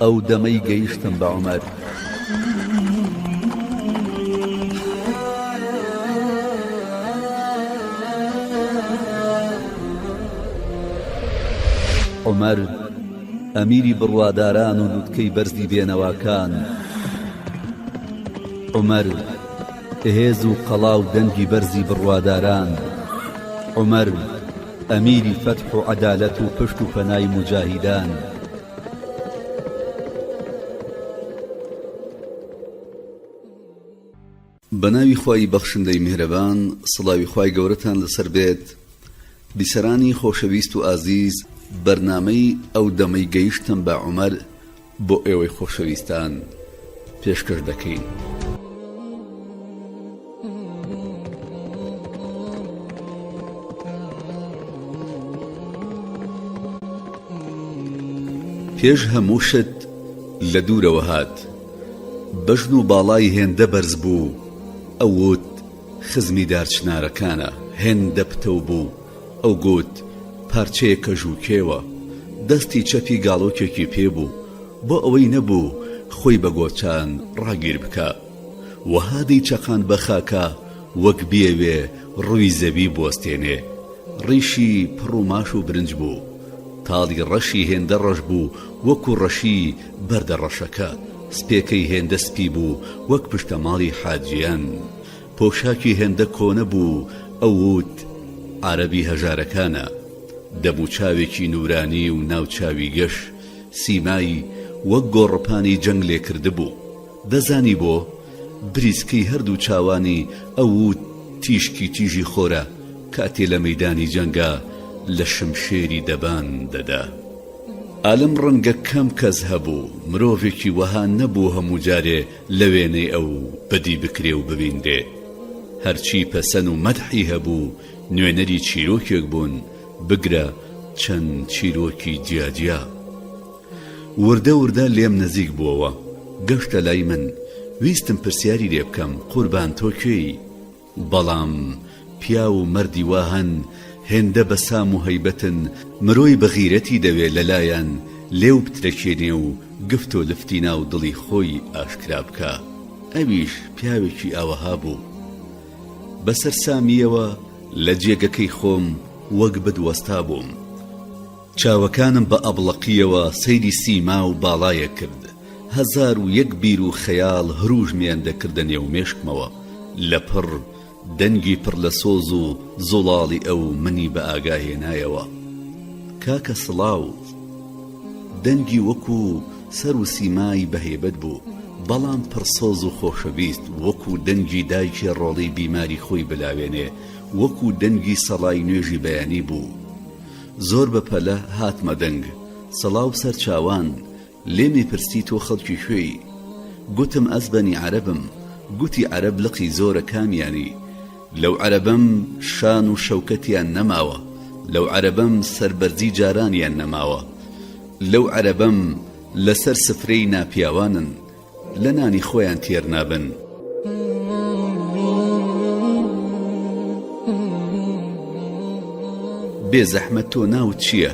ئەو دەمەی گەیشتم بە عومەر عومەر ئەمیری بڕواداران و لوتکەی بەرزی بێنەواکان، عومەر هێز و قەڵا و دەنگی بەرزی بڕواداران، عومەر ئەمیری فەتح و عەدالەت و پشت و پەنای موجاهیدان. بەناوی خوای بەخشندەی میهرەبان، سڵاوی خوای گەورەتان لەسەر بێت. بیسەرانی خۆشەویست و ئازیز، بەرنامەی ئەو دەمەی گەیشتم بە عومەر بۆ ئێوەی خۆشەویستان پێشکەش دەکەین. پێش هەموو شت لە دوورەوە هات، بەژن و باڵای هێندە بەرز بوو، ئەو وت خزمی دارچنارەکانە، هێندە پتە بوو، ئەو گوت پارچەیەکە ژووکێوە، دەستی چەپی گاڵۆکێکی پێبوو، بۆ ئەوەی نەبوو خۆی بە گۆچان ڕاگیر بکە، وەهادی چەقان بە خاکە وەک بێوێ ڕووی زەوی بوەستێنێ، ڕیشی پڕ و ماش و برنج بوو، تاڵی ڕەشی هێندە ڕەش بوو وەکو ڕەشی بەردە ڕەشەکە، سپێکەی هێندە سپی بوو وەک پشتەماڵی حاجیان، پۆشاکی هێندە کۆنە بوو، ئەو وت عەرەبی هەژارەکانە، دەموچاوێکی نورانی و ناوچاوی گەش، سیمایی وەک گۆڕپانی جەنگ لێ کرده بوو، دەزانی بۆ بریسکەی هەردوو چاوانی ئەو وت تیشکی تیژی خۆرە، کاتێ لە مەیدانی جەنگە لە شمشێری دەبان دەدا. ئالم ڕەنگە کەم کەس هەبوو، مرۆڤێکی وەها نەبوو هەموو جارێ لە وێنەی ئەو بەدی بکرێ و ببیندێ، هەرچی پەسەن و مەدحی هەبوو نوێنەری چیرۆکێک بوون، بگرە چەند چیرۆکی جیاجیا. وردە وردە لێم نزیک بووەوە، گەشتە لای من، ویستم پرسیاری لێ بکەم قوربان تۆ کوێی؟ بەڵام پیا و مەردی وا هەن، هێندە بە سام و هەیبەتن، مرۆی بەغیرەتی دەوێ لەلایەن لێو بترەکێنێ و گفت و لفتی ناو دڵی خۆی ئاشکرا بکە. ئەویش پیاوێکی ئاوەها بوو، بەسەر سامیەوە لە جێگەکەی خۆم وەک بدوەستا بووم، چاوەکانم بە ئەبڵەقیەوە سەیری سیما و باڵایە کرد، هەزار و یەک بیر و خەیاڵ هروژمیان دەکردە نێو مێشکمەوە، لە پڕ دەنگی پڕ لە سۆز و زوڵاڵی ئەو منی بە ئاگاهێنایەوە. کاکە سڵاو، دەنگی وەکو سەر و سیمای بەهێبەت بوو، بەڵام پڕسۆز و خۆشەویست، وەکو دەنگی دایکی ڕۆڵی بیماری خۆی بلاوێنێ، وەکو دەنگی سەڵای نوێژی بەیانی بوو. زۆر بەپەلە هاتمە دەنگ، سەڵاو سەر چاوان، لێمی پرسی تۆ خەڵکی کوێی؟ گوتم ئەزبەنی عەرەبم. گوتی عەرەب لقی زۆرە کامیانی، لەو عەرەبەم شان و شەوکەتیان نەماوە، لەو عەرەبەم سەربەرزی جارانیان نەماوە، لەو عەرەبەم لەسەر سفرەی ناپیاوانن، لە نانی خۆیان تێر نابن. بێ زەحمەت تۆ ناوت چییە؟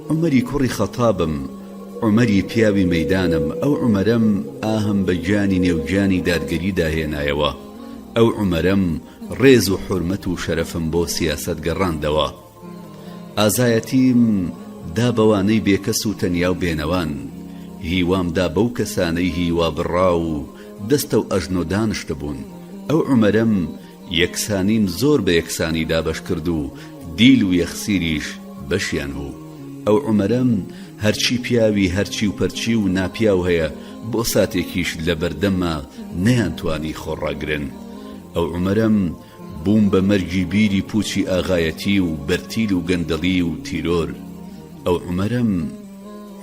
عومەری کوڕی خەتابم، عومەری پیاوی مەیدانم، ئەو عومەرەم ئاهم بە گیانی نێوگیانی دادگەری داهێنایەوە، ئەو عومەرەم ڕێز و حورمەت و شەرەفم بۆ سیاسەت گەڕاندەوە، ئازایەتیم دا بەوانەی بێکەس و تەنیا و بێنەوان، هیوامدا بەو کەسانەی هیوا بڕا و دەستە و ئەژنۆ دانشتە بوون، ئەو عومەرەم یەکسانیم زۆر بە یەکسانی دابەش کرد و دیل و یەخسیریش بەشیان بوو، ئەو عومەرەم هەرچی پیاوی هەرچی و پەرچی و ناپیاو هەیە، بۆ ساتێکیش لە بەردەمە نەیانتوانی خۆڕاگرن، ئەو عومەرەم بووم بە مەرگی بیری پوچی ئاغایەتی و بەرتیل و گەندەڵی و تیرۆر، ئەو عومەرەم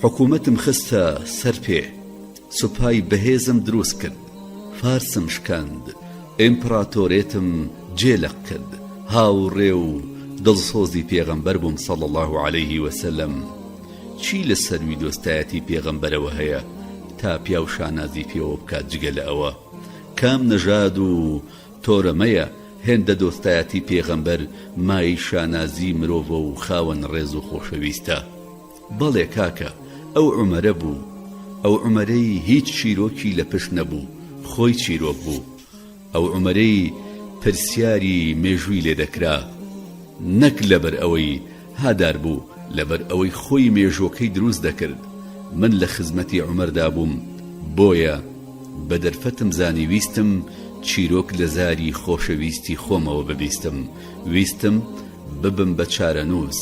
حکوومەتم خستە سەر پێ، سوپای بەهێزم دروست کرد، فارسم شکاند، ئیمپراتۆرێتم جێلەق کرد، هاوڕێ و دڵسۆزی پێغەمبەر بووم صەڵی الله عەلەیه وسەلەم. چی لە سەروی دۆستایەتی پێغەمبەرەوە هەیە تا پیا و شانازی پێوە بکات جگە لە ئەوە؟ کام نەژاد و تۆرەمەیە هێندە دۆستایەتی پێغەمبەر مای شانازی مرۆڤە و خاوەن ڕێز و خۆشەویستە. بەڵێ کاکە، ئەو عومەرە بوو، ئەو عومەرەی هیچ چیرۆکی لە پشت نەبوو، خۆی چیرۆک بوو. ئەو عومەرەی پرسیاری مێژووی لێ دەکرا، نەک لەبەر ئەوەی هادار بوو، لەبەر ئەوەی خۆی مێژوەکەی دروست دەکرد. من لە خزمەتی عومەردا بووم، بۆیە بە دەرفەتم زانی ویستم چیرۆک لە زاری خۆشەویستی خۆمەوە ببیستم، ویستم ببم بە چارەنووس،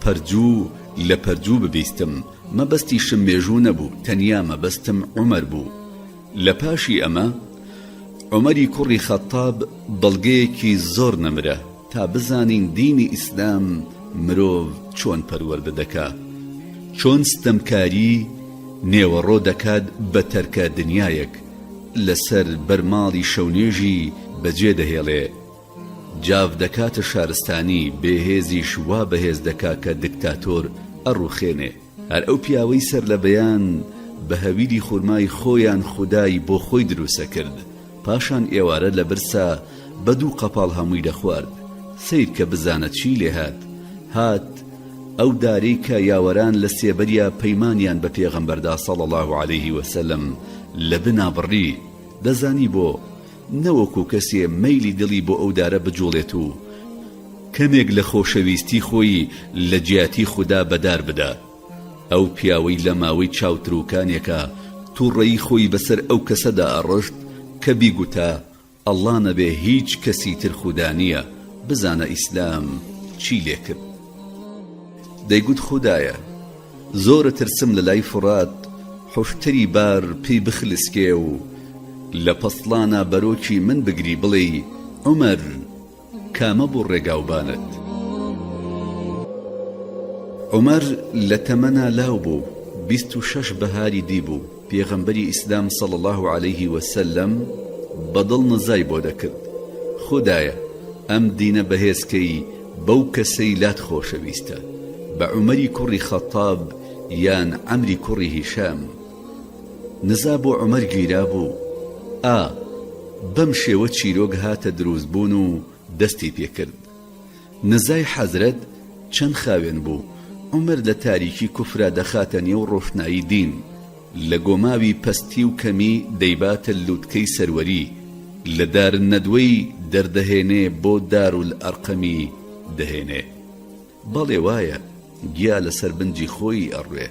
پەرجوو لە پەرجوو ببیستم. مەبەستی شم مێژوو نەبوو، تەنیا مەبەستم عومەر بوو. لە پاشی ئەمە عومەری کوڕی خەتاب بەڵگەیەکی زۆر نەمرە تا بزانین دینی ئیسلام مرۆڤ چۆن پەروەردە دەکا، چۆن ستەمکاری نێوەڕۆ دەکات بە تەرکە دنیایەک، لەسەر بەرماڵی شەونێژی بەجێ دەهێڵێ، جاف دەکاتە شارستانی، بێهێزیش وا بەهێز دەکا کە دکتاتۆر ئەڕوخێنێ. هەر ئەو پیاوەی سەر لە بەیان بە هەویری خورمای خۆیان خودای بۆ خۆی دروسە کرد، پاشان ئێوارە لە برسا بە دوو قەپاڵ هەمووی دەخوارد. سیر کە بزانە چی لێ هات ئەو دارەی کە یاوەران لە سێبەریا پەیمانیان بە پێغەمبەردا صلی الله عليه وسلم لە بنابڕی دەزانی بۆ نەوەکو کەسێ مەیلی دڵی بۆ ئەو دارە بجوڵێت و کەمێک لە خۆشەویستی خۆی لە جیاتی خوددا بەدار بدا. ئەو پیاوەی لە ماوەی چاوتروکانێکە تووڕەیی خۆی بەسەر ئەو کەسەدا ئەڕشت کە بیگوتە ئەڵڵا نەبێ هیچ کەسی تر خوددا نییە، بزانە ئیسلام چی لێ کرد. دەیگوت خودایە زۆرە ترسم لە لای فڕات حوشتری بار پێی بخلسکێ و لە پەسڵانە بەرۆکی من بگری بڵێ عومەر کامە بۆ ڕێگاوبانت. عومەر لە تەمەنا لاو بوو، 26 بەهاری دی بوو. پێغەمبەری ئیسلام صلی الله عليه وسلم بەدڵ نزای بۆ دەکرد، خودایە ئەم دینە بەهێزکەی بەو کەسەی لات خۆشەویستە، بە عومەری کوڕی خەتاب یان عەمری کوڕی هیشام. نزا بۆ عومەر گیرا بوو، بەم شێوە چیرۆک هاتە دروستبوون و دەستی پێکرد. نزای حەزرەت چەند خاوێن بوو. عومەر لە تاریکی کوفرا دەخاتە نێو ڕۆشنایی دین، لە گۆماوی پەستی و کەمی دەیباتە لووتکەی سەروەری، لە دارنەدوەی دەردەهێنێ بۆ دارول ئەرقەمی دەهێنێ. بەڵێ وایە گیا لەسەر بنجی خۆی ئەڕوێ،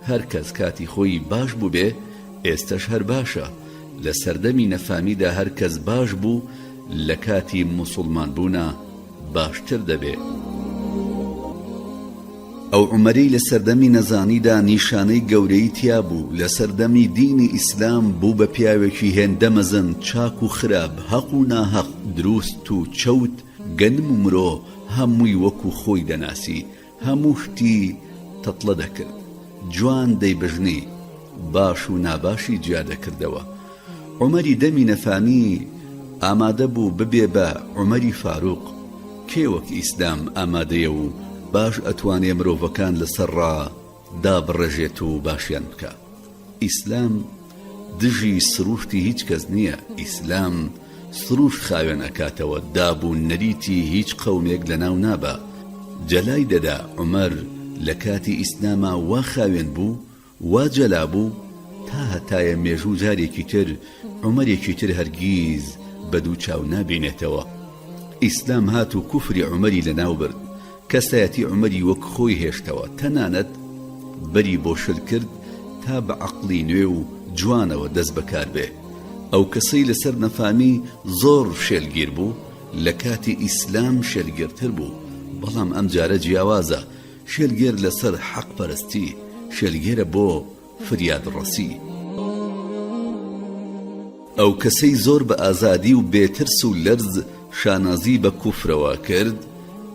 هەر کەس کاتی خۆی باش بوو بێ ئێستەش هەر باشە. لە سەردەمی نەفامیدا هەر کەس باش بوو لە کاتی موسڵمان بوونا باشتر دەبێ. ئەو عومەرەی لە سەردەمی نەزانیدا نیشانەی گەورەی تیا بوو، لە سەردەمی دینی ئیسلام بوو بە پیاوێکی هێندە مەزن، چاک و خراپ، هەق و ناهەق، دروست و چەوت، گەنم و مرۆ هەمووی وەکو خۆی دەناسی، هەموو شتی تەتڵە دەکرد، جوان دەیبژنی، باش و ناباشی جیا دەکردەوە. عومەری دەمی نەفامی ئامادە بوو ببێ بە عومەری فاروق، کێوەک ئیسلام ئامادەیە و باش ئەتوانێ مرۆڤەکان لەسەر ڕا دابڕێژێت و باشیان بکە. ئیسلام دژی سروشتی هیچ کەس نییە، ئیسلام سروش خاوێن ئەکاتەوە، دابوو نەریتی هیچ قەومێک لەناو نابە. جەلای دەدا عومەر لە کاتی ئیسلاما وا خاوێن بوو، وا جەلا بوو تا هەتایە مێژوو جارێکی تر عومەرێکی تر هەرگیز بە دوو چاو نابینێتەوە. ئیسلام هات و کوفری عومەری لەناو برد، کەسایەتی عومەری وەک خۆی هێشتەوە، تەنانەت بەری بۆ شل کرد تا بە عەقڵی نوێ و جوانەوە دەست بەکار بێ. ئەو کەسەی لەسەر نەفامی زۆر شێلگیر بوو لە کاتی ئیسلام شێلگیرتر بوو، بەڵام ئەم جارە جیاوازە، شێلگێر لەسەر حەق پەرستی، شێلگێرە بۆ فریاد ڕەسی. ئەو کەسەی زۆر بە ئازادی و بێترس و لەرز شانازی بە کوفرەوە کرد،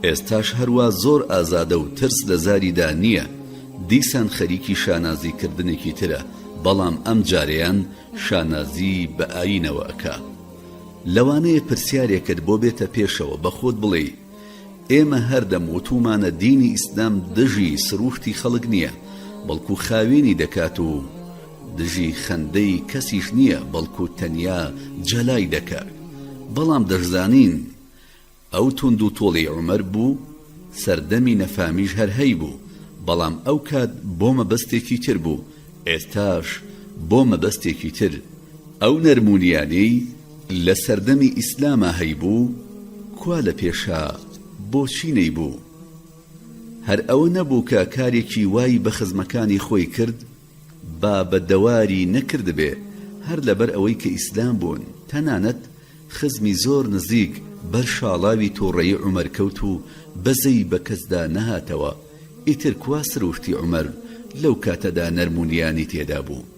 ئێستاش هەروە زۆر ئازادە و ترس لە زاریدا نییە، دیسان خەریکی شانازیکردنێکی ترە، بەڵام ئەم جارەیان شانازی بە ئاینەوە ئەکا. لەوانەیە پرسیارێکت بۆ بێتە پێشەوە بە خۆت بڵێ ئێمە هەردەم وتومانە دینی ئیسلام دژی سروشتی خەڵک نییە، بەڵکو خاوێنی دەکات و دژی خەندەی کەسیش نییە، بەڵکو تەنیا جەلای دەکات. بەڵام دەشزانین ئەو تند و تۆڵی عومەر بوو، سەردەمی نەفامیش هەر هەی بوو، بەڵام ئەو کات بۆ مەبەستێکی تر بوو. ئێستاش بۆ مەبەستێکی تر ئەو نەرمونیانەی لە سەردەمی ئیسلامە هەیبوو کوا لە پێشا بۆچی نەیبوو؟ هەر ئەوە نەبوو کە کارێکی وای بە خزمەکانی خۆی کرد با بە دەواری نەکردبێ هەر لەبەر ئەوەی کە ئیسلام بوون. تەنانەت خزمی زۆر نزیک بەر شاڵاوی تۆڕەیی عومەر کەوت و بەزەی بە کەسدا نەهاتەوە. ئیتر کوا سروشتی عومەر لەو کاتەدا نەرمونیانی تێدا بوو؟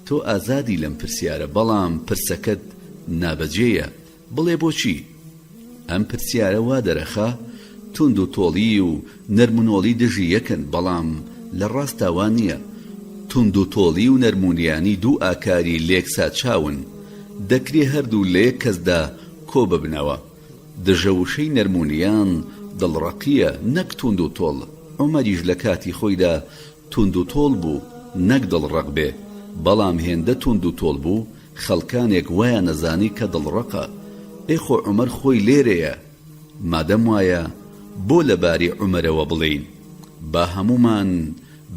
تۆ ئازادی لەم پرسیارە، بەڵام پرسەکەت نابەجێیە. بڵێ بۆچی؟ ئەم پرسیارە وا دەرەخا تند و تۆڵی و نەرمونۆڵی دژی یەکن، بەڵام لە ڕاستاوان نییە. تند و تۆڵی و نەرمونیانی دوو ئاکاری لێکسا چاون، دەکرێ هەردوو لە یەک کەسدا کۆ ببنەوە. دژەوشەی نەرمونیان دڵڕەقیە نەک تند و تۆڵ. عومەریش لە کاتی خۆیدا تند و تۆڵ بوو نەک دڵڕەق بێ، بەڵام هێندە تند و تۆڵ بوو خەڵکانێک وایە نەزانی کە دڵڕەقە. ئێخۆ عومەر خۆی لێرەیە. مادەم وایە بۆ لەباری عومەرەوە بڵین با هەمومان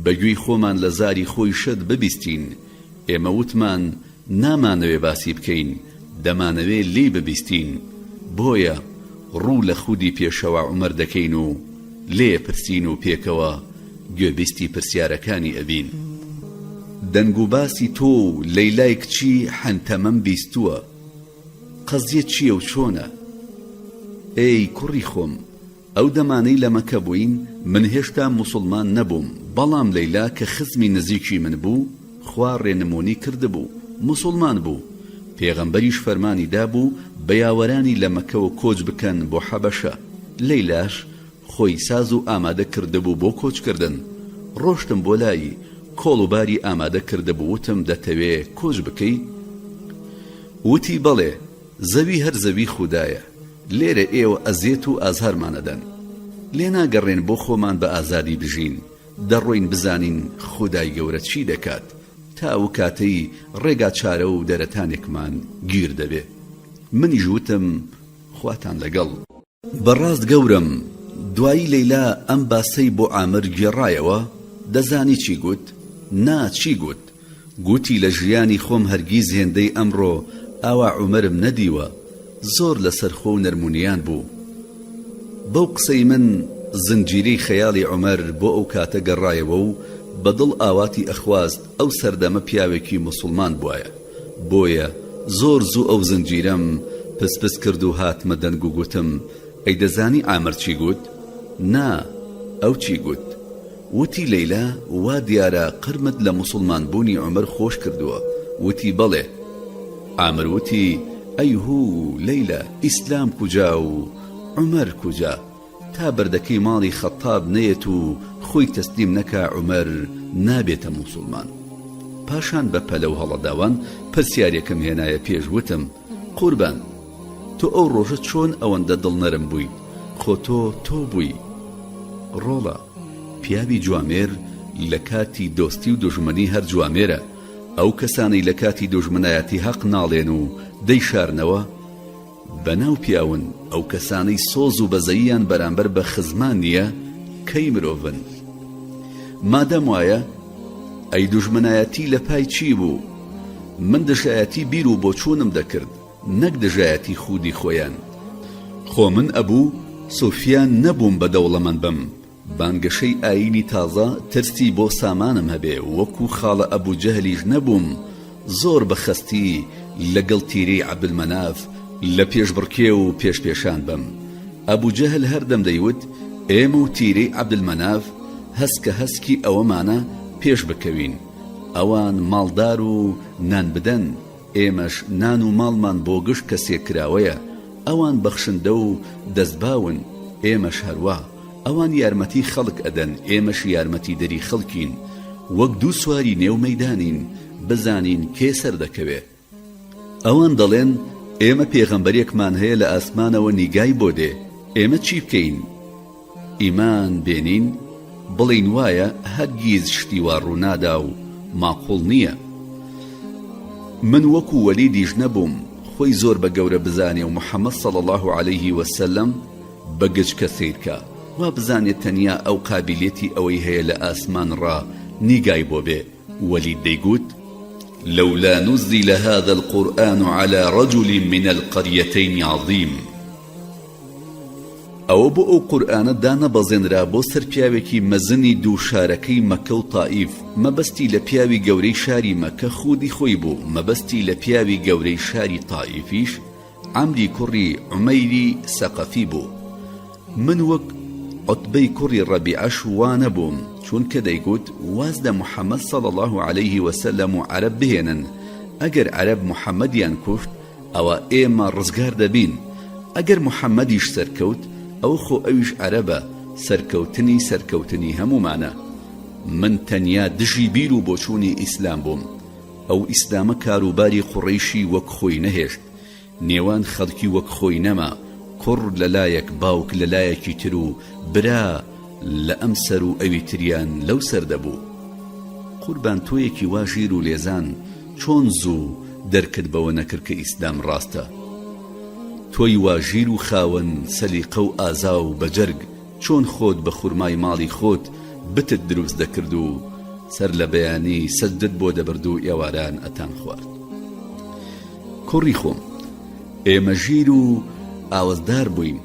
بەگوێی خۆمان لە زاری خۆی شت ببیستین. ئێمە وتمان نامانەوێ باسی بکەین، دەمانەوێ لێی ببیستین. بۆیە ڕوو لە خودی پێشەوە عومەر دەکەین و لێ پرسین و پێکەوە گوێبیستی پرسیارەکانی ئەبین. دەنگ و باسی تۆ و لەیلای کچی حەنتەمەم بیستووە. قەزیە چییە و چۆنە؟ ئەی کوڕی خۆم، ئەو دەمانەی لە مەکە بووین من هێشتا موسڵمان نەبووم، بەڵام لەیلا کە خزمی نزیکی من بوو خوا ڕێنمونی کردبوو، موسڵمان بوو. پێغەمبەریش فەرمانی دابوو بە یاوەرانی لە مەکەوە کۆچ بکەن بۆ حەبەشە. لەیلاش خۆی ساز و ئامادە کردبوو بۆ کۆچکردن. ڕۆشتم بۆ لایی، کۆڵ و باری ئامادە کردبوو. وتم دەتەوێ کۆچ بکەی؟ وتی بەڵێ، زەوی هەر زەوی خودایە، لێرە ئێوە ئەزیێت و ئازهارمانەدەن. لێ ناگەڕێن بۆ خۆمان بە ئازادی بژین، دەڕۆین بزانین خودای گەورە چی دەکات، تا ئەو کاتەی ڕێگا چارە و دەرەتانێکمان گیر دەبێ. منیش وتم خواتان لەگەڵ. بەڕاست گەورم، دوایی لەیلا ئەم باسەی بۆ عامر گێڕایەوە. دەزانی چی گوت؟ نا، چی گوت؟ گوتی لە ژیانی خۆم هەرگیز هێندەی ئەمڕۆ ئاوا عومەرم نەدیوە. زۆر لەسەر خۆ و نەرمونیان بوو. بەو قسەی من زنجیرەی خەیاڵی عومەر بۆ ئەو کاتە گەڕایەوە و بەدڵ ئاواتی ئەخواست ئەو سەردەمە پیاوێکی موسڵمان بووایە. بۆیە زۆر زوو ئەو زنجیرەم پسپس کرد و هاتمە دەنگ و گوتم ئەی دەزانی عامر چی گوت؟ نا، ئەو چی گوت؟ وتی لەیلا وا دیارە قرمت لە موسڵمان بوونی عومەر خۆش کردووە. وتی بەڵێ. عامر وتی ئەی هوو لەیلا، ئیسلام کوجا و عومەر کوجا؟ تا بەردەکەی ماڵی خەتاب نەیەت و خۆی تەسلیم نەکا عومەر نابێتە موسڵمان. پاشان بە پەلە و هەڵەداوان پرسیارێکم هێنایە پێش. وتم قوربان، تۆ ئەو ڕۆژە چۆن ئەوەندە دڵنەرم بووی؟ خۆ تۆ بووی. ڕۆڵە پیاوی جوامێر لە کاتی دۆستی و دوژمنی هەر جوامێرە. ئەو کەسانی لە کاتی دوژمنایەتی حەق ناڵێن و دەیشارنەوە بەناو پیاون، ئەو کەسانەی سۆز و بەزەییان بەرامبەر بە خزمان نییە کەی مرۆڤن. مادەم وایە ئەی دوژمنایەتی لە پای چی بوو؟ من دژایەتی بیر و بۆچوونم دەکرد، نەک دژایەتی خودی خۆیان. خۆ من ئەبوو سوفیان نەبووم بە دەوڵەمەند بم، بانگەشەی ئاینی تازە ترسی بۆ سامانم هەبێ، وەکو خاڵە ئەبوو جەهلیش نەبووم زۆر بەخەستی لەگەڵ تیرەی عەبدولمەناف لە پێشبڕکێ و پێشپێشان بم. ئەبوو جەهل هەردەم دەیوت ئێمە و تیرەی عەبدولمەناف هەسکە هەسکی ئەوەمانە پێش بکەوین، ئەوان ماڵدار و نان بدەن، ئێمەش نان و ماڵمان بۆ گشت کەسێک کراوەیە. ئەوان بەخشندە و دەستباون، ئێمەش هەروە. ئەوان یارمەتی خەڵک ئەدەن، ئێمەش یارمەتی دەری خەڵکین. وەک دوو سواری نێو مەیدانین، بزانین کێ سەر دەکەوێ. ئەوان دەڵێن ئێمە پێغەمبەرێکمان هەیە لە ئاسمانەوە نیگای بۆ دێ، ئێمە چی بکەین؟ ئیمان بێنین؟ بڵین وایە هەرگیز شتی وا ڕوونادا و ماقوڵ نییە. من وەکو وەلیدیش نەبووم خۆی زۆر بە گەورە بزانێ و محەممەد صلی الله عليه وسلم بەگچ کە سیرکە وا بزانێت تەنیا ئەو قابلیەتی ئەوەی هەیە لە ئاسمان ڕا نیگای بۆ بێ. وەلید دەیگوت لولا نزل هذا القرآن على رجل من القريتين عظيم. ئەوە بۆ ئەو قورئانە دانەبەزێنرا بۆ سەر پیاوێکی مەزنی دوو شارەکەی مەکە و تائیف. مەبەستی لە پیاوی گەورەی شاری مەکە خودی خۆی بوو، مەبەستی لە پیاوی گەورەی شاری تائیفیش عەمری کوڕی عومەیری سەقەفی بوو. من وەک عوتبەی کوڕی ڕەبیعەش وا نەبووم، چونکە دەیگوت واز لە محەممەد صلی الله عليه وسلم و عەرەب بهێنن، ئەگەر عەرەب محەممەدیان کوشت ئەوە ئێمە ڕزگار دەبین، ئەگەر محەممەدیش سەرکەوت ئەو خۆ ئەویش عەرەبە، سەرکەوتنی هەمومانە. من تەنیا دژی بیر و بۆچوونی ئیسلام بووم. ئەو ئیسلامە کاروباری قوڕیشی وەک خۆی نەهێشت، نێوان خەڵکی وەک خۆی نەما، کوڕ لەلایەک باوک لەلایەکی تر و برا لە ئەم سەر و ئەوی تریان لەو سەر دەبوو. قوربان تۆیەکی وا ژیر و لێزان چۆن زوو دەرکت بەوە نەکرد کە ئیسلام ڕاستە. تۆی واژیر و خاوەن سەلیقە و ئازا و بەجەرگ چۆن خۆت بە خوورمای ماڵی خۆت بتت دروست دەکرد و سەر لە بەیانی سەجدت بۆ دەبرد و ئێواران ئەتان خوارد. کوڕی خۆم، ئێمە ژیر و ئاوەزدار بووین،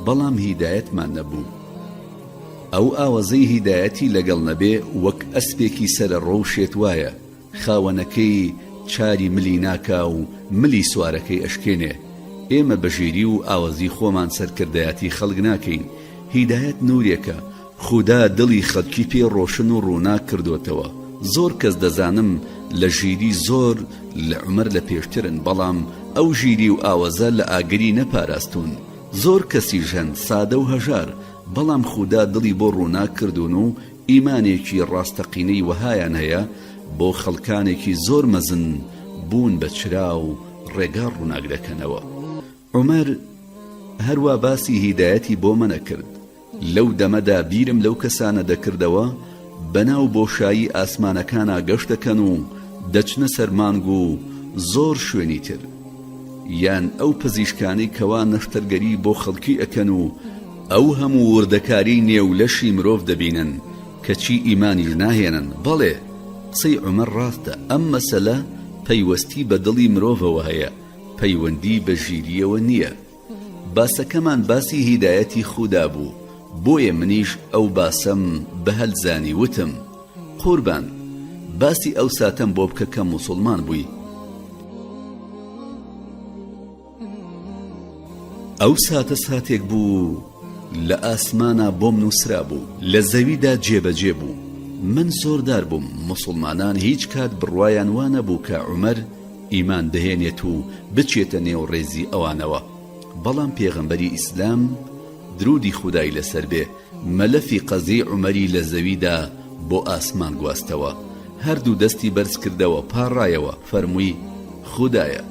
بەڵام هیدایەتمان نەبوو. ئەو ئاوەزەی هیدایەتی لەگەڵ نەبێ وەک ئەسپێکی سەرە ڕەوشێت وایە، خاوەنەکەی چاری ملی ناکا و ملی سوارەکەی ئەشکێنێ. ئێمە بەژیری و ئاوەزی خۆمان سەرکردایەتی خەڵک ناکەین. هیدایەت نورێکە، خودا دڵی خەڵکی پێ ڕۆشن و ڕوونا کردوتەوە. زۆر کەس دەزانم لە ژیری زۆر لە عومەر لە پێشترن، بەڵام ئەو ژیری و ئاوەزە لە ئاگری نەپاراستون. زۆر کەسی ژەن سادە و هەژار، بەڵام خودا دڵی بۆ ڕوونا کردوون و ئیمانێکی ڕاستەقینەی وەهایان هەیە بۆ خەڵکانێکی زۆر مەزن بوون بە چرا و ڕێگا ڕووناک دەکەنەوە. عومەر هەروە باسی هیدایەتی بۆ منە کرد. لەو دەمەدا بیرم لەو کەسانە دەکردەوە بەناو بۆشایی ئاسمانەکانە گەشت دەکەن و دەچنە سەر مانگ و زۆر شوێنی تر، یان ئەو پزیشکانی کەوا نەشتەرگەری بۆ خەڵکی ئەکەن و ئەو هەموو وردەکاری نێولەشی مرۆڤ دەبینن کەچی ئیمانیش ناهێنن. بەڵێ قسەی عومەر ڕاستە، ئەم مەسەلە پەیوەستی بە دڵی مرۆڤەوە هەیە، پەیوەندی بە ژیریەوە نییە. باسەکەمان باسی هیدایەتی خودا بوو، بۆیە منیش ئەو باسەم بە هەلزانی وتم قوربان باسی ئەو ساتەم بۆ بکە کە موسڵمان بووی. ئەو ساتە ساتێک بوو لە ئاسمانە بۆم نووسرا بوو، لە زەویدا جێبەجێ بوو. من زۆردار بووم، موسڵمانان هیچ کات بڕوایان وا نەبوو کە عومەر ئیمان دەهێنێت و بچێتە نێو ڕێزی ئەوانەوە. بەڵام پێغەمبەری ئیسلام درودی خودای لەسەر بێ مەلەفی قەزی عومەری لە زەویدا بۆ ئاسمان گواستەوە، هەردوو دەستی بەرز کردەوە پاڕایەوە، فەرمووی خودایە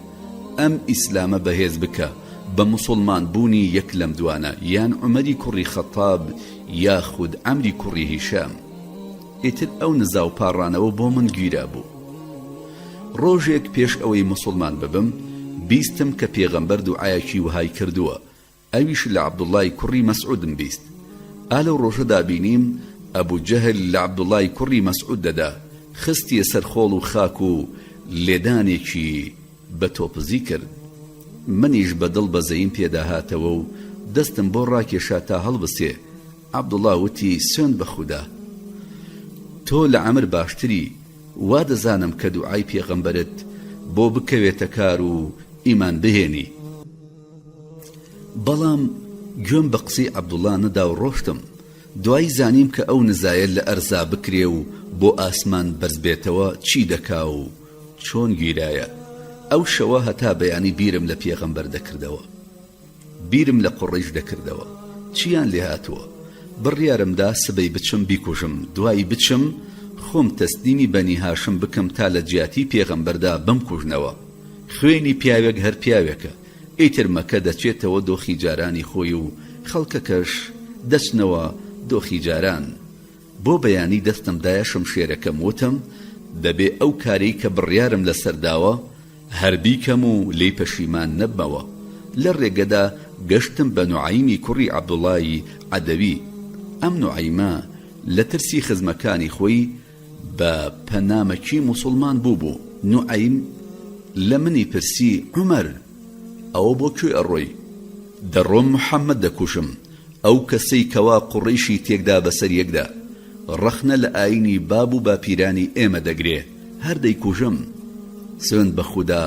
ئەم ئیسلامە بەهێز بکە بە موسڵمان بوونی یەک لەم دوانە، یان عومەری کوڕی خەتاب یاخود عەمری کوڕی هیشام. ئیتر ئەو نزا و پاڕانەوە بۆ من گیرا بوو. ڕۆژێک پێش ئەوەی موسڵمان ببم بیستم کە پێغەمبەر دوعایەکی وهای کردووە، ئەویش لە عەبدوڵای کوڕی مەسعودم بیست. ئالەو ڕۆژەدا بینیم ئەبوو جەهل لە عەبدوڵای کوڕی مەسعود دەدا، خستیە سەر خۆڵ و خاک و لێدانێکی بە تۆپزی کرد. منیش بەدڵ بەزەیم پێدا هاتەوە و دەستم بۆ ڕاکێشا تا هەڵبسێ. عەبدوڵا وتی سوێند بە خودا، تۆ لە عەمر باشتری، وا دەزانم کە دوعای پێغەمبەرت بۆ بکەوێتە کار و ئیمان بهێنی. بەڵام گوێم بە قسەی عەبدوڵا نەدا و ڕۆشتم. دوای زانیم کە ئەو نزایە لە ئەرزا بکرێ و بۆ ئاسمان بەرز بێتەوە چی دەکا و چۆن گیرایە. ئەو شەوە هەتا بەیانی بیرم لە پێغەمبەر دەکردەوە، بیرم لە قوڕیش دەکردەوە. چیان لێ هاتووە؟ بڕیارمدا سبەی بچم بیکوژم، دوایی بچم خۆم تەسلیمی بەنی هاشم بکەم تا لە جیاتی پێغەمبەردا بمکوژنەوە. خوێنی پیاوێک هەر پیاوێکە، ئیتر مەکە دەچێتەوە دۆخی جارانی خۆی و خەڵکەکەش دەچنەوە دۆخی جاران. بۆ بەیانی دەستمدایە شمشێرەکەم وتم دەبێ ئەو کارەی کە بڕیارم لەسەرداوە هەر بیکەم و لێی پەشیمان نەبمەوە. لە ڕێگەدا گەشتم بە نوعایمی کوڕی عەبدوڵای عەدەوی. ئەم نوعایمە لە ترسی خزمەکانی خۆی بە پەنامەکی موسڵمان بوو. نوعیم لمنی پرسی عمر ئەوە بۆ کوێ ئەڕۆی؟ دەڕۆم محەممەد دەکوشم، ئەو کەسەی کەوا قوڕیشی تێکدا بەسەر یەکدا، ڕەخنە لە ئاینی باب و باپیرانی ئێمە دەگرێ، هەر دەیکوژم. سوێند بە خودا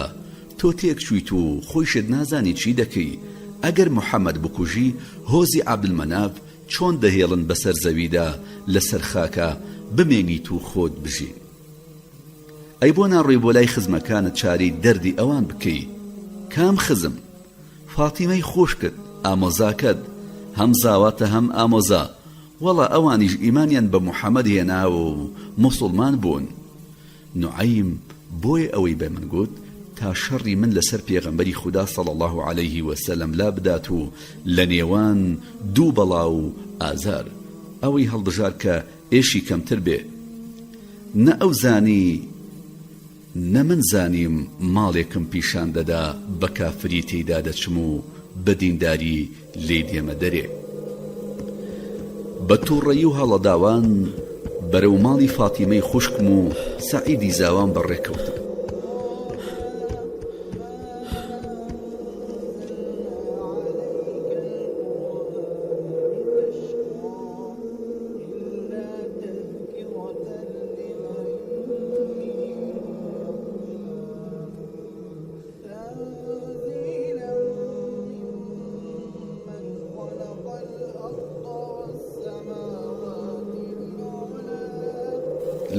تۆ تێک چویت و خۆیشت نازانی چی دەکەی. ئەگەر محەممەد بکوژی هۆزی عەبدولمەناف چۆن دەهێڵن بەسەر زەویدا لەسەر خاکە بمێنیت و خۆت بژی. ئەی بۆ ناڕۆی بۆ لای خزمەکانت چاری دەردی ئەوان بکەی. کام خزم؟ فاتیمەی خۆش کرد، ئامۆزاکەت، هەم زاواتە هەم ئامۆزا. وەڵا ئەوانیش ئیمانیان بە محەممەد هێنا و موسڵمان بوون. نوعیم بۆیە ئەوەی بە من گوت تا شەڕی من لەسەر پێغەمبەری خوددا صلی الله عليه وسلم لا بدات و لە نێوان دوو بەڵاو ئازار ئەوەی هەڵبژار کە ئێشی کەمتر بێ. نە ئەو زانی نە من زانیم ماڵێکم پیشان دەدا بە کافری تێیدا دەچم و بە دینداری لێ دێمە دەرێ. بە تووڕەیی و هەڵەداوان بەرەو ماڵی فاتیمەی خوشکم و سەعیدی زاوان بەڕێکەوتم.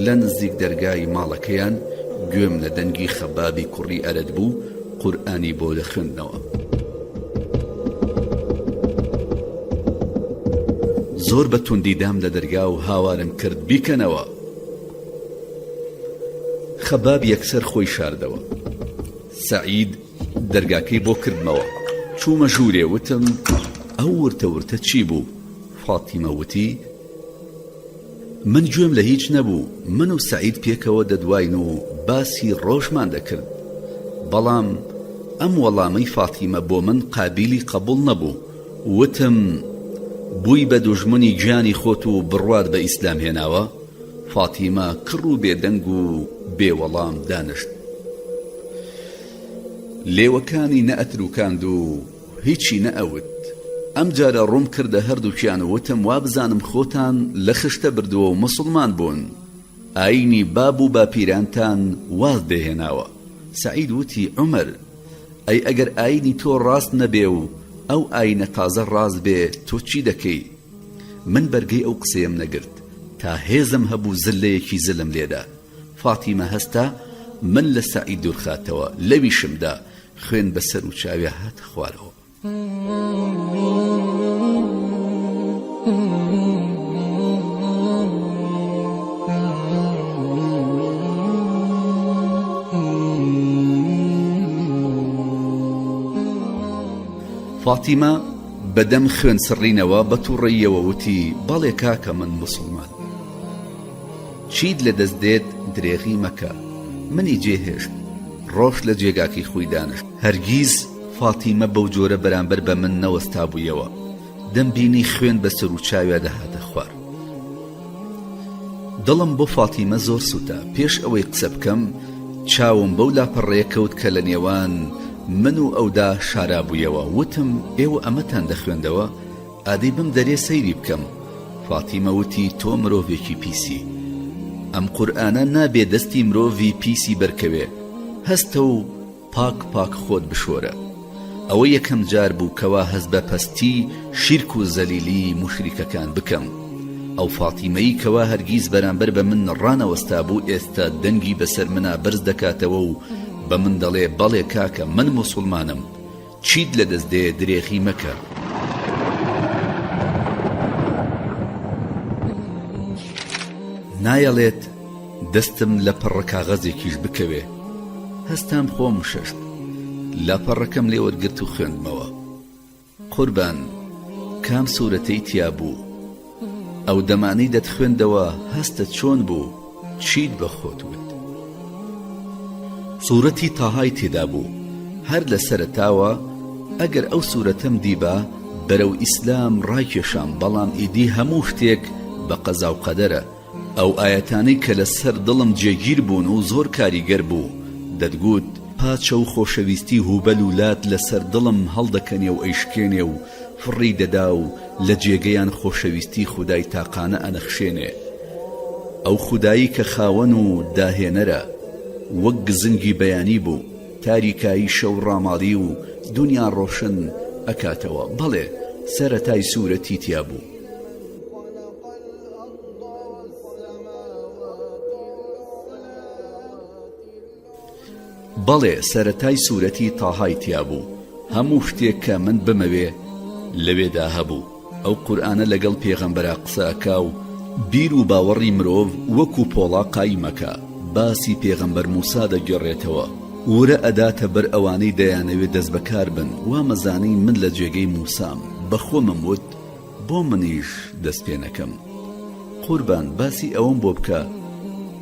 لە نزیک دەرگای ماڵەکەیان گوێم لە دەنگی خەبابی کوڕی ئەرەد بوو، قورئانی بۆ دەخوێندنەوە. زۆر بە توندی دام لە دەرگا و هاوارم کرد بیکەنەوە. خەباب یەکسەر خۆی شاردەوە. سەعید دەرگاکەی بۆ کردمەوە. چوومە ژوورێ، وتم ئەو ورتە چی بوو؟ فاتیمە وتی من گوێم لە هیچ نەبوو، من و سەعید پێکەوە دەدواین و باسی ڕۆژمان دەکرد، بەڵام ئەم وەڵامەی فاتیمە بۆ من قابیلی قبول نەبوو. وتم بووی بە دوژمنی گیانی خۆت و بڕوات بە ئیسلام هێناوە؟ فاتیمە کڕ و بێدەنگ و بێوەڵام دانشت. لێوەکانی نەئەتروکاند و هیچی نەئەوت. ئەم جارە ڕوم کردە هەردووکیان و وتم وا بزانم خۆتان لە خشتە بردووە و مسڵمان بوون، ئاینی باب و باپیرانتان واز دەهێناوە. سەعید وتی عومەر ئەی ئەگەر ئاینی تۆ ڕاست نەبێ و ئەو ئاینە تازە ڕاست بێ تۆ چی دەکەی؟ من بەرگەی ئەو قسەیەم نەگرت تا هێزم هەبوو زلەیەکی زلم لێدا. فاتیمە هەستا من لە سەعید دوورخاتەوە، لەویشمدا خوێن بەسەر و چاوی هاتە خوارەوە. فاتیمە بەدەم خوێن سڕینەوە بە تووڕەییەوە وتی بەڵێ کاکە من مسڵمان. چیت لە دەست دێت درێغی مەکە. منی جێهێشت، ڕۆژ لە جێگاکی خۆی دانشت. هەرگیز فاتیمە بەو جۆرە بەرامبەر بە من نەوەستا بوویەوە. دەمبینی خوێن بەسەر و چاویا دەهاتە خوار. دڵم بۆ فاتیمە زۆر سووتە. پێش ئەوەی قسە بکەم چاوم بەو لاپەڕێیە کەوت کە لە نێوان من و ئەودا شارا بوویەوە. وتم ئێوە ئەمەتان دەخوێندەوە؟ ئادەی بم دەرێ سەیری بکەم. فاتیمە وتی تۆ مرۆڤێکی پیسی، ئەم قورئانە نابێ دەستی مرۆڤی پیسی بەرکەوێ. هەستە و پاک پاک خۆت بشۆرە. ئەوە یەکەم جار بوو کەوا هەست بە پەستی، شیرک و زەلیلی موشریکەکان بکەم. ئەو فاتیمەی کەوا هەرگیز بەرامبەر بە من ڕانەوەستا بوو ئێستا دەنگی بەسەر منا بەرز دەکاتەوە و بە من دەڵێ بەڵێ کاکە من موسڵمانم، چیت لە دەست دێ درێغی مەکە. نایەڵێت دەستم لە پەڕە کاغەزێکیش بکەوێ. هەستام خۆم شەشت، لاپەڕەکەم لێ وەرگرت و خوێندمەوە. قوربان کام سوورەتەی تیا بوو؟ ئەو دەمانەی دەتخوێندەوە هەستە چۆن بوو؟ چیت بە خۆت وت؟ سوورەتی تاهای تێدا بوو. هەر لە سەرەتاوە ئەگەر ئەو سوورەتەم دیبا بەرەو ئیسلام ڕایکێشام، بەڵام ئیدی هەموو شتێک بە قەزا و قەدەرە. ئەو ئاەتانەی کە لە سەر دڵم جێگیر بوون و زۆر کاریگەر بوو دەتگوت پاچە و خۆشەویستی هوبەل و لات لەسەر دڵم هەڵدەکەنێ و ئەیشکێنێ و فڕی دەدا و لە جێگەیان خۆشەویستی خودای تاقانە ئەنەخشێنێ. ئەو خودایی کە خاوەن و داهێنەرە وەک گزنگی بەیانی بوو، تاریکایی شەو ڕاماڵی و دنیا ڕۆشن ئەکاتەوە. بەڵێ سەرەتای سوورەتی تیا بوو. بەڵێ سەرەتای سوورەتی تاهای تیا بوو. هەموو شتێک کە من بمەوێ لەوێدا هەبوو. ئەو قورئانە لەگەڵ پێغەمبەرا قسەکا و بیر و باوەڕی مرۆڤ وەکو پۆڵا قایمەکە. باسی پێغەمبەر موسا دەگەڕێتەوە. ورە ئەداتە بەر ئەوانەی دەیانەوێت دەست بەکار بن. وا مەزانی من لە جێگەی موسام، بەخۆمم وت بۆ منیش دەست پێ نەکەم. قوربان باسی ئەوەم بۆ بکە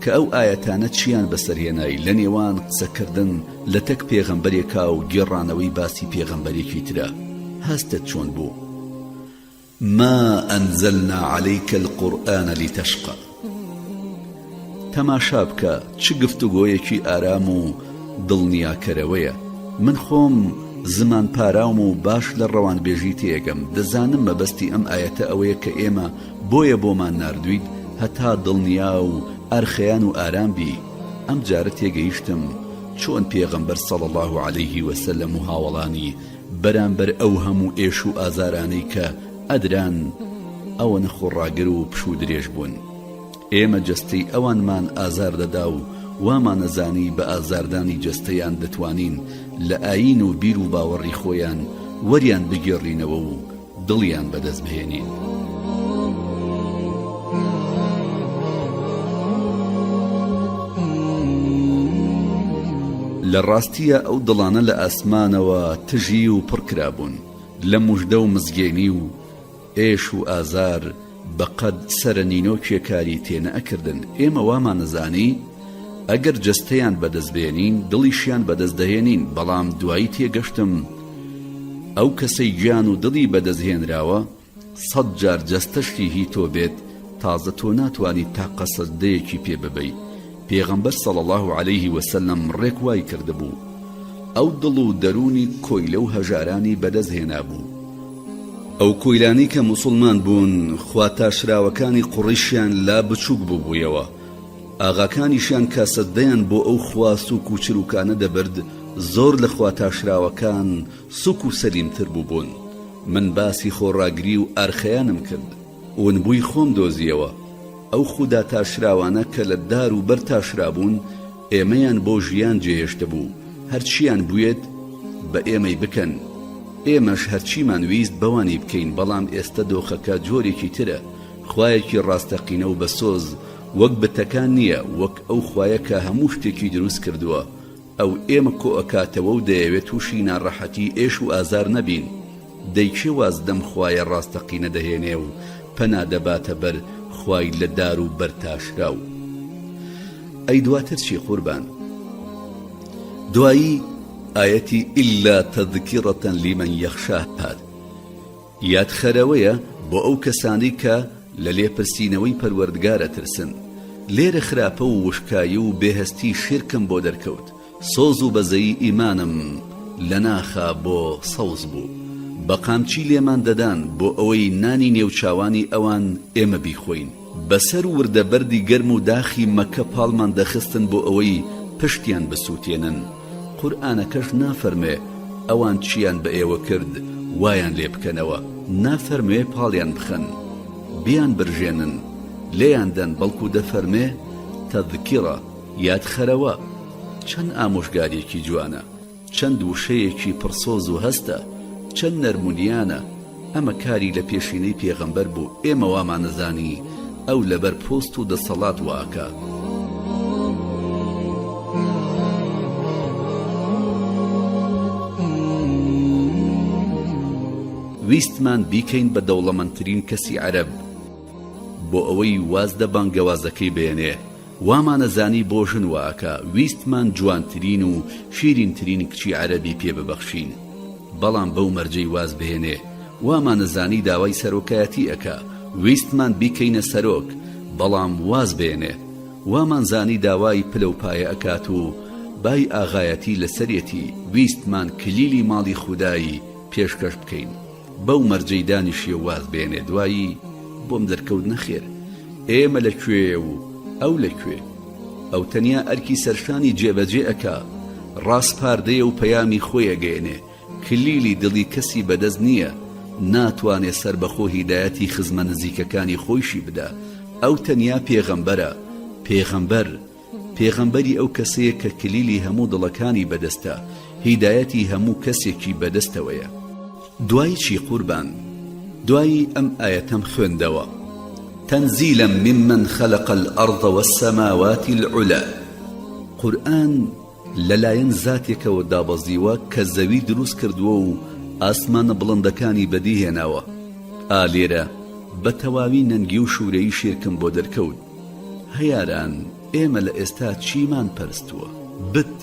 کە ئەو ئاەتانە چیان بەسەرهێنایی لە نێوان قسەکردن لە تەک پێغەمبەرێکا و گێڕانەوەی باسی پێغەمبەرێکی ترە. هەستت چۆن بوو؟ ما ئەنزەلنا عەلەیکە القورئانە لیتەشقە. تەماشا بکە چ گفتوگۆیەکی ئارام و دڵنیاکەرەوەیە. من خۆم زمان پاراوم و باش لە ڕەوانبێژی تێگەم. دەزانم مەبەستی ئەم ئاەتە ئەوەیە کە ئێمە بۆیە بۆمان ناردوویت هەتا دڵنیا و ئەرخەیان و ئارام بی. ئەم جارە تێگەیشتم چۆن پێغەمبەر صلی الله علیه وسلم و هاوڵانی بەرامبەر ئەو هەموو ئێش و ئازارانەی کە ئەدران ئەوە نەخۆڕاگر و پشوو درێژ بوون. ئێمە جەستەی ئەوانمان ئازار دەدا و وامانەزانی بە ئازاردانی جەستەیان دەتوانین لە ئاین و بیر و باوەڕی خۆیان وەریان بگێڕینەوە و دڵیان بەدەست بهێنین. لە ڕاستیە ئەو دڵانە لە ئاسمانەوە تژی و پڕکرابوون لە موژدە و مزگێنی و ئێش و ئازار بەقەد سەرنینۆ کێکاری تێنە ئەکردن. ئێمە وامانەزانی ئەگەر جەستەیان بەدەست بێنین دڵیشیان بەدەست دەهێنین. بەڵام دوایی تێگەشتم ئەو کەسەی گیان و دڵی بەدەستهێنراوە 100 جار جەستەشتی هی تۆ بێت تازە تۆ ناتوانیت تا قەسەدەیەکی پێ ببەیت. پێغەمبەر صلی الله علیه وسلم ڕێک وای کردبوو ئەو دڵ و دەرونی کۆیلە و هەژارانی بەدەستهێنا بوو. ئەو کۆیلانی کە موسڵمان بوون خواتاشراوەکانی قوڕیشیان لا بچووک بووبوویەوە. ئاغاکانیشیان کاسەدەیان بۆ ئەو خوا سووک و چروکانە دەبرد. زۆر لە خواتاشراوەکان سووک و سەلیمتر بووبوون. من باسی خۆڕاگری و ئارخەیانم کرد. ونبووی خۆم دۆزیەوە. ئەو خودا تاشراوانە کە لە دار و بەر تاشرابوون ئێمەیان بۆ ژیان جێهێشتە بوو. هەرچیان بوویت بە ئێمەی بکەن. ئێمەش هەرچیمان ویست بەوانی بکەین. بەڵام ئێستا دۆخەکە جۆرێکی ترە. خوایەکی ڕاستەقینە و بەسۆز وەک بتەکان نییە. وەک ئەو خوایە کە هەموو شتێکی دروست کردووە. ئەو ئێمە کۆ ئەکاتەوە و دەیەوێت تووشی ناڕەحەتی ئێش و ئازار نەبین. دەیکێ واز دەم خوایە ڕاستەقینە دەهێنێ و پەنا دەباتە بەر خوای لە دار و بەرتاشراو. ئەی دواتر چی قوربان؟ دوایی ئاەتی ئیلا تەذکیڕەتەن لیمەن یەخشا هات. یادخەرەوەیە بۆ ئەو کەسانی کە لە لێپرسینەوەی پەروەردگارە ترسن. لێرە خراپە و وشکایی و بێهەستی شرکم بۆ دەرکەوت. سۆز و بەزەی ئیمانم لە ناخا بۆ سەوز بوو. بەقامچی لێمان دەدان بۆ ئەوەی نانی نێوچاوانی ئەوان ئێمە بیخۆین. بەسەر وردە بەردی گەرم و داخی مەکە پاڵمان دەخستن بۆ ئەوەی پشتیان بسووتێنن. قورئانەکەش نافەرمێ ئەوان چیان بە ئێوە کرد وایان لێ بکەنەوە. نافەرمێ پاڵیان بخەن بیان برژێنن لێیان دەن. بەڵکو دەفەرمێ تەذکیڕە یادخەرەوە. چەند ئامۆژگاریەکی جوانە، چەند وشەیەکی پڕسۆز و هەستە، چەند نەرمونیانە. ئەمە کاری لە پێشینەی پێغەمبەر بوو. ئێمە وامانەزانی ئەو لەبەر پۆست و دەسەڵات واکە. ویستمان بیکەین بە دەوڵەمەندترین کەسی عەرەب بۆ ئەوەی وازدە بانگەوازەکەی بێنێ. وامانەزانی بۆ ژن واکە. ویستمان جوانترین و شیرینترین کچی عەرەبی پێ ببەخشین. بەڵام بەو مەرجەی واز بهێنێ. وامانەزانی داوای سەرۆکایەتی ئەکا. ویستمان بیکەینە سەرۆک بەڵام واز بێنێ. وامانزانی داوای پلە و پایە ئەکات و بای ئاغایەتی لەسەرێتی ویستمان کلیلی ماڵی خودایی پێشکەش بکەین بەو مەرجەی دانیشیە واز بێنێ دوایی بۆم دەرکەوت نەخێر ئێمە لەکوێ و ئەو لەکوێ ئەو تەنیا ئەرکی سەرشانی جێبەجێ ئەکا ڕاستپاردەیە و پەیامی خۆی ئەگەێنێ کلیلی دڵی کەسی بەدەست نییە ناتوانێ سەر بەخۆ هیدایەتی خزمە نزیکەکانی خۆیشی بدا ئەو تەنیا پێغەمبەرە پێغەمبەری ئەو کەسەیە کە کلیلی هەموو دڵەکانی بەدەستە هیدایەتی هەموو کەسێکی بەدەستەوەیە دوای چی قوربان دوای ئەم ئاەتەم خوێندەوە تەنزیلە ممن خەلق الأرض والسماوات العلا قورئان لەلایەن زاتێکەوە دابەزیوە کە زەوی دروست کردووە و ئاسمانە بڵندەکانی بەدیهێناوە ئالێرە بە تەواوی نەنگی و شوورەی شێرکم بۆ دەرکەوت هەیاران ئێمە لە ئێستا چیمان پەرستووە بت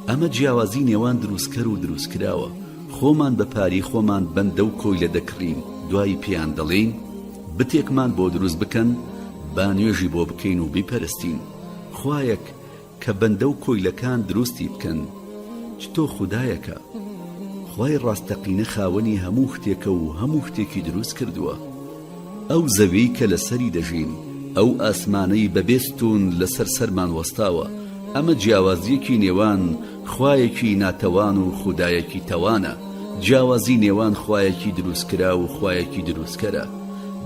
ئەمە جیاوازی نێوان دروستکەر و دروستکراوە خۆمان بە پاری خۆمان بەندە و کۆی لە دەکڕین دوای پێیان دەڵێین بتێکمان بۆ دروست بکەن با نوێژی بۆ بکەین و بیپەرستین خوایەک کە بەندە و کۆیلەکان دروستی بکەن چتۆ خودایەکە خوای ڕاستەقینە خاوەنی هەموو شتێکە و هەموو شتێکی دروست کردووە ئەو زەوی کە لەسەری دەژین ئەو ئاسمانەی بەبێستون لەسەر سەرمان وەستاوە ئەمە جیاوازیەکی نێوان خوایەکی ناتەوان و خودایەکی تەوانە جیاوازی نێوان خوایەکی دروستکرا و خوایەکی دروستکەرە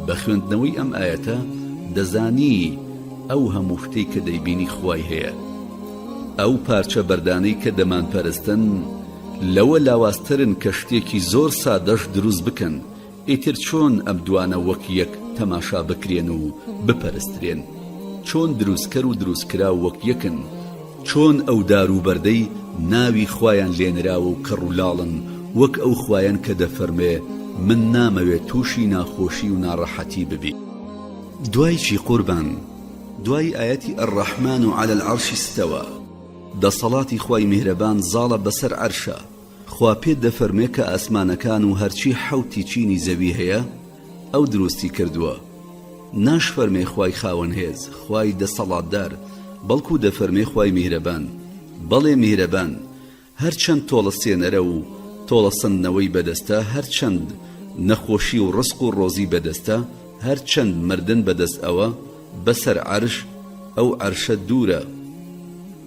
بە خوێندنەوەی ئەم ئاەتە دەزانی ئەو هەموو شتەی کە دەیبینی خوای هەیە ئەو پارچە بەردانەی کە دەمان پەرستن لەوە لاواسترن کە شتێکی زۆر سادەش دروست بکەن ئیتر چۆن ئەم دوانە وەک یەک تەماشا بکرێن و بپەرسترێن چۆن دروستکەر و دروستکرا وەک یەکن چۆن ئەو دار و بەردەی ناوی خوایان لێنراوە و کەڕوولاڵن وەک ئەو خوایان کە دەفەرمێ من نامەوێت تووشی ناخۆشی و ناڕەحەتی ببی دوای چی قوربان دوای ئاەتی الرەحمان على العەرش استەوە دەسەڵاتی خوای میهرەبان زاڵە بەسەر عەرشە خوا پێ دەفەرمێ کە ئاسمانەکان و هەرچی حەوتی چینی زەوی هەیە ئەو دروستی کردووە ناشفەرمێ خوای خاوەن هێز خوای دەسەڵاتدار بەڵکو دەفەرمێ خوای میهرەبان بەڵێ میهرەبان هەرچەند تۆڵە سێنەرە و تۆڵە سندنەوەی بەدەستە هەرچەند نەخۆشی و ڕزق و ڕۆزی بەدەستە هەرچەند مردن بەدەست ئەوە بەسەر عەرش ئەو عەرشە دوورە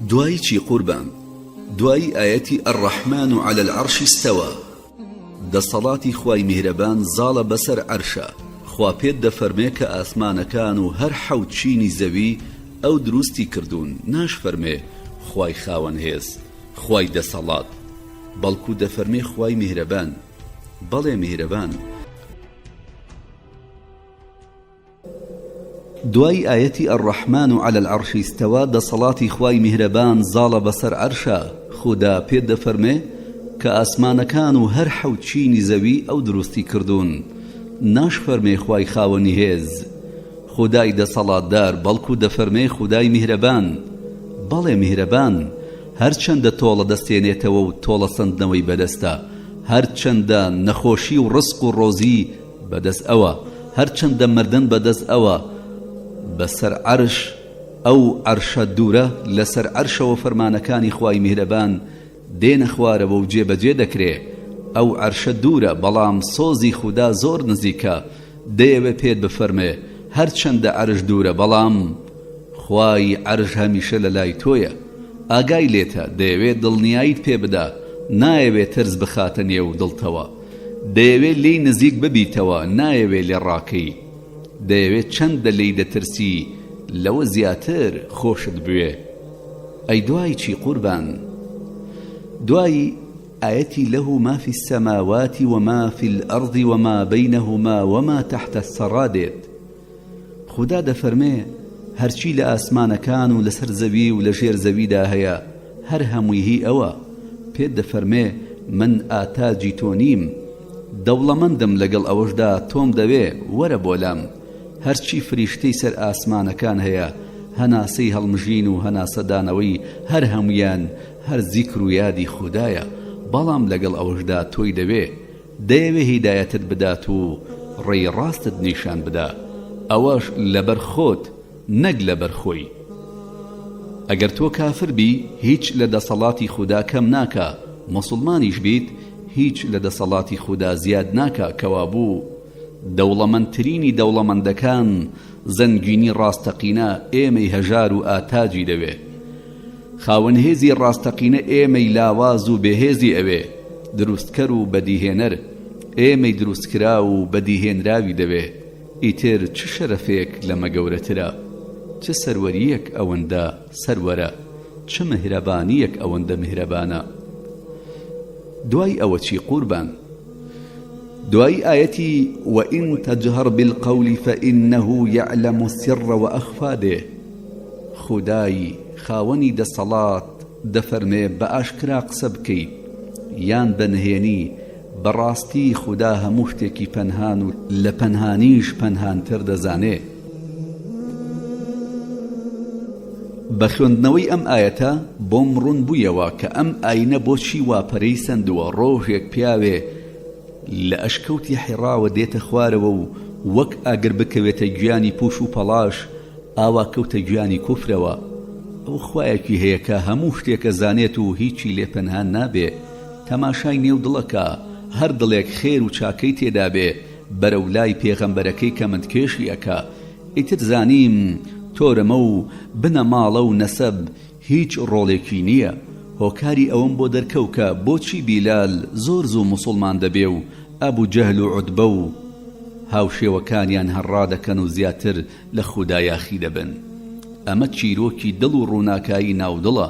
دوای چی قوربان دوای ئاەتی الرەحمان على العەرش استەوە دەسەڵاتی خوای میهرەبان زاڵە بەسەر عەرشە خوا پێت دەفەرمێ کە ئاسمانەکان و هەر حەوت چینی زەوی ئەو دروستی کردوون ناشفەرمێ خوای خاوەن هێز خوای دەسەڵات بەڵکو دەفەرمێ خوای میهرەبان بەڵێ میهرەبان دوای ئاەتی الرەحمان على العەرش استەوە دەسەڵاتی خوای میهرەبان زاڵە بەسەر عەرشە خوددا پێت دەفەرمێ کە ئاسمانەکان و هەر حەوت چینی زەوی ئەو دروستی کردوون ناشفەرمێ خوای خاوەنی هێز خودای دەسەڵاتدار بەڵکو دەفەرمێ خودای میهرەبان بەڵێ میهرەبان هەرچەندە تۆڵە دەستێنێتەوە و تۆڵە سندنەوەی بەدەستە هەرچەندە نەخۆشی و ڕزق و ڕۆزی بەدەست ئەوە هەرچەندە مردن بەدەست ئەوە بەسەر عەرش ئەو عەرشە دوورە لەسەر عەرشەوە فەرمانەکانی خوای میهرەبان دێنە خوارەوە و جێبەجێ دەکرێ ئەو عەرشە دوورە بەڵام سۆزی خوددا زۆر نزیکە دەیەوێ پێت بفەرمێ هەرچەندە عەرش دوورە بەڵام خوای عەرش هەمیشە لە لای تۆیە ئاگای لێتە دەیەوێت دڵنیاییت پێ بدا نایەوێت ترس بخاتە نێو دڵتەوە دەیەوێت لێی نزیک ببیتەوە نایەوێت لێ ڕاکەی دەیەوێت چەندە لێی دەترسی لەوە زیاتر خۆشت بوێ ئەی دوای چی قوربان دوای ئاەتی له ما في السماوات وما في الأرض وما بينهما وما تحت الثرى دێت خوددا دەفەرمێ هەرچی لە ئاسمانەکان و لەسەر زەوی و لە ژێر زەویدا هەیە هەر هەمووی هی ئەوە پێت دەفەرمێ من ئاتاجی تۆ نیم دەوڵەمەندم لەگەڵ ئەوەشدا تۆم دەوێ وەرە بۆلام هەرچی فریشتەی سەر ئاسمانەکان هەیە هەناسەی هەڵمژین و هەناسەدانەوەی هەر هەمویان هەر زیکر و یادی خوددایە بەڵام لەگەڵ ئەوەشدا تۆی دەوێ هیدایەتت بدات و ڕێی ڕاستت نیشان بدا ئەوەش لەبەر خۆت نەک لەبەر خۆی ئەگەر تۆ کافر بی هیچ لە دەسەڵاتی خوددا کەم ناکە، مسلمانیش بیت هیچ لە دەسەڵاتی خوددا زیاد ناکە، کەوا بوو دەوڵەمەندترینی دەوڵەمەندەکان زەنگینی ڕاستەقینە ئێمەی هەژار و ئاتاجی دەوێ، خاوەن هێزی ڕاستەقینە ئێمەی لاواز و بێهێزی ئەوێ، دروستکەر و بەدیهێنەر ئێمەی دروستکرا و بەدیهێنراوی دەوێ. ئیتر چ شەرەفێک لەمە گەورەترە، چ سەروەریەک ئەوەندە سەروەرە، چ مهرەبانیەک ئەوەندە مهرەبانە. دوای ئەوە چی قوربان؟ دوای ئاەتی وَإِن تَجْهَرْ بِالْقَوْلِ فَإِنَّهُ يَعْلَمُ السِّرَّ وَأَخْفَى دێ. خودای خاوەنی دەسەڵات دەفەرمێ بە ئاشکرا قسە بکەیت یان بەنهێنی، بەڕاستی خوددا هەموو شتێکی پەنهان و لە پەنهانیش پەنهانتر دەزانێ. بە خوێندنەوەی ئەم ئاەتە بۆم ڕوون بوویەوە کە ئەم ئاینە بۆچی واپەرەی سندووە. ڕۆژێک پیاوێ لە ئەشکەوتی حیڕاوە دێتە خوارەوە و وەک ئاگر بکەوێتە گویانی پوش و پەڵاش، ئاوا کەوتە گویانی کوفرەوە. ئەو خوایەکی هەیە کە هەموو شتێکە زانێت و هیچی لێ پەنهان نابێ. تەماشای نێو دڵەکە، هەر دڵێک خێر و چاکەی تێدا بێ بەرەو لای پێغەمبەرەکەی کە مندکێشی ئەکا. ئیتر زانیم تۆرەمە و بنە ماڵە و نەسەب هیچ ڕۆڵێکی نییە. هۆکاری ئەوم بۆ دەرکەو کە بۆچی بیلال زۆر زوو موسڵمان دەبێ و ئەبوو جەهل و عوتبە و هاوشێوەکانیان هەڕا دەکەن و زیاتر لە خوددا یاخی دەبن. ئەمە چیرۆکی دڵ و ڕووناکایی ناودڵە،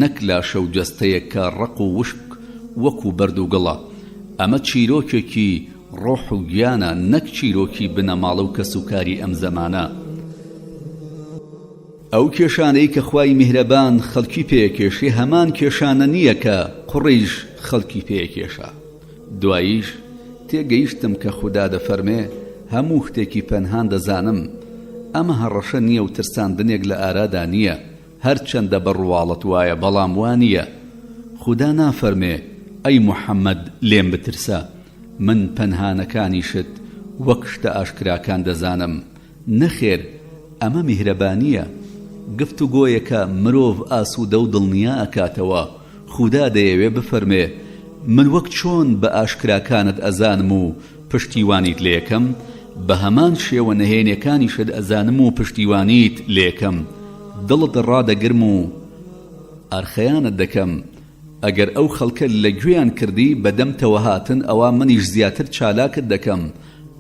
نەک لاشە و جەستەیەک کە ڕق و وشک وەکو بەرد و گڵە. ئەمە چیرۆکێکی ڕۆح و گیانە، نەک چیرۆکی بنەماڵە و کەسوکاری ئەم زەمانە. ئەو کێشانەی کە خوای میهرەبان خەڵکی پێکێشی هەمان کێشانە نییە کە قوڕیش خەڵکی پێکێشە. دواییش تێگەیشتم کە خوددا دەفەرمێ هەموو شتێکی پەنهان دەزانم. ئەمە هەڕەشە نییە و ترساندنێک لە ئارادا نییە، هەرچەندە بەڕواڵەت وایە بەڵام وانییە. خوددا نافەرمێ ئەی موحەممەد لێم بترسە، من پەنهانەکانیشت وەک شتە ئاشکراکان دەزانم. نەخێر، ئەمە میهرەبانیە. گفتوگۆیەکە مرۆڤ ئاسوودە و دڵنیا ئەکاتەوە. خوددا دەیەوێ بفەرمێ من وەک چۆن بە ئاشکراکانت ئەزانم و پشتیوانیت لێکەم، بە هەمان شێوە نەهێنیەکانیشت ئەزانم و پشتیوانیت لێکەم. دڵت ڕادەگرم و ئارخەیانت دەکەم. ئەگەر ئەو خەڵکە لە گوێیان کردی بەدەمتەوە هاتن، ئەوە منیش زیاتر چالاکت دەکەم.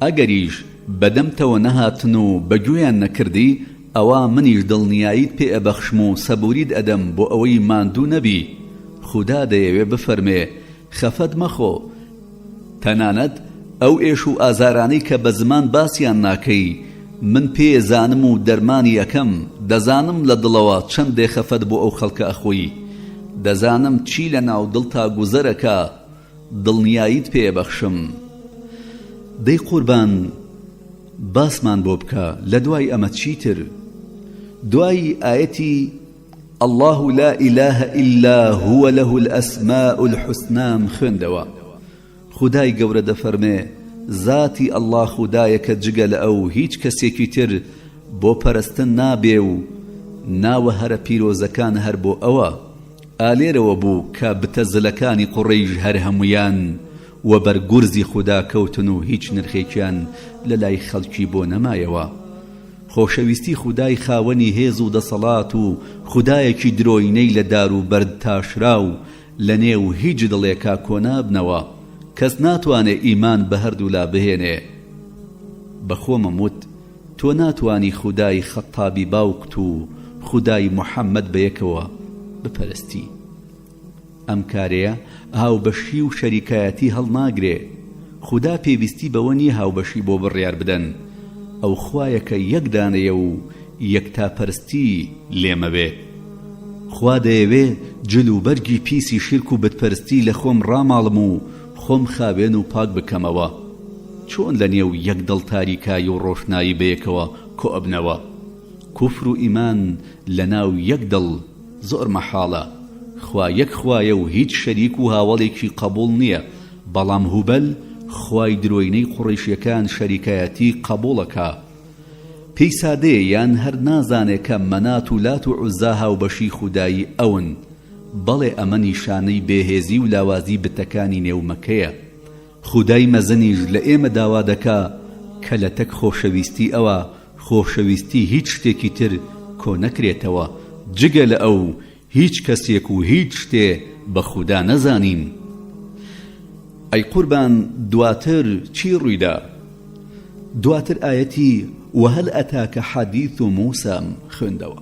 ئەگەریش بەدەمتەوە نەهاتن و بەگوێیان نەکردی، ئەوە منیش دڵنیاییت پێ ئەبەخشم و سەبوریت ئەدەم بۆ ئەوەی ماندوو نەبی. خوددا دەیەوێ بفەرمێ خەفەت مەخۆ، تەنانەت ئەو ئێش و ئازارانەی کە بە زمان باسییان ناکەی من پێزانم و دەرمانی یەکەم. دەزانم لە دڵەوە چەندێ خەفەت بۆ ئەو خەڵکە ئەخۆی، دەزانم چی لە ناو دڵ تا گوزەرەکە، دڵنیاییت پێ بەخشم. دەی قوربان باسمان بۆ بکە لە دوای ئەمە چیتر؟ دوای ئاەتی الله لا إله إلا هو له الأسماء الحسنى خوێندەوە. خودای گەورە دەفەرمێ ذاتی الله خودایەکە جگە لە ئەو هیچ کەسێکی تر بۆ پەرستن نابێ و ناوە هەرە پیرۆزەکان هەر بۆ ئەوە. ئالێرەوە بوو کە بتەزلەکانی قوڕیش هەر هەمویان و بەرگورزی خوددا کەوتن و هیچ نرخێکیان لە لای خەڵکی بۆ نەمایەوە. خۆشەویستی خودای خاوەنی هێز و دەسەڵات و خودایەکی درۆینەی لە دار و بەرد تاشرا و لە نێو هیچ دڵێکا کۆنابنەوە، کەس ناتوانێ ئیمان بە هەردوو لا بهێنێ. بەخۆمەموت تۆ ناتوانی خودای خەتابی باوکت و خودای محەممەد بەیەکەوە بپەرستی. ئەم کارەیە هاوبەشی و شەریکایەتی هەڵناگرێ. خوددا پێویستی بەوە نیە هاوبەشی بۆ بڕیار بدەن. ئەو خوایەکە یەکدانەیە و یەکتاپەرستی لێمەوێ. خوا دەیەوێ جل و بەرگی پیسی شرک و بتپەرستی لە خۆم ڕاماڵم و خۆم خاوێن و پاک بکەمەوە. چۆن لە نێو یەک دڵ تاریکایی و ڕۆشنایی بەیەکەوە کۆ ئەبنەوە؟ کوفر و ئیمان لە ناو یەک دڵ زۆر مەحاڵە. خوا یەک خوایە و هیچ شەریک و هاوڵێکی قبول نییە، بەڵام هوبەل خوای درۆینەی قوڕیشیەکان شەریکایەتی قبولەکە. پێی سادەیە یان هەر نازانێ کە مەنات و لات و عوزا هاوبەشی خودایی ئەون، بەڵێ ئەمە نیشانەی بێهێزی و لاوازی بتەکانی نێومەکەیە. خودای مەزنیش لە ئێمە داوا دەکا کە لە تەک خۆشەویستی ئەوە خۆشەویستی هیچ شتێکی تر کۆ نەکرێتەوە جگە لە ئەو هیچ کەسێک و هیچ شتێ بە خودا نەزانین. ئەی قوربان دواتر چی ڕوویدا؟ دواتر ئاەتی وهل ئەتاکە حەدیث موسام خوێندەوە.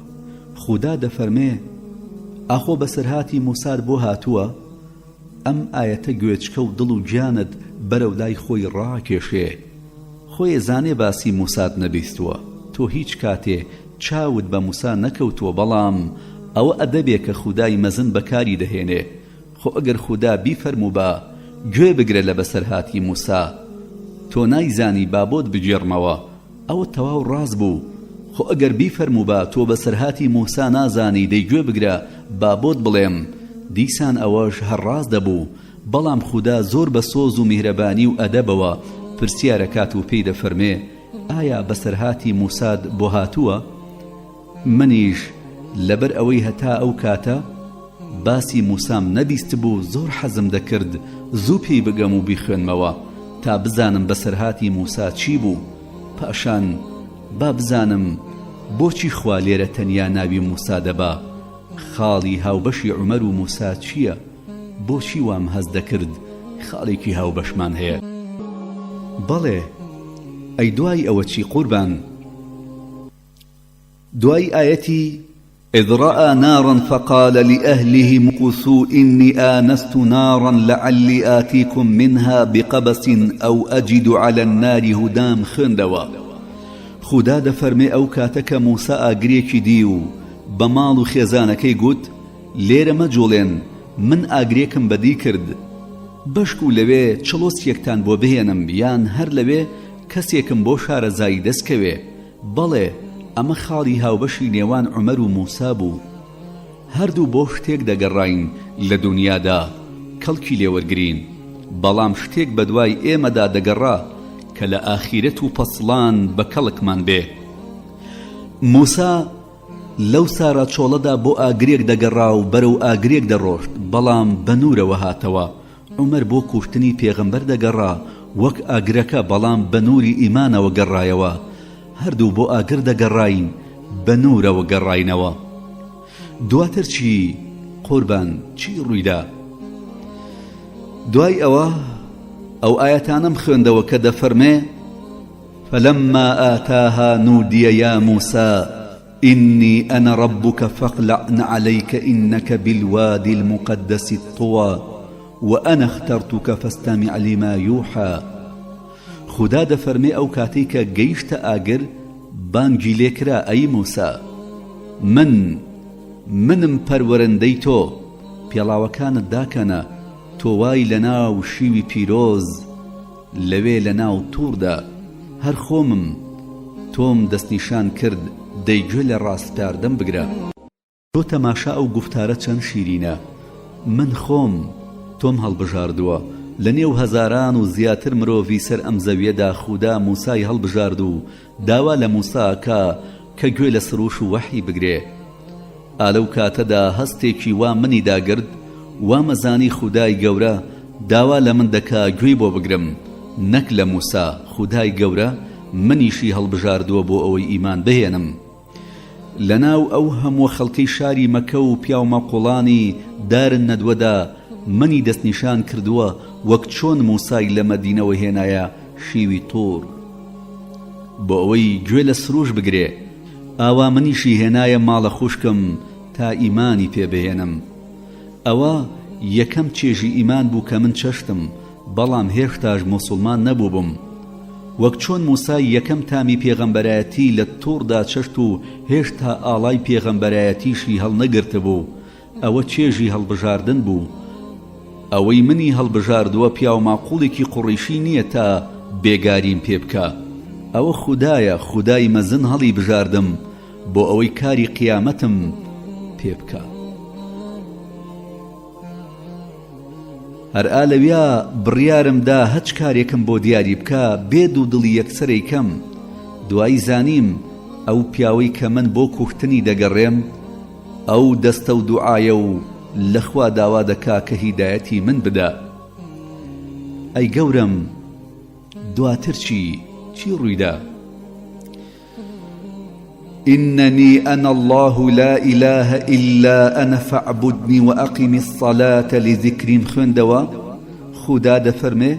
خودا دەفەرمێ ئاخۆ بەسەرهاتی موساد بۆ هاتووە؟ ئەم ئاەتە گوێچکە و دڵ و گیانت بەرەو لای خۆی ڕاکێشێ. خۆی زانێ باسی موساد نەبیستووە، تۆ هیچ کاتێ چاوت بە موسا نەکەوتووە، بەڵام ئەوە ئەدەبێ کە خودای مەزن بەکاری دەهێنێ. خۆ ئەگەر خوددا بیفەرموو بە گوێ بگرە لە بەسەرهاتی موسا، تۆ نایزانی با بۆت بگێڕمەوە، ئەوە تەواو ڕاست بوو. خۆ ئەگەر بیفەرموو بە تۆ بەسەرهاتی موسا نازانی دەی گوێ بگرە با بۆت بڵێم، دیسان ئەوەش هەر ڕاست دەبوو. بەڵام خوددا زۆر بە سۆز و میهرەبانی و ئەدەبەوە پرسیارەکات و پێی دەفەرمێ ئایا بەسەرهاتی موساد بۆ هاتووە؟ منیش لەبەر ئەوەی هەتا ئەو کاتە باسی موسام نەبیست بوو، زۆر حەزم دەکرد زوو پێی بگەم و بیخوێنمەوە تا بزانم بەسەرهاتی موسا چی بوو، پاشان با بزانم بۆچی خوا لێرە تەنیا ناوی موسا دەبا، خاڵی هاوبەشی عومەر و موسا چییە، بۆچی وام هەز دەکرد خاڵێکی هاوبەشمان هەیە. بەڵێ ئەی دوای ئەوە چی قوربان؟ دوای ئاەتی إذ رأى نارا فقال لأهله مكثوا إني آنست نارا لعلي آتيكم منها بقبس أو أجد على النار هدام خوێندەوە. خودا دەفەرمێ ئەو کاتەکە موسا ئاگرێکی دی و بە ماڵ و خێزانەکەی گوت لێرە مەجوڵێن، من ئاگرێکم بەدی کرد، بەشک و لەوێ چڵۆسیەکتان بۆ بهێنم یان هەر لەوێ کەسێکم بۆ شارەزایی دەستکەوێ. بەڵێ ئەمە خاڵی هاوبەشی نێوان عومەر و موسا بوو. هەردوو بۆ شتێک دەگەڕاین لە دنیادا کەڵکی لێوەرگرین، بەڵام شتێک بەدوای ئێمەدا دەگەڕا کە لە ئاخیرەت و پەسڵان بە کەڵکمان بێ. موسا لەو سارە چۆڵەدا بۆ ئاگرێک دەگەڕا و بەرەو ئاگرێک دەڕۆشت، بەڵام بە نورەوە هاتەوە. عومەر بۆ کوشتنی پێغەمبەر دەگەڕا وەک ئاگرەکە، بەڵام بە نوری ئیمانەوە گەڕایەوە. هەردوو بۆ ئاگر دەگەڕاین، بە نورەوە گەڕاینەوە. دواتر چی قوربان؟ چی ڕوویدا؟ دوای ئەوە ئەو ئاەتانم خوێندەوە کە دەفەرمێ فلما آتاها نودي يا موسى إني أنا ربك فاخلع عليك إنك بالوادي المقدس طوى وأنا اخترتك فاستمع لما يوحى. خدا دەفەرمێ ئەو کاتێک کە گەیشتە ئاگر بانگی لێکرا ئەی موسا، منم پەروەرەندەی تۆ، پێڵاوەکانت داکەنە، تۆ وای لە ناو شیوی پیرۆز لەوێ لە ناو تووردا، هەر خۆمم تۆم دەستنیشان کرد، دەیگوێ لە ڕاستپاردەم بگرە. تۆ تەماشا ئەو گوفتارە چەند شیرینە، من خۆم تۆم هەڵبژاردووە لە نێو هەزاران و زیاتر مرۆڤی سەر ئەم زەویەدا. خودا موسای هەڵبژارد و داوا لە موسا کە گوێ لە سروش و وەحی بگرێ. ئالەو کاتەدا هەستێکی وا منی داگرد، وا مەزانی خودای گەورە داوا لە من دەکا گوێی بۆ بگرم، نەک لە موسا. خودای گەورە منیشی هەڵبژاردووە بۆ ئەوەی ئیمان بهێنم. لەناو ئەو هەموو خەڵکەی شاری مەکە و پیا و مەقوڵانی دارن نەدوەدا منی دەستنیشان کردووە، وەک چۆن موسای لە مەدینەوە هێنایە شیوی تۆر بۆ ئەوەی گوێ لە سروش بگرێ. ئاوا منیشی هێنایە ماڵە خوشکم تا ئیمانی پێبهێنم. ئەوە یەکەم چێژی ئیمان بوو کە من چەشتم، بەڵام هێشتاش موسڵمان نەبووبم. وەک چۆن موسای یەکەم تامی پێغەمبەرایەتی لە تۆڕدا چەشت و هێشتا ئاڵای پێغەمبەرایەتیشی هەڵ نەگرتە بوو، ئەوە چێژی هەڵبژاردن بوو. ئەوەی منی هەڵبژاردووە پیا و ماقوڵێکی قوڕیشی نییە تا بێگاریم پێ بکە. ئەوە خودایە، خودای مەزن هەڵی بژاردم بۆ ئەوەی کاری قیامەتم پێ بکە. هەر ئالەویا بڕیارمدا هەچ کارێکم بۆ دیاری بکە بێ دوو دڵی یەکسەرەی کەم. دوایی زانیم ئەو پیاوەی کە من بۆ کوشتنی دەگەڕێم ئەو دەستە و دوعایە و لەخوا داوا دەکا کە هیدایەتی من بدە. ئەی گەورم دواتر چی ڕوویدا؟ إنني أنا الله لا إله إلا أنا فاعبدني وأقم الصلاة لذكري خوێندەوە خودا دەفەرمێ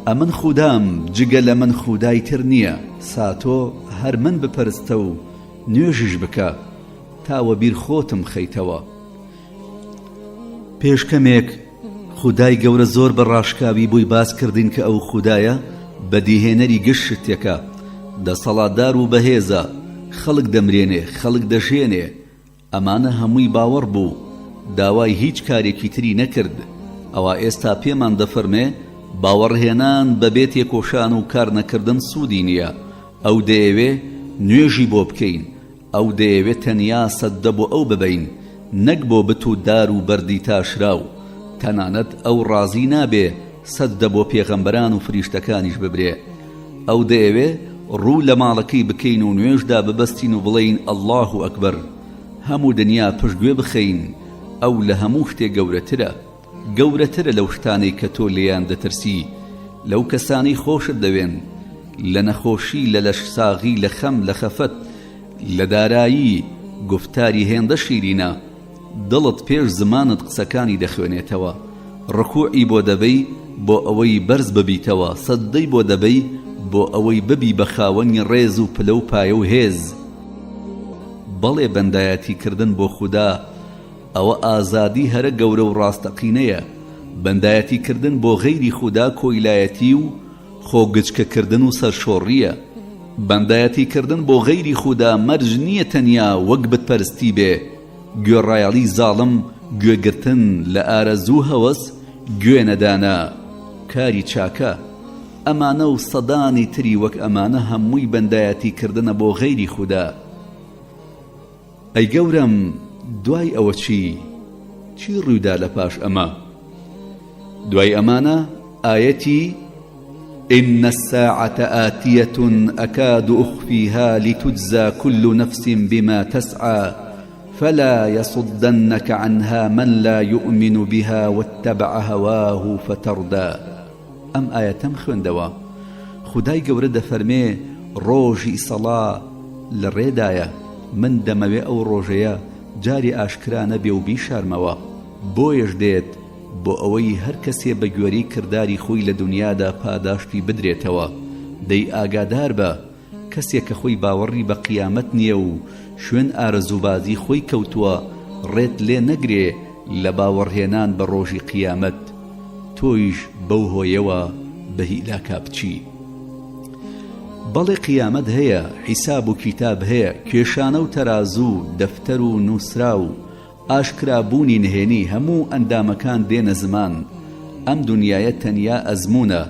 ئەمن خودام جگە لە من خودای تر نییە، ساتۆ هەر من بپەرستە و نوێژش بکە تاوە بیر خۆتم خەیتەوە. پێشکەمێک خودای گەورە زۆر بە ڕاشکاوی بووی باس کردین کە ئەو خودایە بەدیهێنەری گشت شتێکە، دەسەڵاتدار و بەهێزە، خەڵک دەمرێنێ خەڵک دەژێنێ. ئەمانە هەمووی باوەڕ بوو، داوای هیچ کارێکی تری نەکرد. ئەوە ئێستا پێمان دەفەرمێ باوەڕهێنان بەبێ تێکۆشان و کار نەکردن سوودی نییە. ئەو دەیەوێ نوێژی بۆ بکەین، ئەو دەیەوێت تەنیا سەددە بۆ ئەو ببەین، نەک بۆ بت و دار و بەردی تاشراو. تەنانەت ئەو ڕازی نابێ سەددە بۆ پێغەمبەران و فریشتەکانیش ببرێ. ئەو دەیەوێ ڕوو لە ماڵەکەی بکەین و نوێژدا ببەستین و بڵێین ئەڵڵاه ئەکبەر، هەموو دنیا پشتگوێ بخەین. ئەو لە هەموو شتێک گەورەترە لەو شتانەی کە تۆ لێیان دەترسی، لەو کەسانی خۆشت دەوێن، لە نەخۆشی، لە لەشساغی، لە خەم، لە خەفەت، لە دارایی، گفتاری هێندە شیرینە. دڵت پێش زمانت قسەکانی دەخوێنێتەوە، ڕکوعی بۆ دەبەی بۆ ئەوەی بەرز ببیتەوە، سەددەی بۆ دەبەی بۆ ئەوەی ببی بە خاوەنی ڕێز و پلە و پایە و هێز. بەڵێ بەندایەتی کردن بۆ خودا ئەوە ئازادی هەرە گەورە و ڕاستەقینەیە. بەندایەتی کردن بۆ غەیری خودا کۆیلایەتی و خۆگچکەکردن و سەرشۆڕیە. بەندایەتی کردن بۆ غەیری خودا مەرج نییە تەنیا وەک بتپەرستی بێ، گوێڕایەڵی زاڵم، گوێگرتن لە ئارەزوو هەوەس، گوێ نەدانا کاری چاکە. ئەمانە و سەدانی تری وەک ئەمانە هەمووی بەندایەتی کردنە بۆ غەیری خودا. ئەی گەورم دوای ئەوە چی ڕوویدا لە پاش ئەمە؟ دوای ئەمانە ئایەتی إن الساعة آتية أكاد أخفيها لتجزى كل نفس بما تسعى فلا يصدنك عنها من لا يؤمن بها واتبع هواه فتردى. ئەم ئایەتەم خوێندەوە خودای گەورە دەفەرمێ ڕۆژی سەڵا لە ڕێدایە، من دەمەوێ ئەو ڕۆژەیە جاری ئاشکرا نەبێ و بیشارمەوە. بۆیەش دێت بۆ ئەوەی هەر کەسێ بە گوێرەی کردداری خۆی لە دنیادا پاداشتی بدرێتەوە. دەی ئاگادار بە کەسێک کە خۆی باوەڕی بە قیامەت نییە و شوێن ئارەزوبازی خۆی کەوتووە ڕێت لێ نەگرێ لە باوەڕهێنان بە ڕۆژی قیامەت، تۆیش بەو هۆیەوە بە هیلاکا بچی. بەڵێ قیامەت هەیە، حیساب و کیتاب هەیە، کێشانە و تەرازوو، دەفتەر و نووسرا و ئاشکرابوونی نهێنی هەموو ئەندامەکان دێنە زمان. ئەم دنیایە تەنیا ئەزمونە،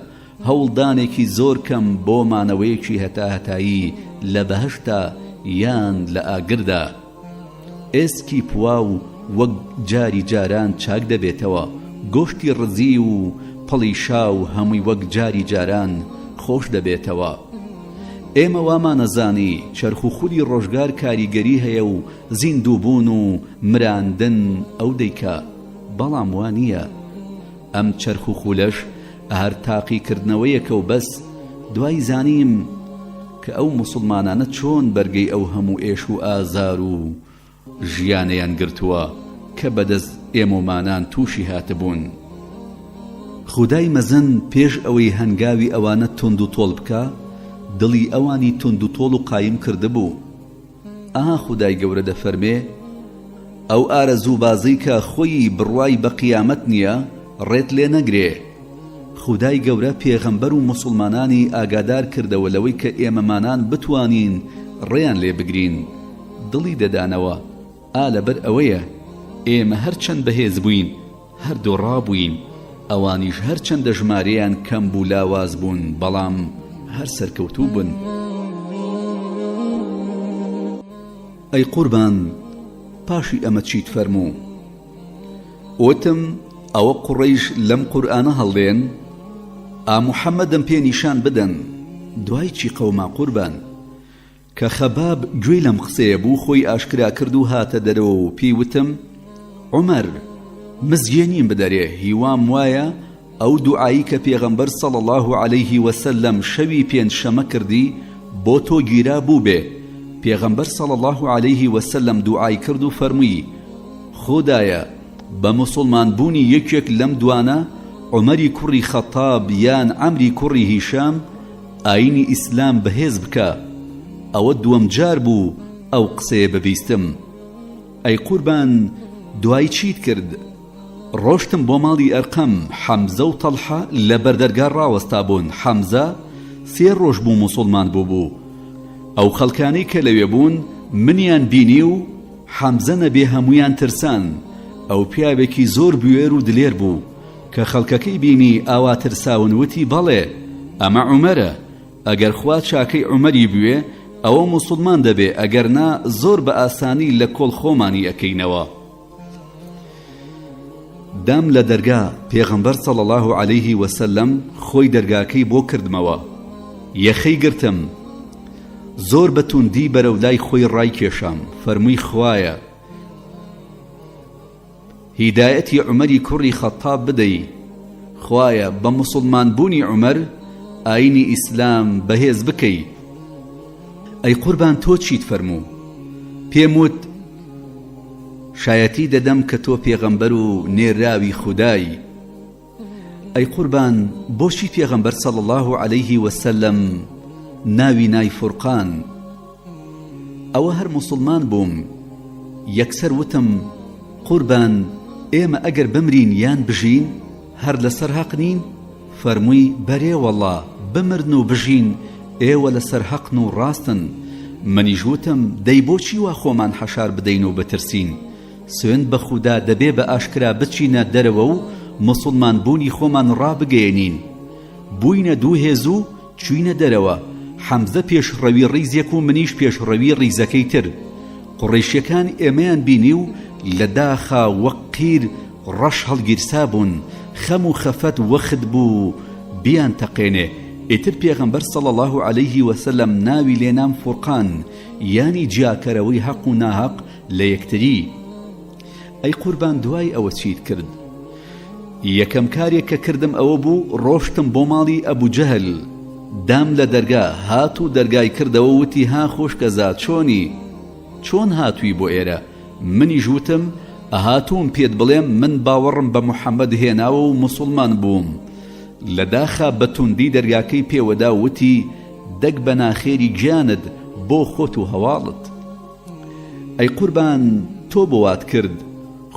هەوڵدانێکی زۆر کەم بۆ مانەوەیەکی هەتاهەتایی لە بەهەشتا یان لە ئاگردا. ئێسکی پوا و وەک جاری جاران چاک دەبێتەوە، گۆشتی ڕزی و پەڵی شاو هەمووی وەک جاری جاران خۆش دەبێتەوە. ئێمە وامانەزانی چەرخ و خولی ڕۆژگار کاریگەری هەیە و زیندووبوون و مراندن ئەو دەیکا، بەڵام وانییە. ئەم چەرخ و خولەش هەر تاقیکردنەوەیەکە و بەس. دوای زانیم کە ئەو موسڵمانانە چۆن بەرگەی ئەو هەموو ئێش و ئازار و ژیانەیان گرتووە کە بەدەست ئێمەمانان تووشی هاتبوون. خودای مەزن پێش ئەوەی هەنگاوی ئەوانە تند و تۆڵ بکە، دڵی ئەوانی تند و تۆڵ و قایم کردبوو. خودای گەورە دەفەرمێ ئەو ئارەزوو بازی کە خۆی بڕوای بە قیامەت نییە ڕێت لێ نەگرێ. خودای گەورە پێغەمبەر و موسڵمانانی ئاگادار کردەوە لەوەی کە ئێمەمانان بتوانین ڕێیان لێ بگرین. دڵی دەدانەوە لەبەر ئەوەیە ئێمە هەرچەند بەهێز بووین هەردوو ڕابووین، ئەوانیش هەرچەندە ژمارەیان کەم بوو لاواز بوون، بەڵام هەر سەرکەوتوو بوون. ئەی قوربان پاشی ئەمە چیت فەرموو؟ وتم ئەوە قوڕەیش لەم قورئانە هەڵدێن، محەممەدم پێ نیشان بدەن. دوای چی قەوما قوربان؟ کە خەباب گوێی لەم قسەیە بوو خۆی ئاشکرا کرد و هاتە دەرەوە و پێی وتم عومەر مزگێنیم بدەرێ هیوام وایە ئەو دوعایی کە پێغەمبەر صلی الله عليه وسلم شەوی پێنجشەمە کردی بۆ تۆ گیرا بوو بێ پێغەمبەر صلی الله عليه وسلم دوعای کرد و فەرمووی خودایە بە موسڵمان بوونی یەکێک لەم دوانە عومەری کوڕی خەتاب یان عەمری کوڕی هیشام ئاینی ئیسلام بەهێز بکە ئەوە دووەم جار بوو ئەو قسەیە ببیستم ئەی قوربان دوای چیت کرد ڕۆشتم بۆ ماڵی ئەرقەم حەمزە و تەڵحە لە بەردەرگا ڕاوەستا بوون حەمزە 3 ڕۆژ بوو موسڵمان بوو ئەو خەڵکانەی کە لەوێ بوون منیان بینی و حەمزە نەبێ هەمویان ترسان ئەو پیاوێکی زۆر بوێر و دلێر بوو کە خەڵکەکەی بینی ئاوا ترساون وتی بەڵێ ئەمە عومەرە ئەگەر خوا چاکەی عومەری بوێ ئەوە موسڵمان دەبێ ئەگەر نا زۆر بە ئاسانی لە کۆڵ خۆمانی ئەکەینەوە دام لە دەرگا پێغەمبەر صلی الله عليه وسلم خۆی دەرگاکەی بۆ کردمەوە یەخەی گرتم زۆر بەتوندی بەرەو لای خۆی ڕای کێشام فەرمووی خوایە هیدایەتی عومەری کوڕی خەتاب بدەی خوایە بە موسڵمان بوونی عومەر ئاینی ئیسلام بەهێز بکەی ئەی قوربان تۆ چیت فەرموو پێم وت شایەتی دەدەم کە تۆ پێغەمبەر و نێراوی خودای ئەی قوربان بۆچی پێغەمبەر صلی الله عليه وسلم ناوی نای فورقان ئەوە هەر موسڵمان بووم یەکسەر وتم قوربان ئێمە ئەگەر بمرین یان بژین هەر لەسەر حەق نین فەرمووی بەرێ وەڵڵا بمرن و بژین ئێوە لەسەر حەقن و ڕاستن منیش وتم دەی بۆچی وا خۆمان حەشار بدەین و بترسین سوێن بە خودا دەبێ بە ئاشکرا بچینە دەرەوە و موسڵمان بوونی خۆمان ڕابگەێنین بووینە دوو هێز و چوینە دەرەوە حەمزە پێشڕەوی ڕیزێک و منیش پێشڕەوی ڕیزەکەی تر قوڕیشیەکان ئێمەیان بینی و لە داخا وەک قیر ڕەش هەڵگیرسا بوون خەم و خەفەت وەخت بوو بیان تەقێنێ ئیتر پێغەمبەر صلی الله عليه وسلم ناوی لێنام فورقان یانی جیاکەرەوەی حەق و ناحەق لە یەکتری ئەی قوربان دوای ئەوە چیت کرد یەکەم کارێک کە کردم ئەوە بوو ڕۆشتم بۆ ماڵی ئەبوو جەهل دام لە دەرگا هات و دەرگای کردەوە وتی ها خۆشکەزا چۆنی چۆن هاتووی بۆ ئێرە منیش وتم ئەهاتووم پێت بڵێم من باوەڕم بە موحەممەد هێناوە و موسڵمان بووم لە داخە بەتوندی دەرگاکەی پێوەدا وتی دەک بە ناخێری گیانت بۆ خۆت و هەواڵت ئەی قوربان تۆ بۆوات کرد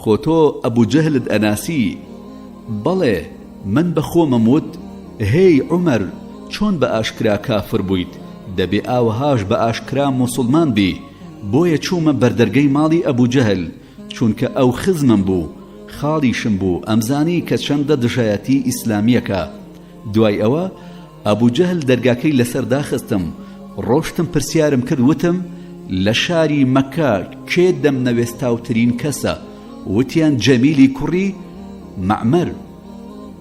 خۆ تۆ ئەبوو جەهلت ئەناسی بەڵێ من بە خۆمم وت هەی عومەر چۆن بە ئاشکرا کافر بوویت دەبێ ئاوەهاش بە ئاشکرا موسڵمان بی بۆیە چوومە بەردەرگەی ماڵی ئەبوو جەهل چونکە ئەو خزمم بوو خاڵیشم بوو ئەمزانی کە چەندە دژایەتی ئیسلامیەکە دوای ئەوە ئەبوو جەهل دەرگاکەی لەسەر داخستم ڕۆشتم پرسیارم کرد وتم لە شاری مەکە کێ دەم نەوێستاوترین کەسە وتیان جەمیلی کوڕی مەعمەر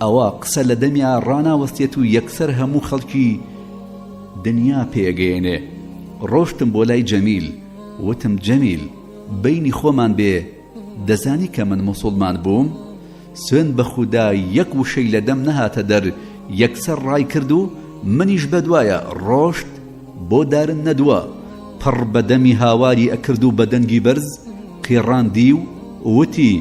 ئەوە قسە لە دەمیا ڕاناوەستێت و یەکسەر هەموو خەڵکی دنیا پێگەێنێ ڕۆشتم بۆ لای جەمیل وتم جەمیل بەینی خۆمان بێ دەزانی کە من موسڵمان بووم سوێن بە خودا یەک وشەی لە دەم نەهاتە دەر یەکسەر ڕای کرد و منیش بەدوایە ڕۆشت بۆ دارن نەدووە پڕ بەدەمی هاواری ئەکرد و بەدەنگی بەرز قێڕاندی و وتی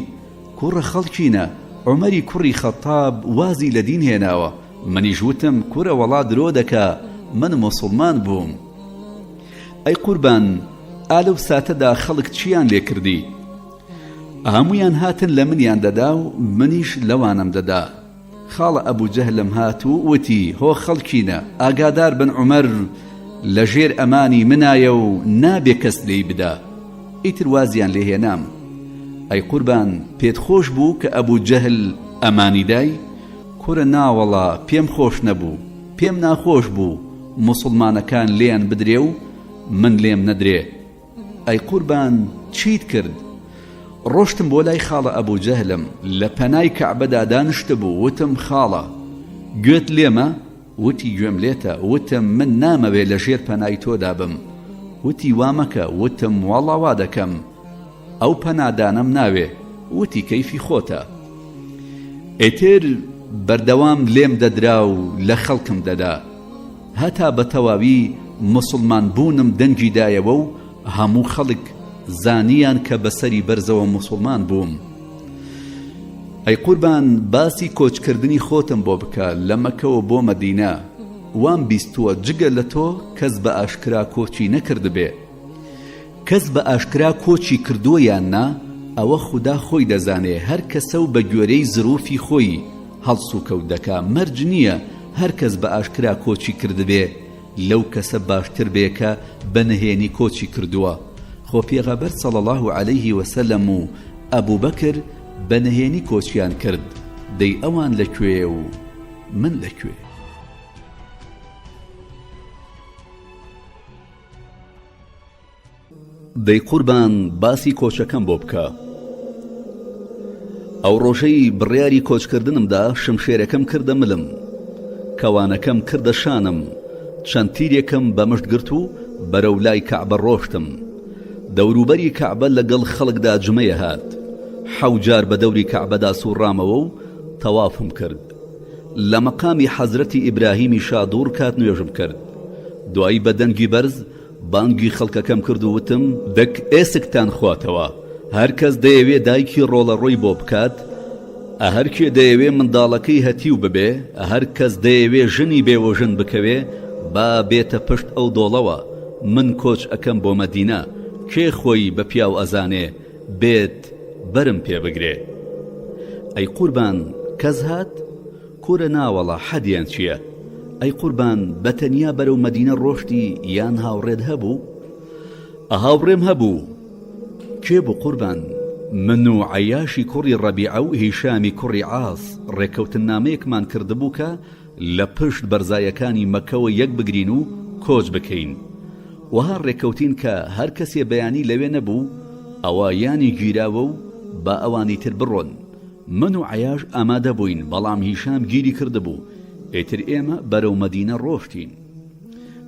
کوڕە خەڵکینە عومەری کوڕی خەتاب وازی لە دین هێناوە منیش وتم کوڕە وەڵا درۆ دەکا من موسڵمان بووم ئەی قوربان ئالەو ساتەدا خەڵک چیان لێ کردی هەمویان هاتن لە منیان دەدا و منیش لەوانم دەدا خاڵە ئەبوو جەهلم هات و وتی هۆ خەڵکینە ئاگادار بن عومەر لە ژێر ئەمانی منایە و نابێ کەس لێی بدا ئیتر وازیان لێ هێنام ئەی قوربان پێت خۆش بوو کە ئەبوو جەهل ئەمانی دای کوڕە ناوەڵا پێم خۆش نەبوو پێم ناخۆش بوو موسڵمانەکان لێیان بدرێ و من لێم نەدرێ ئەی قوربان چیت کرد ڕۆشتم بۆ لای خاڵە ئەبوو جەهلم لە پەنای کەعبەدا دانیشتە بوو وتم خاڵە گوێت لێمە وتی گوێم لێتە وتم من نامەوێ لە ژێر پەنای تۆدا بم وتی وامەکە. وتم وەڵڵا وا دەکەم، ئەو پەنادانم ناوێ. وتی کەیفی خۆتە. ئێتر بەردەوام لێم دەدرا و لە خەڵکم دەدا، هەتا بە تەواوی مسلمان بوونم دەنگی دایەوە و هەموو خەڵک زانیان کە بەسەری بەرزەوە مسلمان بووم. ئەی قوربان، باسی کۆچکردنی خۆتم بۆ بکە لە مەکەوە بۆ مەدینە. وام بیستووە جگە لە تۆ کەس بە ئاشکرا کۆچی نەکرد بێ. کەس بە ئاشکرا کۆچی کردووە یان نا، ئەوە خوددا خۆی دەزانێ. هەر کەسە و بە گوێرەی زروفی خۆی هەڵس و کەوت دەکا. مەرج نییە هەر کەس بە ئاشکرا کۆچی کرد بێ لەو کەسە باشتر بێ کە بە نهێنی کۆچی کردووە. خۆ پێغەمبەر صلی الله عەلەیه وسەلەم و ئەبوو بەکر بە نهێنی کۆچیان کرد. دەی ئەوان لەکوێ و من لەکوێ؟ دەی قوربان، باسی کۆچەکەم بۆ بکە. ئەو ڕۆژەی بڕیاری کۆچکردنمدا شمشێرەکەم کردە ملم، کەوانەکەم کردە شانم، چەند تیرێکم بەمشت گرت و بەرەو لای کەعبە ڕۆشتم. دەوروبەری کەعبە لەگەڵ خەڵکدا جمەیە هات. 7 جار بە دەوری کەعبەدا سوڕامەوە و تەوافم کرد. لە مەقامی حەزرەتی ئیبراهیمی شادوور کات نوێژم کرد. دوایی بە دەنگی بەرز بانگی خەڵکەکەم کرد و وتم دەک ئێسکتان خواتەوە. هەر کەس دەیەوێ دایکی ڕۆڵە ڕۆی بۆ بکات، هەر کێ دەیەوێ منداڵەکەی هەتیو ببێ، هەر کەس دەیەوێ ژنی بێوەژن بکەوێ، با بێتە پشت ئەو دۆڵەوە. من کۆچ ئەکەم بۆ مەدینە. کێ خۆی بە پیاو ئەزانێ بێت بەرم پێ بگرێ. ئەی قوربان، کەس هات؟ کوورە ناوەڵا حەدیان چییە؟ ئەی قوربان، بەتەنیا بەرەو مەدینە ڕۆشتی یان هاوڕێت هەبوو؟ هاوڕێم هەبوو. کێ بوو قوربان؟ من و عەیاشی کوڕی ڕەبیعە و هیشامی کوڕی عاس ڕێکەوتن نامەیەکمان کردبوو کە لە پشت بەرزایەکانی مەکەوە یەک بگرین و کۆچ بکەین. وها ڕێکەوتین کە هەر کەسێ بەیانی لەوێ نەبوو، ئەوە یانی گیراوە و با ئەوانی تر بڕۆن. من و عەیاش ئامادە بووین، بەڵام هیشام گیری کردبوو. ئێتر ئێمە بەرەو مەدینە ڕۆشتین.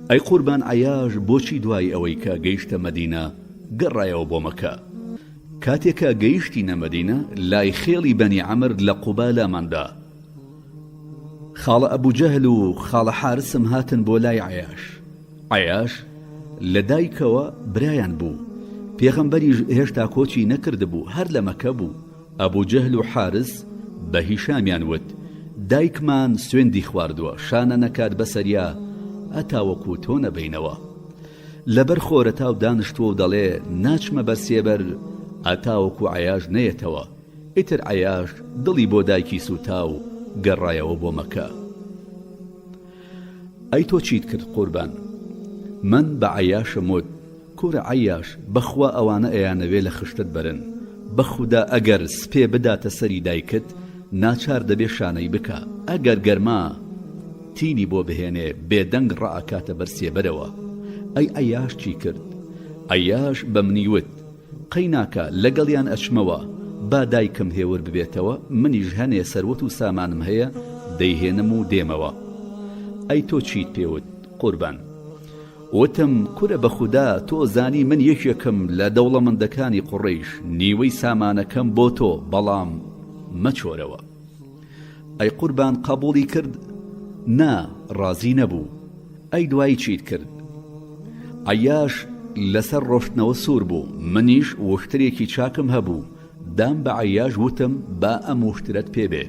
ئەی قوربان، عەیاش بۆچی دوای ئەوەی کە گەیشتە مەدینە گەڕایەوە بۆ مەکە؟ کاتێکە گەیشتینە مەدینە، لای خێڵی بەنی عەمر لە قوبا لاماندا. خاڵە ئەبوو جەهل و خاڵە حارسم هاتن بۆ لای عەیاش. عەیاش لە دایکەوە برایان بوو. پێغەمبەریش هێشتا کۆچی نەکردبوو، هەر لە مەکە بوو. ئەبوو جەهل و حارس بە هیشامیان وت دایکمان سوێندی خواردووە، شانە نەکات بەسەریا ئەتاوەکو تۆ نەبینەوە. لەبەر خۆرە تاو دانیشتووە و دەڵێ ناچمە بەرسێبەر ئەتاوەکو عەیاش نەیەتەوە. ئیتر عەیاش دڵی بۆ دایکی سوتا و گەڕایەوە بۆ مەکە. ئەی تۆ چیت کرد قوربان؟ من بە عەیاشم وت کوورە عەیاش، بەخوا ئەوانە ئەیانەوێ لە خشتت بەرن. بەخودا ئەگەر سپێ بداتە سەری دایکت، ناچار دەبێ شانەی بکە. ئەگەر گەرما تینی بۆ بهێنێ، بێدەنگ ڕائەکاتە بەرسێبەرەوە. ئەی عەیاش چی کرد؟ عەیاش بە منی وت قەیناکە لەگەڵیان ئەچمەوە، با دایکم هێور ببێتەوە، منیش هەنێ سەروەت و سامانم هەیە دەیهێنم و دێمەوە. ئەی تۆ چیت پێوت قوربان؟ وتم کورە بەخودا تۆ زانی من یەکێکم لە دەوڵەمەندەکانی قوڕەیش، نیوەی سامانەکەم بۆ تۆ، بەڵام مەچۆرەوە. ئەی قوربان، قبوڵی کرد؟ نا، ڕازی نەبوو. ئەی دوایی چیت کرد؟ عەیاش لەسەر ڕۆشتنەوە سوور بوو. منیش وشترێکی چاکم هەبوو. دام بە عەیاش وتم با ئەم وشترت پێبێ،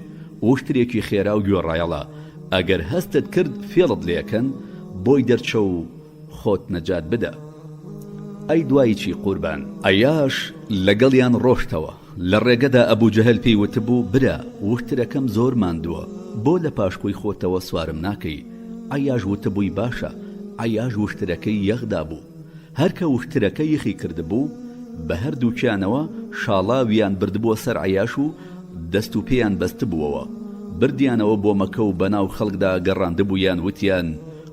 وشترێکی خێرا و گوێڕایەڵە. ئەگەر هەستت کرد فێڵت لێکەن، بۆی دەرچە و خۆت نەجات بدە. ئەی دوایی چی قوربان؟ عەیاش لەگەڵیان ڕۆشتەوە. لە ڕێگەدا ئەبوو جەهل پێی وتبوو برا، وشترەکەم زۆر ماندووە، بۆ لە پاشکۆی خۆتەوە سوارم ناکەی. عەیاش وتبووی باشە. عەیاش وشترەکەی یەخدا بوو. هەرکە وشترەکە یەخی کردبوو، بە هەردووکیانەوە شاڵاویان بردبووە سەر عەیاش و دەست و پێیان بەست بووەوە. بردیانەوە بۆ مەکە و بەناو خەڵکدا گەڕاندبوویان. وتیان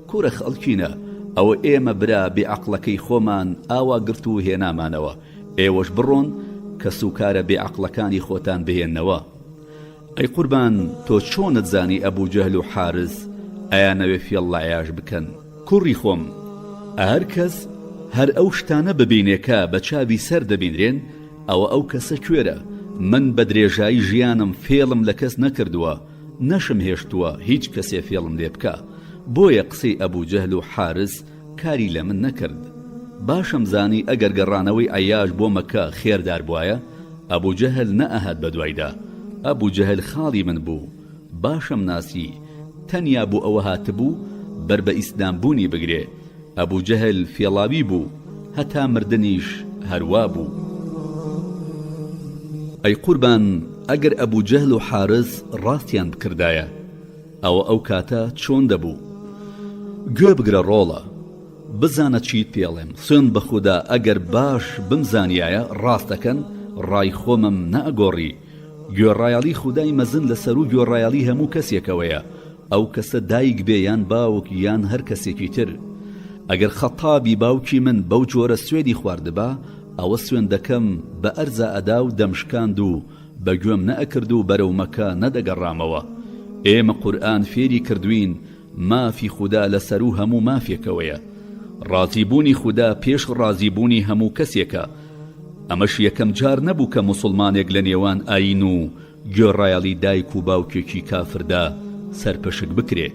کوورە خەڵکینە، ئەوە ئێمە برا بێعەقڵەکەی خۆمان ئاوا گرت و هێنامانەوە، ئێوەش بڕۆن کە سوکارە بێعەقڵەکانی خۆتان بهێننەوە. ئەی قوربان، تۆ چۆنت زانی ئەبوو جەهل و حارس ئەیانەوێ فێڵ لە عەیاش بکەن؟ کوڕی خۆم، هەر کەس هەر ئەو شتانە ببینێکە بە چاوی سەر دەبینرێن ئەوە ئەو کەسە کوێرە. من بە درێژایی ژیانم فێڵم لە کەس نەکردووە، نەشم هێشتووە هیچ کەسێ فێڵم لێ بکە. بۆیە قسەی ئەبوو جەهل و حارس کاری لە من نەکرد. باشم زانی ئەگەر گەڕانەوەی عەیاش بۆ مەکە خێردار بوایە، ئەبوو جەهل نەئەهات بە دوایدا. ئەبوو جەهل خاڵی من بوو. باشم ناسی تەنیا بوو ئەوە هاتبوو بەر بە ئیسلام بوونی بگرێ. ئەبوو جەهل فێڵاوی بوو، هەتا مردنیش هەروا بوو. ئەی قوربان، ئەگەر ئەبوو جەهل و حارس ڕاستیان بکردایە ئەوە ئەو کاتە چۆن دەبوو؟ گوێ بگرە ڕۆڵە، بزانە چیت پێڵێم. سوێن بە خودا ئەگەر باش بمزانیایە ڕاستەکەن ڕای خۆمم نەئەگۆڕی. گوێڕایەڵی خودای مەزن لەسەر و گوێڕایەڵی هەموو کەسێکەوەیە، ئەو کەسە دایک بێ یان باوک یان هەر کەسێکی تر. ئەگەر خەتابی باوکی من بەو جۆرە سوێدی خواردبا، ئەوە سوێن دەکەم بە ئەرزە ئەدا و دەمشکاند و بە گوێم نەئەکرد و بەرەو مەکە نەدەگەڕامەوە. ئێمە قورئان فێری کردوین مافی خوددا لەسەر و هەموو مافێکەوەیە. ڕازیبوونی خوددا پێش ڕازیبوونی هەموو کەسێکە. ئەمەش یەکەم جار نەبوو کە موسڵمانێک لە نێوان ئاین و گوێڕایەڵی دایک و باوکێکی کافردا سەرپەشک بکرێ.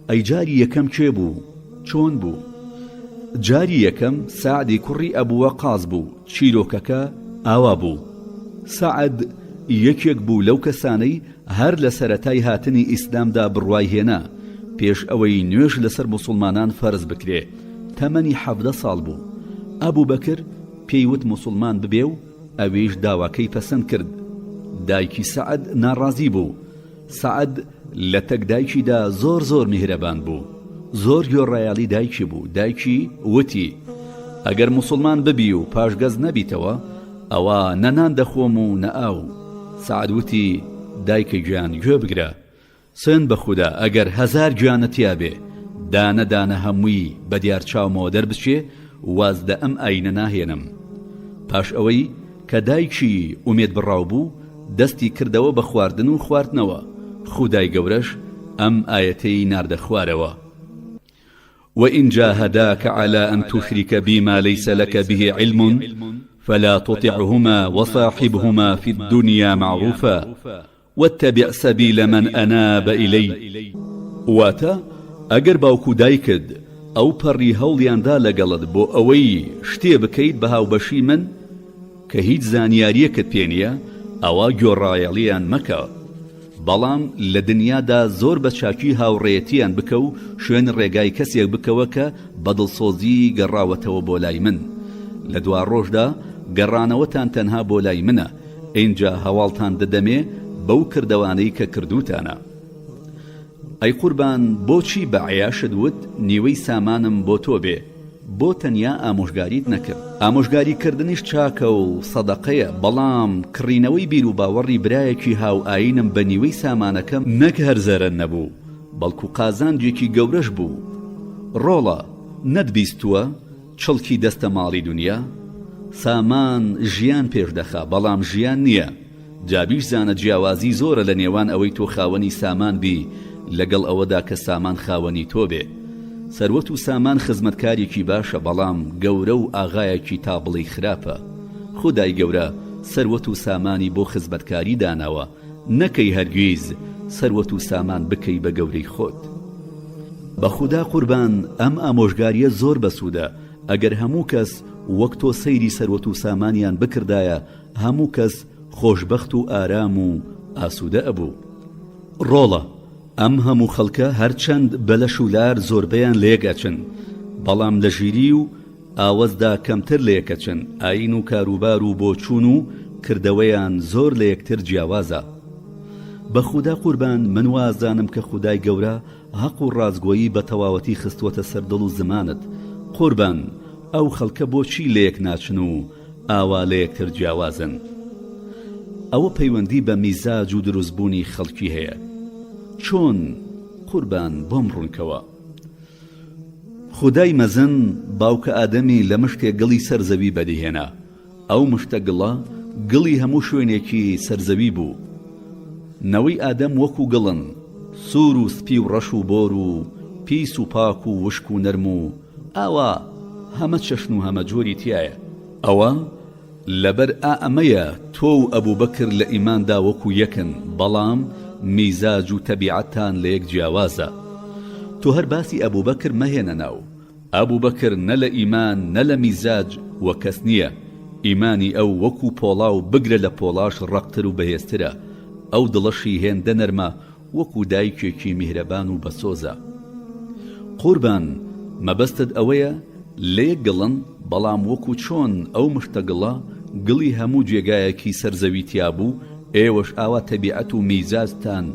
ئەی جاری یەکەم کێ بوو؟ چۆن بوو؟ جاری یەکەم سەعدی کوڕی ئەبوو وەقاص بوو. چیرۆکەکە ئاوا بوو. سەعد یەکێک بوو لەو کەسانەی هەر لە سەرەتای هاتنی ئیسلامدا بڕوای هێنا پێش ئەوەی نوێژ لەسەر موسڵمانان فەرز بکرێ. تەمەنی 17 ساڵ بوو. ئەبوو بەکر پێیوت موسڵمان ببێ و ئەویش داواکەی پەسەند کرد. دایکی سەعد ناڕازی بوو. سەعد لە تەک دایکیدا زۆر میهرەبان بوو. زۆر گوێڕایەڵی دایکی بوو. دایکی وتی ئەگەر موسڵمان ببی و پاشگەز نەبیتەوە ئەوە نەنان دەخۆم و نەئاو. سەعد وتی دایکە گویان گوێ بگرە، سوێن بە خودا ئەگەر 1000 گویانەتیا بێ دانە دانە هەمووی بە دیار چاومەوە دەربچێ واز لە ئەم ئاینە ناهێنم. پاش ئەوەی کە دایکی ئومێد بڕاو بوو دەستی کردەوە بە خواردن و خواردنەوە. خودای گەورەش ئەم ئاەتەی ناردە خوارەوە. وإن جاهداك على أن تشرك بما ليس لك به علم فلا تطعهما وصاحبهما في الدنيا معروفا واتبع سبيل من أناب إلي. واتا ئەگەر باوکو دایکت ئەو پەڕی هەوڵیاندا لەگەڵت بۆ ئەوەی شتێ بکەیت بە هاوبەشی من کە هیچ زانیاریەکت پێ نییە، ئەوە گوێڕایەڵیان مەکە. بەڵام لە دنیادا زۆر بە چاکی هاوڕێیەتیان بکە و شوێن ڕێگای کەسێک بکەوە کە بەدڵسۆزی گەڕاوەتەوە بۆ لای من. لە دوا ڕۆژدا گەڕانەوەتان تەنها بۆ لای منە. ئینجا هەواڵتان دەدەمێ بەو کردەوانەی کە کردوتانە. ئەی قوربان، بۆچی بە عەیاشت وت نیوەی سامانم بۆ تۆ بێ؟ بۆ تەنیا ئامۆژگاریت نەکرد. ئامۆژگاریکردنیش چاکە و سەدەقەیە، بەڵام کڕینەوەی بیر و باوەڕی برایەکی هاو ئاینم بە نیوەی سامانەکەم نەک هەرزەرە نەبوو، بەڵکو قازانجێکی گەورەش بوو. ڕۆڵە نەتبیستووە چڵکی دەستە ماڵی دنیا؟ سامان ژیان پێش دەخا، بەڵام ژیان نییە. جابیش زانە جیاوازی زۆرە لە نێوان ئەوەی تۆ خاوەنی سامان بی لەگەڵ ئەوەدا کە سامان خاوەنی تۆ بێ. سەروەت و سامان خزمەتکارێکی باشە، بەڵام گەورە و ئاغایەکی تابڵی خراپە. خودای گەورە سەروەت و سامانی بۆ خزمەتکاری داناوە، نەکەی هەرگیز سەروەت و سامان بکەی بە گەورەی خۆت. بە خودا قوربان، ئەم ئامۆژگاریە زۆر بەسوودە. ئەگەر هەموو کەس وەک تۆ سەیری سەروەت و سامانیان بکردایە، هەموو کەس خۆشبەخت و ئارام و ئاسوودە ئەبوو. ڕۆڵە ئەم هەموو خەڵکە هەرچەند بەلەش و لار زۆربەیان لێگەچن، بەڵام لە ژیری و ئاوەزدا کەمتر لێکەچن. ئاین و کاروبار و بۆچوون و کردەوەیان زۆر لە یەکتر جیاوازە. بە خودا قوربان، من وازانم کە خودای گەورە حەق و ڕازگۆیی بە تەواوەتی خستوەتە سەر دڵ و زمانت. قوربان، ئەو خەڵکە بۆچی لە یەک ناچن و ئاوا لە یەکتر جیاوازن؟ ئەوە پەیوەندی بە میزاج و دروستبوونی خەڵکی هەیە. چۆن؟ قوربان بۆم ڕوونکەوە. خودای مەزن باوکە ئادەمی لە مشتێک گڵی سەرزەوی بەدیهێنا. ئەو مشتە گڵە گڵی هەموو شوێنێکی سەرزەوی بوو. نەوەی ئادەم وەکو گڵن، سوور و سپی و ڕەش و بۆر و پیس و پاک و وشک و نەرم و ئاوا هەمە چەشن و هەمە جۆری تایە. ئەوە لەبەر ئەمەیە تۆ و ئەبوو بەکر لە ئیماندا وەکو یەکن، بەڵام میزاج و تەبیعەتتان لە یەک جیاوازە. تۆ هەر باسی ئەبوو بەکر مەهێنە ناو. ئەبوو بەکر نە لە ئیمان نە لە میزاج وە کەس نییە. ئیمانی ئەو وەکو پۆڵا و بگرە لە پۆڵاش ڕەقتر و بەهێزترە. ئەو دڵەشی هێندە نەرمە وەکو دایکێکی میهرەبان و بەسۆزە. قوربان، مەبەستت ئەوەیە لە یەک گڵن، بەڵام وەکو چۆن ئەو مشتەگڵە گڵی هەموو جێگایەکی سەرزەوی تیا بوو، ئێوەش ئاوا تەبیعەت و میزاجتان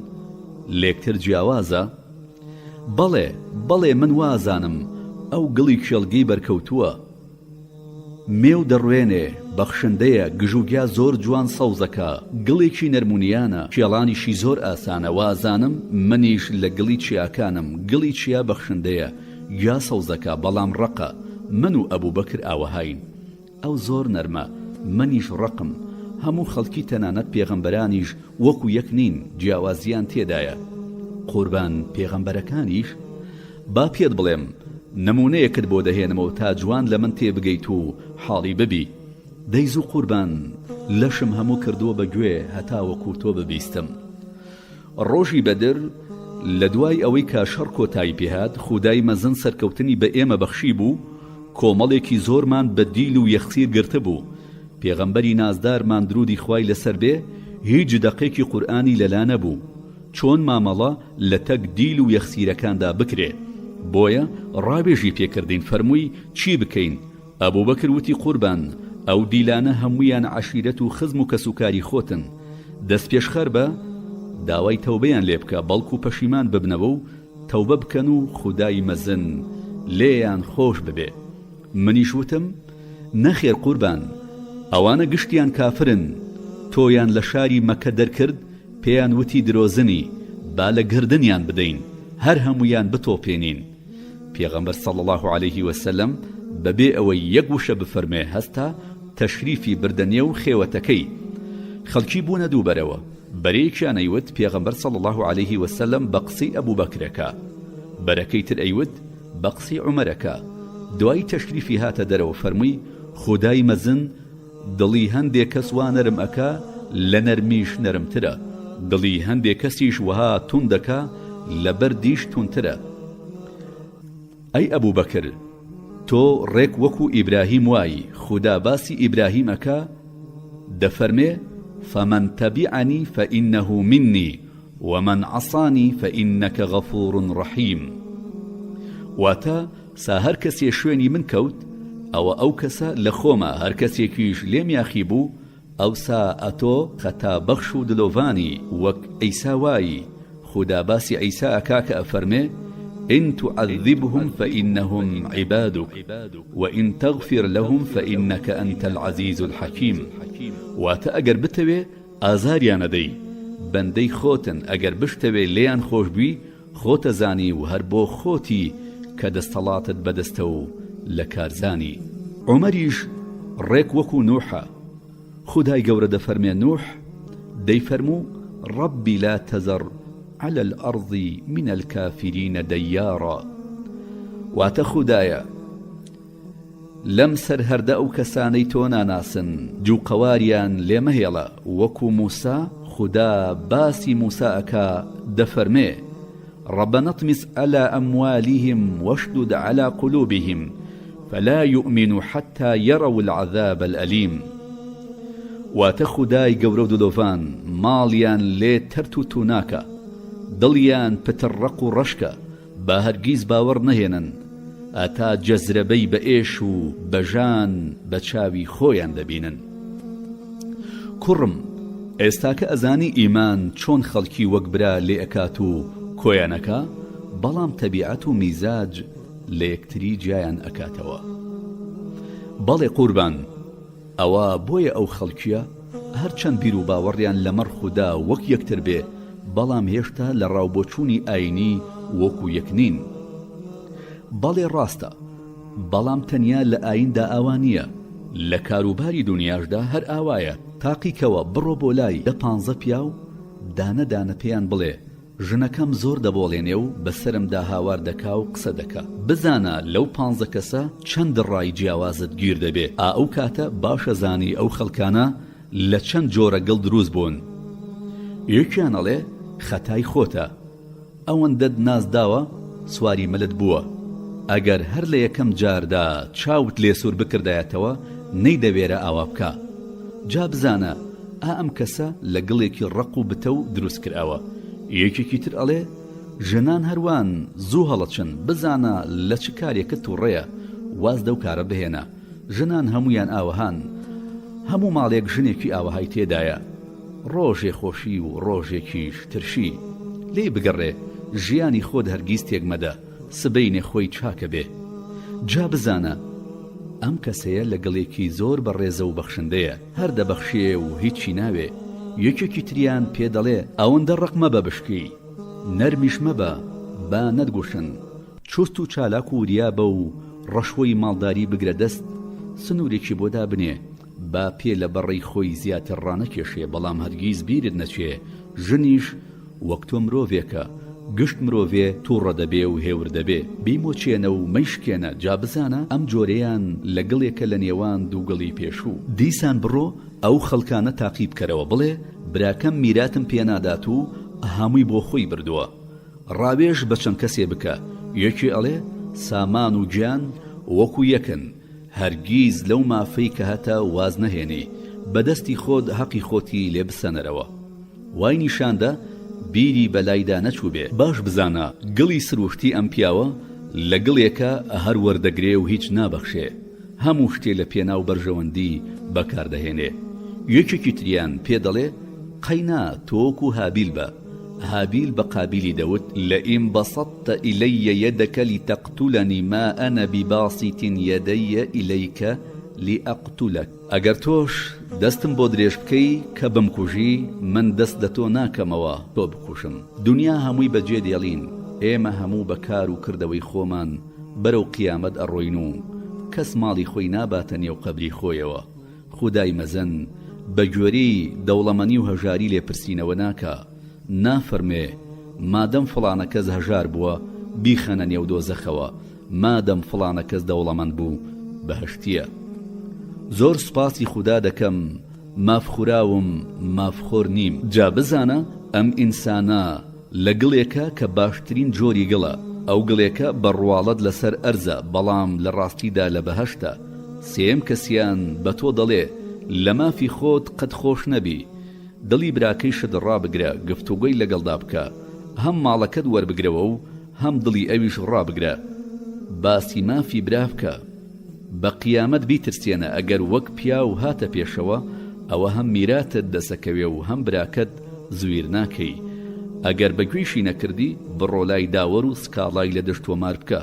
لێکتر جیاوازە. بەڵێ من وازانم ئەو گڵی کێڵگەی بەرکەوتووە، مێو دەڕوێنێ، بەخشندەیە، گژوگیا زۆر جوان سەوزەکە، گڵێکی نەرمونیانە، کێڵانیشی زۆر ئاسانە. وازانم منیش لە گڵی چیاکانم. گڵی چیا بەخشندەیە، گیا سەوزەکە، بەڵام ڕقە. من و ئەبوو بەکر ئاوەهاین. ئەو زۆر نەرمە، منیش ڕقم. هەموو خەڵکی تەنانەت پێغەمبەرانیش وەکو یەک نین، جیاوازیان تێدایە. قوربان، پێغەمبەرەکانیش با پێت بڵێم نمونەیەکت بۆ دەهێنمەوە تا جوان لە من تێبگەیت و حاڵی ببی. دەیزوو قوربان، لەشم هەموو کردووە بەگوێ هەتا وەکو تۆ ببیستم. ڕۆژی بەدر لە دوای ئەوەی کاشەڕ کۆتایی پێهات، خودای مەزن سەرکەوتنی بە ئێمە بەخشی بوو. کۆمەڵێکی زۆرمان بە دیل و یەخسیر گرتە بوو. پێغەمبەری نازدارمان درودی خوای لەسەر بێ هیچ دەقێکی قورئانی لەلا نەبوو چۆن مامەڵە لە تەک دیل و یەخسیرەکاندا بکرێ. بۆیە ڕابێژی پێکردین، فەرمووی چی بکەین؟ ئەبوو بەکر وتی قوربان، ئەو دیلانە هەموویان عەشیرەت و خزم و کەسوکاری خۆتن. دەست پێشخەر بە داوای تەوبەیان لێ بکە، بەڵکو پەشیمان ببنەوە و تەوبە بکەن و خودای مەزن لێیان خۆش ببێ. منیش وتم نەخێر قوربان، ئەوانە گشتیان کافرن. تۆیان لە شاری مەکە دەرکرد، پێیان وتی درۆزنی، با لە گردنیان بدەین، هەر هەمویان بتۆپێنین. پێغەمبەر صلی الله علیه وسلم بەبێ ئەوەی یەک وشە بفەرمێ هەستا تەشریفی بردەنێ و خێوەتەکەی. خەڵکی بوونە دووبەرەوە. بەرەیەکیان ئەیوت پێغەمبەر صلی الله علیه وسلم بە قسەی ئەبوو بەکرەکە، بەرەکەی تر ئەیوت بە قسەی عومەرەکە. دوای تەشریفی هاتە دەرەوە، فەرمووی خودای مەزن دڵی هەندێک کەس وا نەرم ئەکا لە نەرمیش نەرمترە، دڵی هەندێک کەسیش وەها توندەکە لە بەردیش توندترە. ئەی ئەبوو بەکر، تۆ ڕێک وەکو ئیبراهیم وایی. خودا باسی ئیبراهیم ئەکا، دەفەرمێ فمن تبعني فإنه مني ومن عصاني فإنك غفور رحيم. واتە سا هەر کەسێ شوێنی من کەوت، ئەوە ئەو کەسە لە خۆمە، هەر کەسێکیش لێم یاخی بوو، ئەوسا ئەتۆ خەتا بەخش و دلۆڤانی وەک ئەیسا وایی. خودا باسی ئەیسا ئەکا کە ئەفەرمێ إن تعذبهم فإنهم عبادك وإن تغفر لهم فإنك أنت العزيز الحكيم. واتە ئەگەر بتەوێ ئازاریان ئەدەی، بەندەی خۆتن، ئەگەر بشتەوێ لێیان خۆش بووی، خۆتە زانی و هەر بۆ خۆتی کە دەستەڵاتت بەدەستە و لە کارزانی. عومەریش ڕێک وەکو نوحە. خودای گەورە دەفەرمێ نوح دەیفەرموو ربی لا تەزەر على الأرض من الكافرين ديارا. واتە خودایە لەم سەر هەردە ئەو کەسانەی تۆ ناناسن جوو قەواریان لێمەهێڵە. وەکو موسا خدا باسی موسا ئەکا، دەفەرمێ ربنا اطمس على أموالهم واشدد على قلوبهم فلا يؤمنوا حتى يروا العذاب الأليم. واتە خودای گەورە و دلۆڤان ماڵیان لێ تەرت و توناکە، دڵیان پتڕەق و ڕەشکە، با هەرگیز باوەڕ نەهێنن ئەتا جەزرەبەی بە ئێش و بەژان بە چاوی خۆیان دەبینن. کوڕم، ئێستاکە ئەزانی ئیمان چۆن خەڵکی وەک برا لێ ئەکات و کۆیانەکە، بەڵام تەبیعەت و میزاج لە یەکتری جیایان ئەکاتەوە. بەڵێ قوربان، ئەوە بۆیە ئەو خەڵکیە هەرچەند بیر و باوەڕیان لەمەڕ خودا وەک یەکتر بێ، بەڵام هێشتا لە ڕاوبۆچوونی ئاینی وەکو یەک نین. بەڵێ ڕاستە، بەڵام تەنیا لە ئایندا ئاوا نییە، لە کاروباری دنیاشدا هەر ئاوایە. تاقیکەوە بڕۆ بۆ لای 15 پیا و دانە دانە پێیان بڵێ ژنەکەم زۆر دەبۆڵێنێ و بەسەرمدا هاوار دەکا و قسە دەکا. بزانە لەو 15 کەسە چەند ڕای جیاوازت گیر دەبێ. ئەو کاتە باشە زانی ئەو خەڵکانە لە چەند جۆرە گەڵ دروست بوون. یەکیان ئەڵێ خەتای خۆتە، ئەوەندەت نازداوە سواری مەلت بووە. ئەگەر هەر لە یەکەم جاردا چاوت لێسوور بکردایەتەوە نەیدەوێرە ئاوا بکە. جا بزانە ئەم کەسە لە گڵێکی ڕق و بتە و دروست کراوە. یەکێکی تر ئەڵێ ژنان هەروان زوو هەڵەچن، بزانە لە چ کارێکت تووڕێیە واز دەو کارە بهێنە. ژنان هەمویان ئاوەهان، هەموو ماڵێک ژنێکی ئاوەهای تێدایە، ڕۆژێ خۆشی و ڕۆژێکیش ترشی. لێ بگەڕێ ژیانی خۆت هەرگیز تێک مەدە، سبەینێ خۆی چاکە بێ. جا بزانە ئەم کەسەیە لە گڵێکی زۆر بەڕێزە و بەخشندەیە، هەر دەبەخشێ و هیچی ناوێ. یەکێکی تریان پێ دەڵێ ئەوەندە ڕق مەبە بشکی، نەرمیش مەبە با نەتگوشن، چوست و چالاک و وریا بە و ڕەشوەی ماڵداری بگرە دەست، سنوورێکی بۆ دابنێ، با پێ لە بەڕێی خۆی زیاتر ڕانەکێشێ، بەڵام هەرگیز بیرت نەچێ ژنیش وەک تۆ مرۆڤێکە، گشت مرۆڤێ تووڕە دەبێ و هێور دەبێ، بیمۆچێنە و مەیشکێنە. جا بزانە ئەم جۆرەیان لە گڵێکە لە نێوان دوو گڵی پێشوو. دیسان بڕۆ ئەو خەڵکانە تاقیب کەرەوە، بڵێ براکەم میراتم پێنادات و هەمووی بۆ خۆی بردووە، ڕاوێژ بە چەند کەسێ بکە. یەکی ئەڵێ سامان و گیان وەکو یەکن، هەرگیز لەو مافەی کە هەتا واز نەهێنی، بەدەستی خۆت حەقی خۆتی لێ بسەنەرەوە. وای نیشاندا بیری بەلایدا نەچوو بێ. باش بزانە گڵی سروشتی ئەم پیاوە لە گڵێکە هەر وەردەگرێ و هیچ نابەخشێ، هەموو شتێ لە پێناو بەرژەوەندی بەکاردەهێنێ. یەکێکی تریان پێ دەڵێ قەینا تۆکو هابیل بە. هابیل بە قابیلی دەوت لئین بەسەطتە ئیلەیە یەدەکە لیتەقتولەنی ما ئەنە بیباسیتین یەدەیە ئیلەیکە لیئەقتولەک. ئەگەر تۆش دەستم بۆ درێژ بکەی کە بمکوژی، من دەست لە تۆ ناکەمەوە تۆ بکوشم. دنیا هەمووی بەجێ دێڵین، ئێمە هەموو بەکار و کردەوەی خۆمان بەرەو قیامەت ئەڕۆین و کەس ماڵی خۆی ناباتە نێو قەبری خۆیەوە. خودای مەزەن بە گوێرەی دەوڵەمەنی و هەژاری لێپرسینەوە ناکە، نافەرمێ مادەم فڵانە کەس هەژار بووە بیخەنە نێو دۆزەخەوە، مادەم فڵانە کەس دەوڵەمەند بوو بەهەشتیە. زۆر سوپاسی خوددا دەکەم، مافخوراوم مافخۆر نیم. جا بزانە ئەم ئینسانە لە گڵێکە کە باشترین جۆری گڵە، ئەو گڵێکە بەڕواڵەت لەسەر ئەرزە، بەڵام لە ڕاستیدا لە بەهەشتە. سێم کەسیان بە تۆ دەڵێ لە مافی خۆت قەت خۆش نەبی، دڵی براکەی شت ڕابگرە، گفتوگۆی لەگەڵدا بکە، هەم ماڵەکەت وەربگرەوە و هەم دڵی ئەویش ڕابگرە، باسی مافی برا بکە، بە قیامەت بیترسێنە. ئەگەر وەک پیا و هاتە پێشەوە، ئەوە هەم میراتت دەسەکەوێ و هەم براکەت زویر ناکەی. ئەگەر بەگوێشی نەکردی، بڕۆ لای داوەر و سکاڵای لە دەشت وەمار بکە،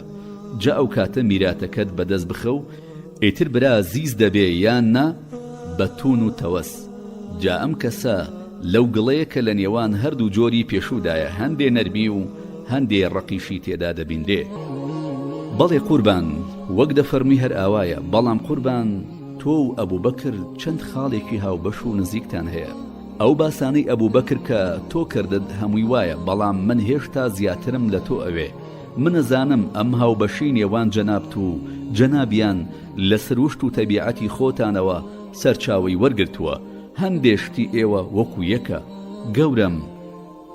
جا ئەو کاتە میراتەکەت بەدەست بخە و ئیتر برا زیز دەبێ یان نا بەتون و تەوەس. جا ئەم کەسە لەو گڵەیە کە لە نێوان هەردوو جۆری پێشوودایە، هەندێ نەرمی و هەندێ ڕەقیشی تێدا دەبیندێ. بەڵێ قوربان وەک دەفەرمی هەر ئاوایە، بەڵام قوربان تۆ و ئەبوو بەکر چەند خاڵێکی هاوبەش و نزیکتان هەیە. ئەو باسانەی ئەبوو بەکر کە تۆ کردت هەمووی وایە، بەڵام من هێشتا زیاترم لە تۆ ئەوێ. منەزانم ئەم هاوبەشی نێوان جەنابت و جەنابیان لە سروشت و تەبیعەتی خۆتانەوە سەرچاوی وەرگرتووە. هەندێشتی ئێوە وەکو یەکە. گەورم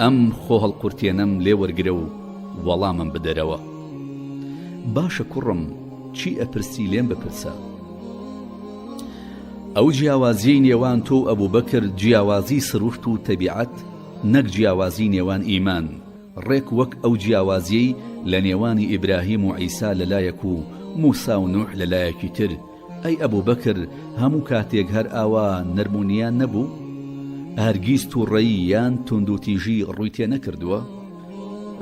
ئەم خۆ هەڵقورتێنم لێ وەرگرە و وەڵامم بدەرەوە. باشە کوڕم چی ئەپرسی لێم بپرسە. ئەو جیاوازیی نێوان تۆ ئەبوو بەکر جیاوازی سروشت و تەبیعەت، نەک جیاوازی نێوان ئیمان. ڕێک وەک ئەو جیاوازیەی لە نێوانی ئیبراهیم و عیسا لەلایەک و موسا و نوح لەلایەکی تر. ئەی ئەبوو بەکر هەموو کاتێک هەر ئاوا نەرمونیان نەبوو؟ هەرگیز تووڕەیی یان توندوتیژی ڕووی تێ نەکردووە؟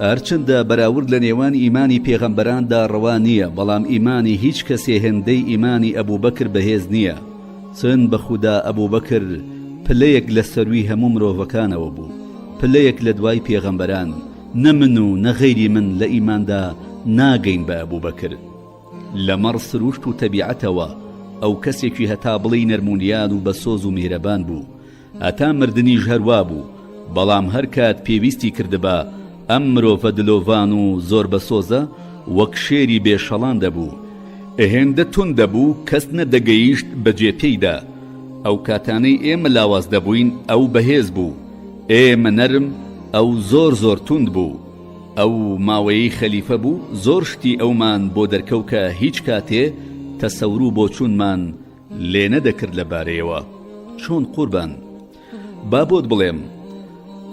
هەرچەندە بەراورد لە نێوان ئیمانی پێغەمبەراندا ڕەوا نییە، بەڵام ئیمانی هیچ کەسێ هێندەی ئیمانی ئەبوو بەکر بەهێز نییە. چۆن بەخودا ئەبوو بەکر پلەیەک لە سەروی هەموو مرۆڤەکانەوە بوو، پلەیەک لە دوای پێغەمبەران. نە من و نە غەیری من لە ئیماندا ناگەین بە ئەبوو بەکر. لەمەڕ سروشت و تەبیعەتەوە ئەو کەسێکی هەتا بڵی نەرمونیان و بەسۆز و میهرەبان بوو، هەتا مردنیش هەروا بوو. بەڵام هەر کات پێویستی کردبە ئەم مرۆڤە دلۆڤان و زۆر بەسۆزە وەک شێری بێشەڵان دەبوو، هێندە تون دەبوو کەس نەدەگەیشت بەجێ پێیدا. ئەو کاتانەی ئێمە لاواز دەبووین ئەو بەهێز بوو، ئێمە نەرم ئەو زۆر توند بوو. ئەو ماوەیەی خەلیفە بوو زۆر شتی ئەومان بۆ دەرکەو کە هیچ کاتێ تەسەور و بۆچوونمان لێ نەدەکرد لەبارەیەوە. چۆن قوربان؟ با بۆت بڵێم،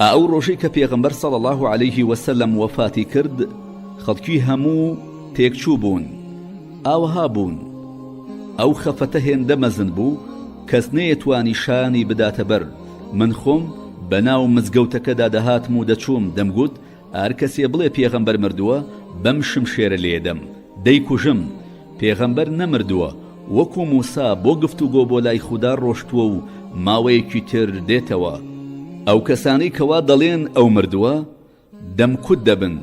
ئەو ڕۆژەی کە پێغەمبەر صلی الله عليه وسلم وەفاتی کرد، خەڵکی هەموو تێکچوو بوون، ئاوەها بوون. ئەو خەفەتە هێندە مەزن بوو، کەس نەیەتوانی شانی بداتە بەر. من خۆم بەناو مزگەوتەکەدا دەهاتم و دەچووم، دەمگوت هەر کەسێ بڵێ پێغەمبەر مردووە بەم شمشێرە لێدەم، دەیکوژم. پێغەمبەر نەمردووە، وەکو موسا بۆ گفتوگۆ بۆ لای خودا ڕۆشتووە و ماوەیەکی تر دێتەوە. ئەو کەسانەی کەوا دەڵێن ئەو مردووە دەمکوت دەبن.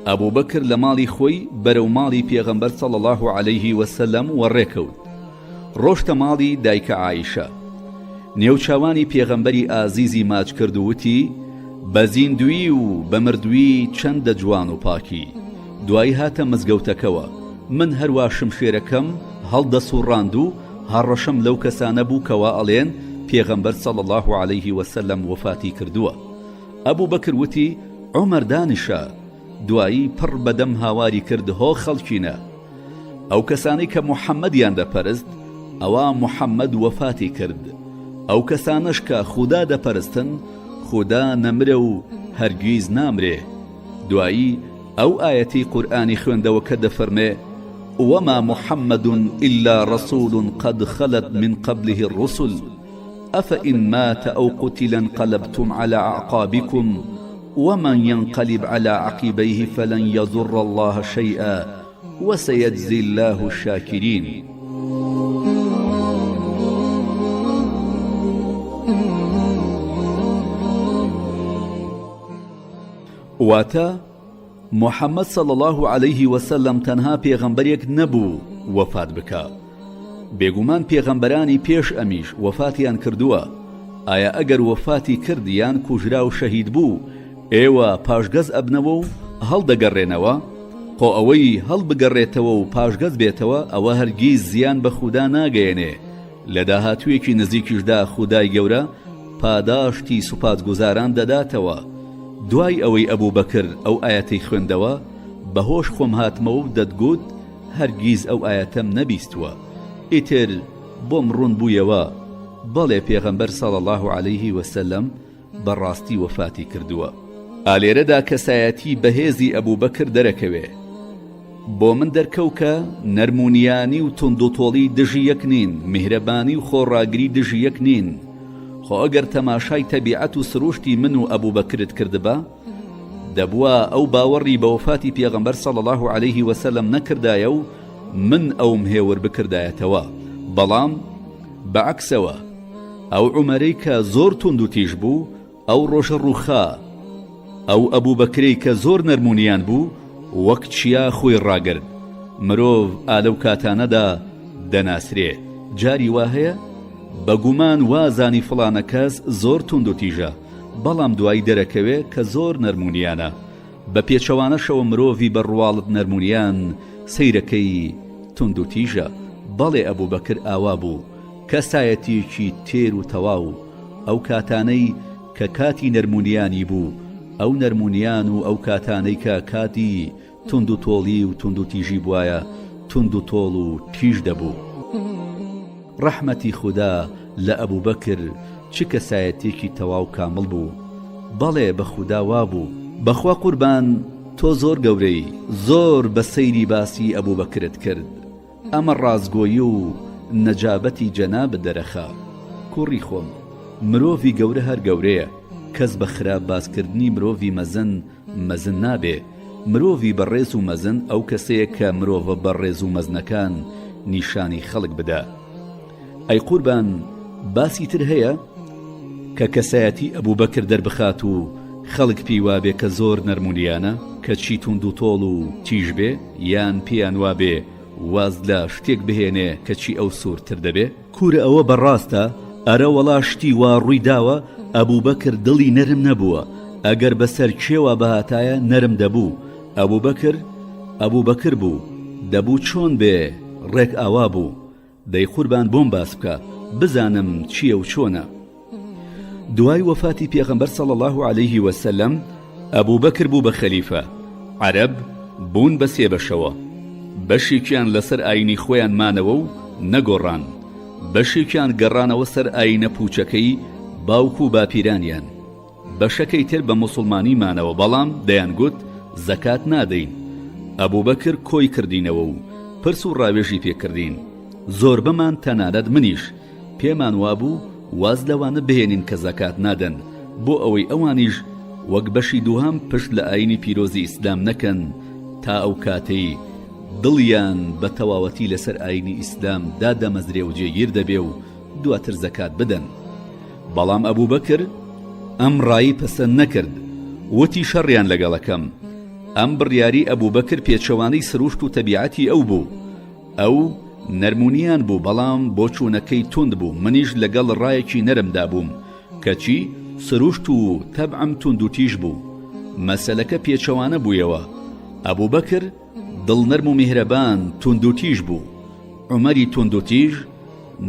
ئەبوبەکر لە ماڵی خۆی بەرەو ماڵی پێغەمبەر صلی الله عليه وسلم وەڕێکەوت. ڕۆشتە ماڵی دایکە عایشە. نێوچاوانی پێغەمبەری ئازیزی ماچ کرد و وتی بە زیندوی و بە مردووی چەندە جوان و پاکی. دوایی هاتە مزگەوتەکەوە. من هەروە شمشێرەکەم هەڵدەسوڕاند و هەڕەشەم لەو کەسانە بوو کەوا ئەڵێن پێغەمبەر صلی الله عليه وسلم وفاتی کردووە. ئەبوبەکر وتی عومەر دانیشە. دوایی پڕ بەدەم هاواری کرد هۆ خەڵکینە، ئەو کەسانەی کە موحەممەدیان دەپەرست ئەوە موحەممەد وەفاتی کرد. ئەو کەسانەش کە خودا دەپەرستن خودا نەمرە و هەرگیز نامرێ. دوایی ئەو ئاەتی قورئانی خوێندەوە کە دەفەرمێ وما محمد إلا رسول قد خلت من قبله الرسل أفإن مات أو قتل انقلبتم على أعقابكم ومن ينقلب على عقبيه فلن يضر الله شيئا وسيجزي الله الشاكرين. واتە محەممەد صلی الله عليه وسلم تەنها پێغەمبەرێک نەبوو وەفات بکە، بێگومان پێغەمبەرانی پێش ئەمیش وەفاتیان کردووە. ئایا ئەگەر وەفاتی کرد یان کوژرا و شەهید بوو ئێوە پاشگەز ئەبنەوە و هەڵدەگەڕێنەوە؟ قۆ ئەوەی هەڵبگەڕێتەوە و پاشگەز بێتەوە ئەوە هەرگیز زیان بە خودا ناگەیەنێ. لە داهاتوویەکی نزیکیشدا خودای گەورە پاداشتی سوپاسگوزاران دەداتەوە. دوای ئەوەی ئەبوبەکر ئەو ئاەتەی خوێندەوە بەهۆش خۆم هاتمەوە و دەتگوت هەرگیز ئەو ئاەتەم نەبیستوە. ئیتر بۆم ڕوون بوویەوە بەڵێ پێغەمبەر صلی الله عليه وسلم بەڕاستی وەفاتی کردووە. ئالێرەدا کەسایەتی بەهێزی ئەبوبەکر دەرەکەوێ. بۆ من دەرکەوکە نەرمونیانی و توندوتۆڵی دژی یەک نین، میهرەبانی و خۆڕاگری دژی یەک نین. خۆ ئەگەر تەماشای تەبیعەت و سروشتی من و ئەبوبەکرت کردبا دەبووە ئەو باوەڕی بە وەفاتی پێغەمبەر صلی الله عليه وسلم نەکردایە و من ئەوم هێور بکردایەتەوە. بەڵام بەعکسەوە ئەو عومەرەی کە زۆر توند و تیژ بوو، ئەو ڕۆژە ڕووخا، ئەو ئەبوبەکرەی کە زۆر نەرمونیان بوو وەک چیا خۆی ڕاگرت. مرۆڤ ئالەو کاتانەدا دەناسرێ. جاری وا هەیە بەگومان وازانی فڵانە کەس زۆر توند و تیژە، بەڵام دوای دەرەکەوێ کە زۆر نەرمونیانە. بە پێچەوانەشەوە مرۆڤی بەڕواڵت نەرمونیان سەیرەکەی تند و تیژە. بەڵێ ئەبوبەکر ئاوا بوو، کەسایەتیەکی تێر و تەواو. ئەو کاتانەی کە کاتی نەرمونیانی بوو، ئەو نەرمونیان و ئەو کاتانەی کە کاتی تند و تۆڵی و تند و تیژی بوایە تند و تۆڵ و تیژ دەبوو. ڕەحمەتی خودا لە ئەبوبەکر چ کەسایەتێکی تەواو کامڵ بوو. بەڵێ بە خودا وابوو. بەخوا قوربان تۆ زۆر گەورەی، زۆر بە سەیری باسی ئەبوبەکرت کرد. ئەمە ڕازگۆیی و نەجابەتی جەنابە دەرەخە. کوڕی خۆم، مرۆڤی گەورە هەر گەورەیە. کەس بە خراپ باسکردنی مرۆڤی مەزن نابێ. مرۆڤی بەڕێز و مەزن ئەو کەسەیە کە مرۆڤە بەڕێز و مەزنەکان نیشانی خەڵک بدە. ئەی قوربان باسی تر هەیە کە کەسایەتی ئەبوبەکر دەربخات و خەڵک پێی وابێ کە زۆر نەرمونیانە، کە چی توند و تۆڵ و تیژ بێ، یان پێیان وابێ واز لە شتێک بهێنێ کە چی ئەو سوورتر دەبێ؟ کوورە ئەوە بەڕاستە؟ ئەرە وەڵا شتی وا ڕووی داوە ئەبوبەکر دڵی نەرم نەبووە. ئەگەر بەسەر کێوە بەهاتایە نەرم دەبوو. ئەبوو بەکر بوو، دەبوو چۆن بێ ڕێک ئاوا بوو. دەی قوربان بۆم باس بکە بزانم چییە و چۆنە. دوای وەفاتی پێغەمبەر صلی الله عليه وسلم ئەبوو بەکر بوو بە خەلیفە. عەرەب بوون بە سێ بەشەوە، بەشێکیان لەسەر ئاینی خۆیان مانەوە و نەگۆڕان، بەشێکیان گەڕانەوە سەر ئاینە پوچەکەی باوکو و باپیرانیان، بەشەکەی تر بە موسڵمانی مانەوە بەڵام دەیان گوت زەکات نادەین. ئەبوو بەکر کۆی کردینەوە و پرس و ڕاوێژی پێکردین. زۆر بەمان تەنانەت منیش پێمان وابوو واز لەوانە بهێنین کە زەکات نادەن، بۆ ئەوەی ئەوانیش وەک بەشی دووهەم پشت لە ئاینی پیرۆزی ئیسلام نەکەن تا ئەو کاتەی دڵیان بە تەواوەتی لەسەر ئاینی ئیسلام دادەمەزرێ و جێگیر دەبێ و دواتر زەکات بدەن. بەڵام ئەبوو بەکر ئەم ڕایی پەسەند نەکرد، وتی شەڕیان لەگەڵەکەم. ئەم بڕیاری ئەبوو بەکر پێچەوانەی سروشت و تەبیعەتی ئەو بوو. ئەو نەرمونیان بوو بەڵام بۆ چوونەکەی توند بوو. منیش لەگەڵ ڕایەکی نەرمدا بووم کەچی سروشت و تەبعم توند و تیژ بوو. مەسەلەکە پێچەوانە بوویەوە. ئەبوو بەکر دڵنەرم و میهرەبان توند و تیژ بوو. عومەری توند و تیژ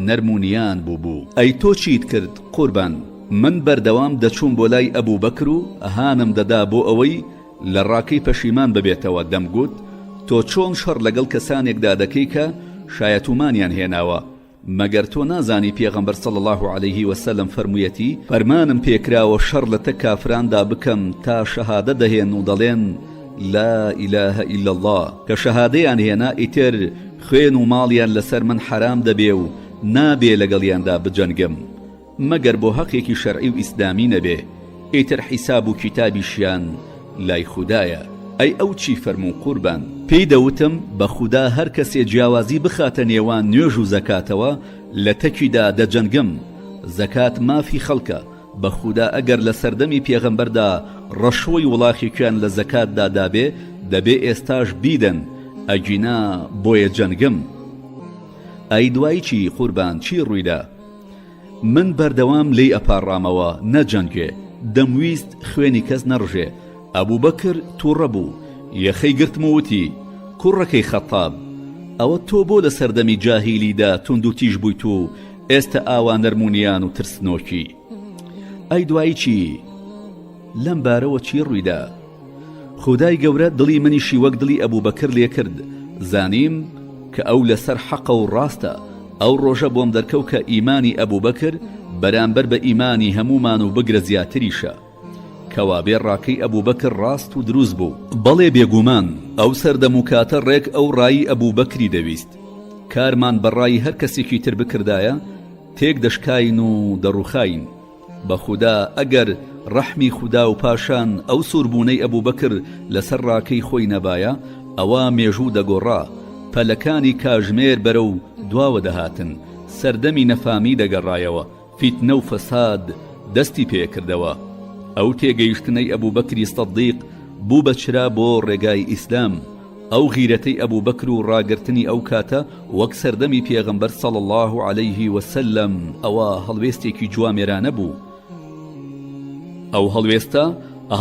نەرمونیان بوو. ئەی تۆ چیت کرد قوربان؟ من بەردەوام دەچووم بۆ لای ئەبوو بەکر و ئەهانم دەدا بۆ ئەوەی لە ڕاکەی پەشیمان ببێتەوە. دەمگوت تۆ چۆن شەڕ لەگەڵ کەسانێکدا دەکەی کە شایەتومانیان هێناوە؟ مەگەر تۆ نازانی پێغەمبەر صلی الله عليه وسلم فەرموویەتی فەرمانم پێکراوە شەڕ لە تە کافراندا بکەم تا شەهادە دەهێن و دەڵێن لا إله إلا الله، کە شەهادەیان هێنا ئیتر خوێن و ماڵیان لەسەر من حرام دەبێ و نابێ لەگەڵیاندا بجەنگم مەگەر بۆ حەقێکی شەرعی و ئیسلامی نەبێ، ئیتر حیساب و کتابیشیان لای خودایە. ئەی ئەو چی فەرموو قوربان؟ پێی دەوتم بە خودا هەر کەسێ جیاوازی بخاتە نێوان نوێژ و زەکاتەوە لە تەکیدا دەجەنگم. زەکات مافی خەڵکە. بە خودا ئەگەر لە سەردەمی پێغەمبەردا ڕەشۆی وڵاخێکیان لە زەکاتدا دابێ دەبێ ئێستاش بیدەن، ئەگینا بۆیە جەنگم. ئەی دوای چی قوربان؟ چی ڕوویدا؟ من بەردەوام لێی ئەپاڕامەوە نەجەنگێ، دەمویست خوێنی کەس نەڕژێ. ئەبوو بەکر تووڕە بوو، یەخەی گرتمەوتی کوڕەکەی خەتاب، ئەوە تۆ بۆ لە سەردەمی جاهیلیدا تند و تیژ بوویت و ئێستا ئاوا نەرمونیان و ترسنۆکی؟ ئەی دوایی چی؟ لەم بارەوە چی ڕوویدا؟ خودای گەورە دڵی منیشی وەک دڵی ئەبوو بەکر لێ کرد. زانیم کە ئەو لەسەر حەقە و ڕاستە. ئەو ڕۆژە بۆم دەرکەوت کە ئیمانی ئەبوو بەکر بەرامبەر بە ئیمانی هەمومان و بگرە زیاتریشە، کەوابێ ڕاکەی ئەبوو بەکر ڕاست و دروست بوو. بەڵێ بێگومان ئەو سەردەم و کاتە ڕێک ئەو ڕایی ئەبوو بەکری دەویست. کارمان بەڕایی هەر کەسێکی تر بکردایە تێک دەشکاین و دەڕوخاین. بە خودا ئەگەر ڕەحمی خودا و پاشان ئەو سووربوونەی ئەبوو بەکر لەسەر ڕاکەی خۆی نەبایە ئەوە مێژوو دەگۆڕا، پەلەکانی کاژمێر بەرە و دواوە دەهاتن، سەردەمی نەفامی دەگەڕایەوە، فیتنە و فەساد دەستی پێکردەوە. ئەو تێگەیشتنەی ئەبوو بەکری سەدیق بوو بە چرا بۆ ڕێگای ئیسلام. ئەو غیرەتەی ئەبوو بەکر و ڕاگرتنی ئەو کاتە وەک سەردەمی پێغەمبەر صلی الله عليه وسلم ئەوە هەڵوێستێکی جوامێرانە بوو. ئەو هەڵوێستە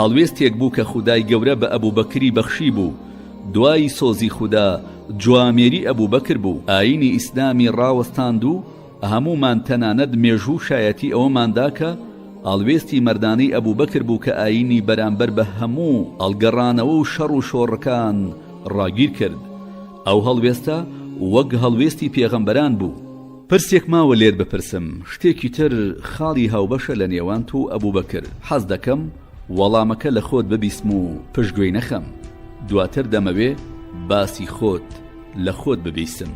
هەڵوێستێک بوو کە خودای گەورە بە ئەبوو بەکری بەخشی بوو. دوای سۆزی خوددا جوامێری ئەبوو بەکر بوو. ئاینی ئیسلامی ڕاوەستاند و هەمومان تەنانەت مێژوو شایەتی ئەوەماندا کە ئەڵوێستی مەردانەی ئەبوو بەکر بوو کە ئاینی بەرامبەر بە هەموو ئەڵگەڕانەوە و شەڕ و شۆڕەکان ڕاگیر کرد. ئەو هەڵوێستە وەک هەڵوێستی پێغەمبەران بوو. پرسێک ماوە لێر بپرسم، شتێکی تر خاڵی هاوبەشە لە نێوان تۆ ئەبوو بەکر. حەز دەکەم وەڵامەکە لە خۆت ببیسم و پشتگوێی نەخەم. دواتر دەمەوێ باسی خۆت لە خۆت ببیسم.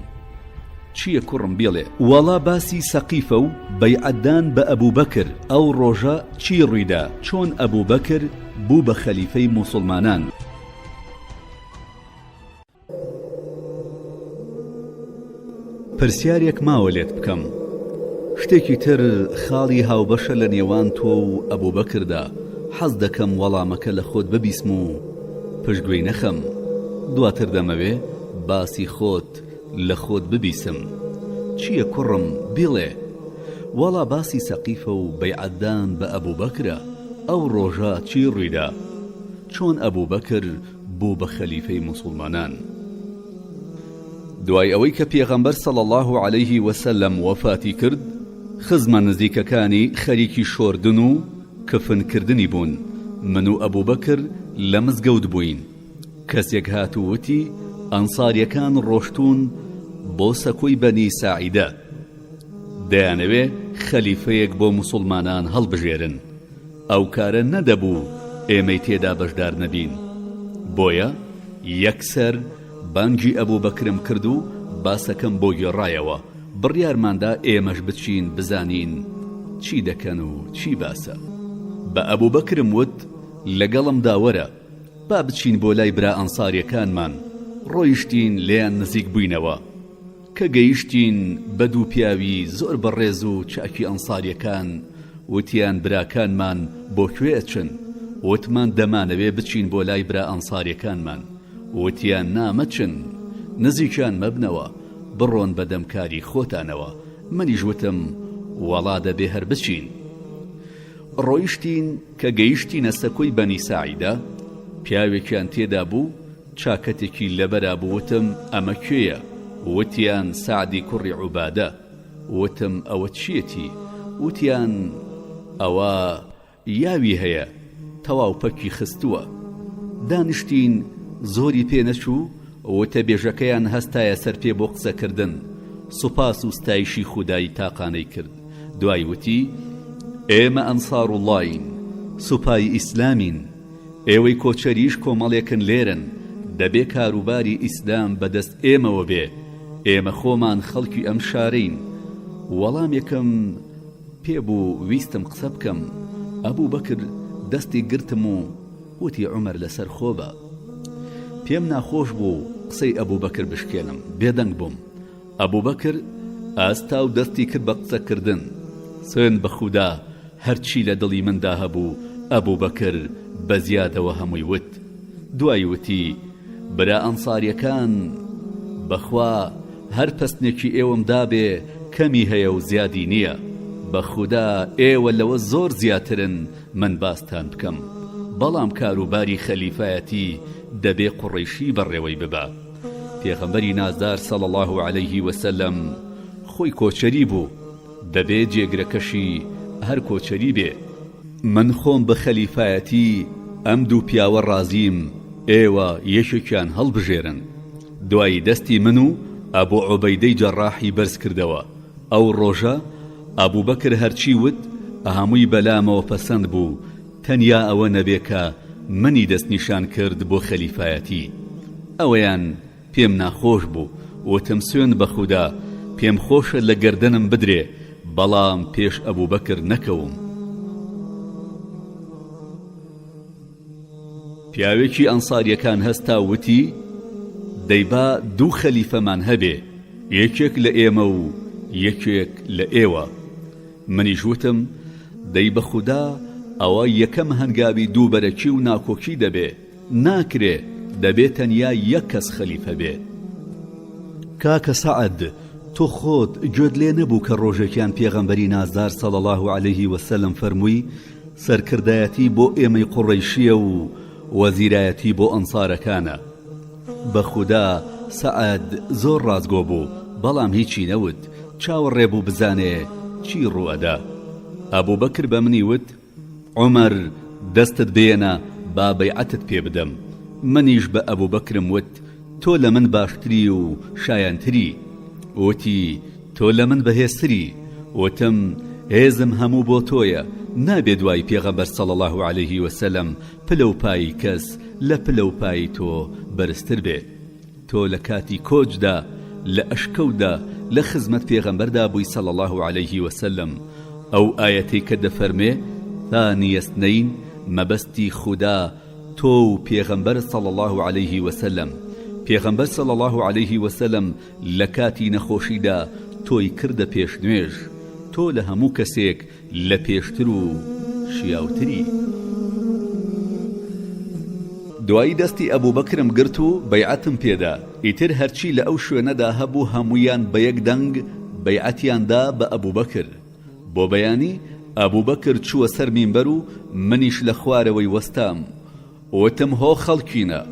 چییە کوڕم بێڵێ؟ وەڵا باسی سەقیفە و بەیعەتدان بە ئەبوو بەکر. ئەو ڕۆژە چی ڕوویدا؟ چۆن ئەبوو بەکر بوو بە خەلیفەی موسڵمانان؟ پرسیارێک ماوە لێت بکەم، شتێکی تر خاڵی هاوبەشە لە نێوان تۆ و ئەبوو بەکردا. حەز دەکەم وەڵامەکە لە خۆت ببیسم و پشتگوێی نەخەم. دواتر دەمەوێ باسی خۆت لە خۆت ببیسم. چییە کوڕم بڵێ؟ وەڵا باسی سەقیفە و بەیعەتدان بە ئەبوو بەکرە. ئەو ڕۆژە چی ڕوویدا چۆن ئەبوو بەکر بوو بە خەلیفەی موسڵمانان. دوای ئەوەی کە پێغەمبەر صلی الله عليه وسلم وەفاتی کرد، خزمە نزیکەکانی خەریکی شۆردن و کفنکردنی بوون. من و ئەبوو بەکر لە مزگەوت بووین. کەسێک هاتووتی ئەنساریەکان ڕۆشتون بۆ سەکۆی بەنی ساعیدە، دەیانەوێ خەلیفەیەک بۆ موسڵمانان هەڵبژێرن. ئەو کارە نەدەبوو ئێمەی تێدا بەشدار نەبین. بۆیە یەکسەر بانگی ئەبوو بەکرم کرد و باسەکەم بۆ گێڕایەوە. بڕیارماندا ئێمەش بچین بزانین چی دەکەن و چی باسە. بە ئەبوو بەکرم وت لەگەڵم داوەرە با بچین بۆ لای برا ئەنساریەکانمان. ڕۆیشتین لێیان نزیک بووینەوە. کە گەیشتین بە دوو پیاوی زۆر بەڕێز و چاکی ئەنساریەکان وتیان براکانمان بۆ کوێ ئەچن؟ وتمان دەمانەوێ بچین بۆ لای برا ئەنساریەکانمان. وتیان نامەچن، نزیکیان مەبنەوە، بڕۆن بە دەمکاری خۆتانەوە. منیش وتم وەڵا دەبێ هەر بچین. ڕۆیشتین کە گەیشتینە سەکۆی بەنی ساعیدە. پیاوێکیان تێدا بوو، چاکەتێکی لەبەرا بووتم ئەمە کوێیە؟ وتیان سعدی کوڕی عوبادە. وتم ئەوە چیەتی؟ وتیان ئەوە یاوی هەیە، تەواو پەکی خستووە. دانیشتین زۆری پێ نەچوو. وتە بێژەکەیان هەستایە سەر پێ بۆ قسەکردن. سوپاس و ستایشی خودایی تاقانەی کرد. دوای وتی ئێمە ئەنسار وڵڵاین، سوپای ئیسلامین. ئێوەی کۆچەریش کۆمەڵێکن لێرن. دەبێ کاروباری ئیسلام بەدەست ئێمەوە بێ. ئێمە خۆمان خەڵکی ئەم شارەین. وەڵامێکم پێبوو ویستم قسە بکەم. ئەبوو بەکر دەستی گرتم و وتی عومەر لەسەر خۆبە. پێم ناخۆش بوو قسەی ئەبوو بەکر بشکێنم، بێدەنگ بووم. ئەبوو بەکر ئاستا و دەستی کرد بە قسەکردن. سوێن بە خودا هەرچی لە دڵی مندا هەبوو ئەبوو بەکر بە زیادەوە هەمووی وت. دوای وتی برا ئەنساریەکان، بەخوا هەر پەستنێکی ئێوەم دابێ کەمی هەیە و زیادی نییە. بە خودا ئێوە لەوە زۆر زیاترن من باستان بکەم. بەڵام کاروباری خەلیفایەتی دەبێ قوڕیشی بەڕێوەی ببا. پێغەمبەری نازدار صلی الله عليه وسلم خۆی کۆچەری بوو، دەبێ جێگرەکەشی هەر کۆچەری بێ. من خۆم بە خەلیفایەتی ئەم دوو پیاوە ڕازیم، ئێوە یەکێکیان هەڵبژێرن. دوای دەستی من و ئەبوو عوبەیدەی جەڕاحی بەرز کردەوە. ئەو ڕۆژە ئەبوو بەکر هەرچی وت هەمووی بەلامەوە پەسەند بوو، تەنیا ئەوە نەبێ کە منی دەستنیشان کرد بۆ خەلیفایەتی. ئەوەیان پێم ناخۆش بوو. وتم سوێن بە خودا پێم خۆشە لە گەردەنم بدرێ، بەڵام پێش ئەبوو بەکر نەکەوم. پیاوێکی ئەنساریەکان هەستا وتی دەیبا دوو خەلیفەمان هەبێ، یەکێک لە ئێمە و یەکێک لە ئێوە. منیش وتم دەی بە خودا ئەوە یەکەم هەنگاوی دووبەرەکی و ناکۆکی دەبێ، ناکرێ، دەبێت تەنیا یەک کەس خەلیفە بێ. کاکە سەعەد، تۆ خۆت گوێت لێ نەبوو کە ڕۆژێکیان پێغەمبەری نازدار صلی الله عليه وسلم فەرمووی سەرکردایەتی بۆ ئێمەی قوڕەیشیە و وەزیرایەتی بۆ ئەنسارەکانە. بە خودا سەعەد زۆر ڕازگۆ بوو، بەڵام هیچی نەوت، چاوەڕێ بوو بزانێ چی ڕوئەدا. ئەبوو بەکر بە منی وت عومەر دەستت بێنە با بەیعەتت پێ بدەم. منیش بە ئەبوو بەکرم وت تۆ لە من باشتری و شایەنتری. وتی تۆ لە من بەهێزتری. وتم هێزم هەموو بۆ تۆیە، نابێ دوای پێغەمبەر صلی الله عليه وسلم پلەپایی کەس لە پلەپایی تۆ بەرزتر بێ. تۆ لە کاتی کۆچدا، لە ئەشکەودا، لە خزمەت پێغەمبەردا بووی صلی الله عليه وسلم. ئەو ئایەتەی کە دەفەرمێ ثانی اثنین، مەبەستی خودا تۆ و پێغەمبەر صلی الله عليه وسلم. پێغەمبەر صلی الله عليه وسلم لە کاتی نەخۆشیدا تۆی کردە پێشنوێژ. تۆ لە هەموو کەسێک لە پێشتر و شیاوتری. دوایی دەستی ئەبوو بەکرم گرت و بەیعەتم پێدا. ئیتر هەرچی لە ئەو شوێنەدا هەبوو هەموویان بە یەک دەنگ بەیعەتیاندا بە ئەبوو بەکر. بۆ بەیانی ئەبوو بەکر چووە سەر مینبەر و منیش لە خوارەوەی وەستام وتم هۆ خەڵکینە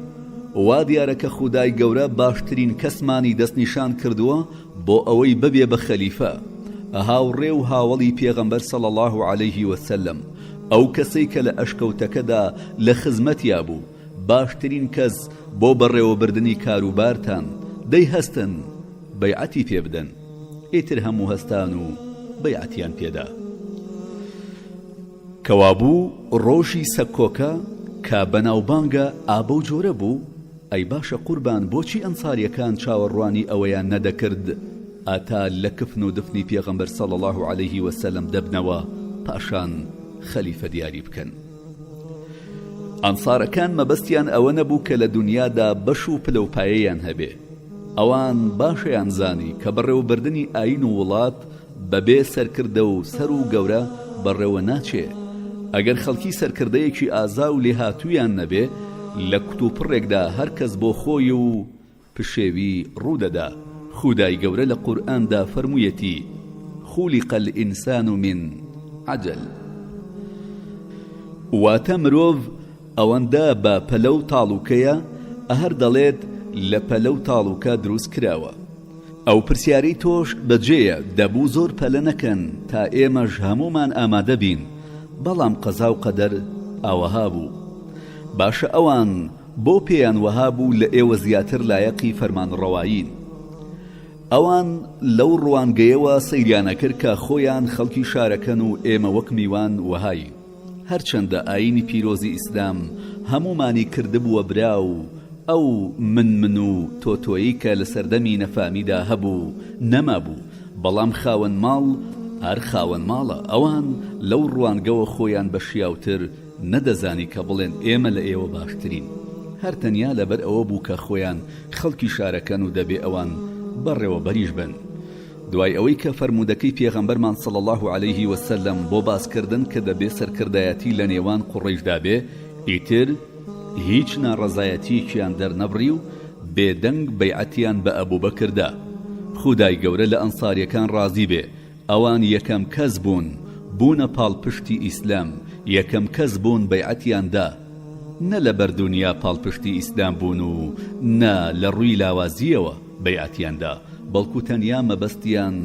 وا دیارەکە خودای گەورە باشترین کەسمانی دەستنیشان کردووە بۆ ئەوەی ببێ بە خەلیفە هاوڕێ و هاوڵی پێغەمبەر صلی الله عليه وسلم ئەو کەسەی کە لە ئەشکەوتەکەدا لە خزمەتیا بوو باشترین کەس بۆ بەڕێوەبردنی کاروبارتان دەی هەستن بەیعەتی پێ بدەن ئیتر هەموو هەستان و بەیعەتیان پێدا کەوابوو ڕۆژی سەگکۆکە کە بەناوبانگە ئابە و جۆرە بوو ئەی باشە قوربان بۆچی ئەنساریەکان چاوەڕوانی ئەوەیان نەدەکرد ئاتا لە کفن و دفنی پێغەمبەر صلی الله عليه وسلم دەبنەوە پاشان خەلیفە دیاری بکەن ئەنسارەکان مەبەستیان ئەوە نەبوو کە لە دنیادا بەش و پلەپایەیان هەبێ ئەوان باشەیان زانی کە بەڕێوەبردنی ئاین و وڵات بەبێ سەرکردە و سەر و گەورە بەڕێوە ناچێ ئەگەر خەڵکی سەرکردەیەکی ئازا و لێهاتوویان نەبێ لە کوتوپڕێکدا هەر کەس بۆ خۆی و پشێوی ڕوودەدا خودای گەورە لە قورئاندا فەرموویەتی خولیق الئینسان من عەجەل واتە مرۆڤ ئەوەندە بە پەلە و تاڵوکەیە ئەهەر دەڵێت لە پەلە و تاڵوکە دروست کراوە ئەو پرسیارەی تۆش بەجێیە دەبوو زۆر پەلە نەکەن تا ئێمەش هەمومان ئامادە بین بەڵام قەزا و قەدەر ئاوەها بوو باشە ئەوان بۆ پێیان وەها بوو لە ئێوە زیاتر لایەقی فەرمانڕەوایین ئەوان لەو ڕوانگەیەوە سەیریانە کرد کە خۆیان خەڵکی شارەکەن و ئێمە وەک میوان وەهایی هەرچەندە ئاینی پیرۆزی ئیسلام هەمومانی کردبووە براو ئەو من و تۆتۆیی کە لە سەردەمی نەفامیدا هەبوو نەمابوو بەڵام خاوەن ماڵ هەر خاوەن ماڵە ئەوان لەو ڕوانگەوە خۆیان بە شیاوتر نەدەزانی کە بڵێن ئێمە لە ئێوە باشترین هەر تەنیا لەبەر ئەوە بوو کە خۆیان خەڵکی شارەکەن و دەبێ ئەوان بەڕێوەبەریش بن دوای ئەوەی کە فەرمودەکەی پێغەمبەرمان صلی الله عليه وسلم بۆ باسکردن کە دەبێ سەرکردایەتی لە نێوان قوڕیشدا بێ ئیتر هیچ ناڕەزایەتیەکیان دەرنەبڕی و بێدەنگ بەیعەتیان بە ئەبوو بەکردا خودای گەورە لە ئەنساریەکان ڕازی بێ ئەوان یەکەم کەس بوون بوونە پاڵپشتی ئیسلام یەکەم کەس بوون بەیعەتیاندا نە لە بەردونیا پاڵپشتی ئیسلام بوون و نە لە ڕووی لاوازیەوە بەیعەتیاندا بەڵکو تەنیا مەبەستیان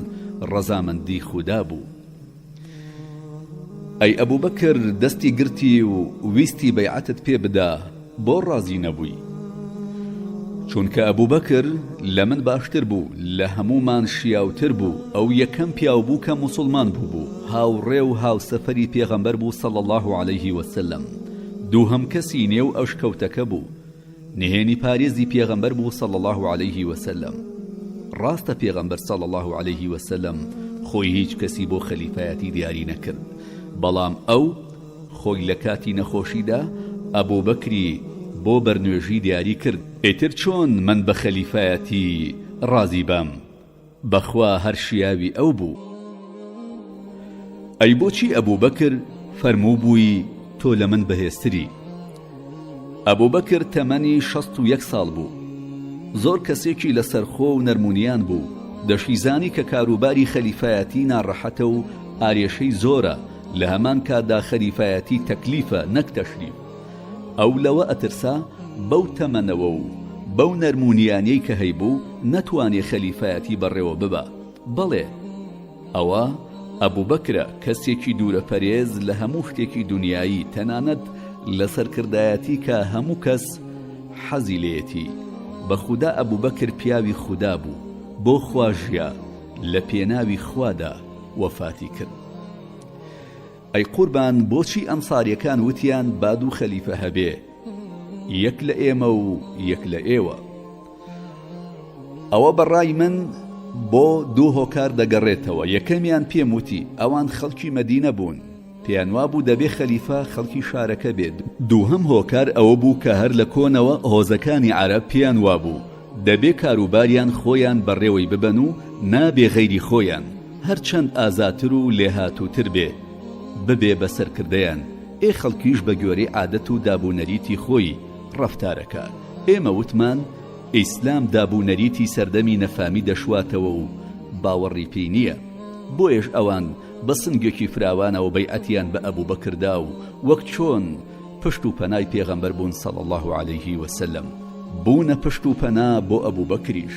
ڕەزامەندی خودا بوو ئەی ئەبوو بەکر دەستی گرتی و ویستی بەیعەتت پێ بدا بۆ ڕازی نەبووی چونکە ئەبوو بەکر لە من باشتر بوو لە هەمومان شیاوتر بوو ئەو یەکەم پیاو بوو کە موسڵمان بوو هاوڕێ و هاوسەفەری پێغەمبەر بوو صلی الله عليه وسلم دووهەم کەسی نێو ئەو شکەوتەکە بوو نهێنی پارێزی پێغەمبەر بوو صلی الله عليه وسلم ڕاستە پێغەمبەر صلی الله عليه وسلم خۆی هیچ کەسی بۆ خەلیفایەتی دیاری نەکرد بەڵام ئەو خۆی لە کاتی نەخۆشیدا ئەبوو بەکری بۆ بەرنوێژی دیاری کرد ئیتر چۆن من بە خەلیفایەتی ڕازی بام بەخوا هەر شیاوی ئەو بوو ئەی بۆچی ئەبوو بەکر فەرموو بووی تۆ لە من بەهێزتری ئەبوو بەکر تەمەنی 61 ساڵ بوو زۆر کەسێکی لەسەرخۆ و نەرمونیان بوو دەشیزانی کە کاروباری خەلیفایەتی ناڕەحەتە و ئارێشەی زۆرە لە هەمان کاتدا خەلیفایەتی تەکلیفە نەک تەشریف ئەو لەوە ئەترسا بەو تەمەنەوە و بەو نەرمونیانەی کە هەیبوو نەتوانێ خەلیفایەتی بەڕێوە ببە بەڵێ ئەوە ئەبوو بەکرە کەسێکی دوورە پەرێز لە هەموو شتێکی دنیایی تەنانەت لە سەرکردایەتی کە هەموو کەس حەزی لێتی بە خودا ئەبوو بەکر پیاوی خودا بوو بۆ خواژیا لە پێناوی خوادا وەفاتی کرد ئەی قوربان بۆچی ئەنساریەکان وتیان با دوو خەلیفە هەبێ یەک لە ئێمە و یەک لە ئێوە ئەوە بەڕای من بۆ دوو هۆکار دەگەڕێتەوە یەکەمیان پێم وتی ئەوان خەڵکی مەدینە بوون پێیان وابوو دەبێ خەلیفە خەڵکی شارەکە بێت دووهەم هۆکار ئەوە بوو کە هەر لە کۆنەوە هۆزەکانی عەرەب پێیان وابوو دەبێ کاروباریان خۆیان بەڕێوەی ببەن و نابێ غەیری خۆیان هەرچەند ئازاتر و لێهاتووتر بێ ببێ بەسەرکردەیان ئێ خەڵکیش بە گوێرەی عادەت و دابوونەریتی خۆی ڕەفتارەکە ئێمە وتمان ئیسلام دابوونەریتی سەردەمی نەفامی دەشواتەوە و باوەڕی پێی نییە بۆیش ئەوان بە سنگێکی فراوانەوە بەیعەتیان بە ئەبوو بەکردا و وەک چۆن پشت و پەنای پێغەمبەر بوون صلی الله عليه وسلم بوونە پشت و پەنا بۆ ئەبوو بەکریش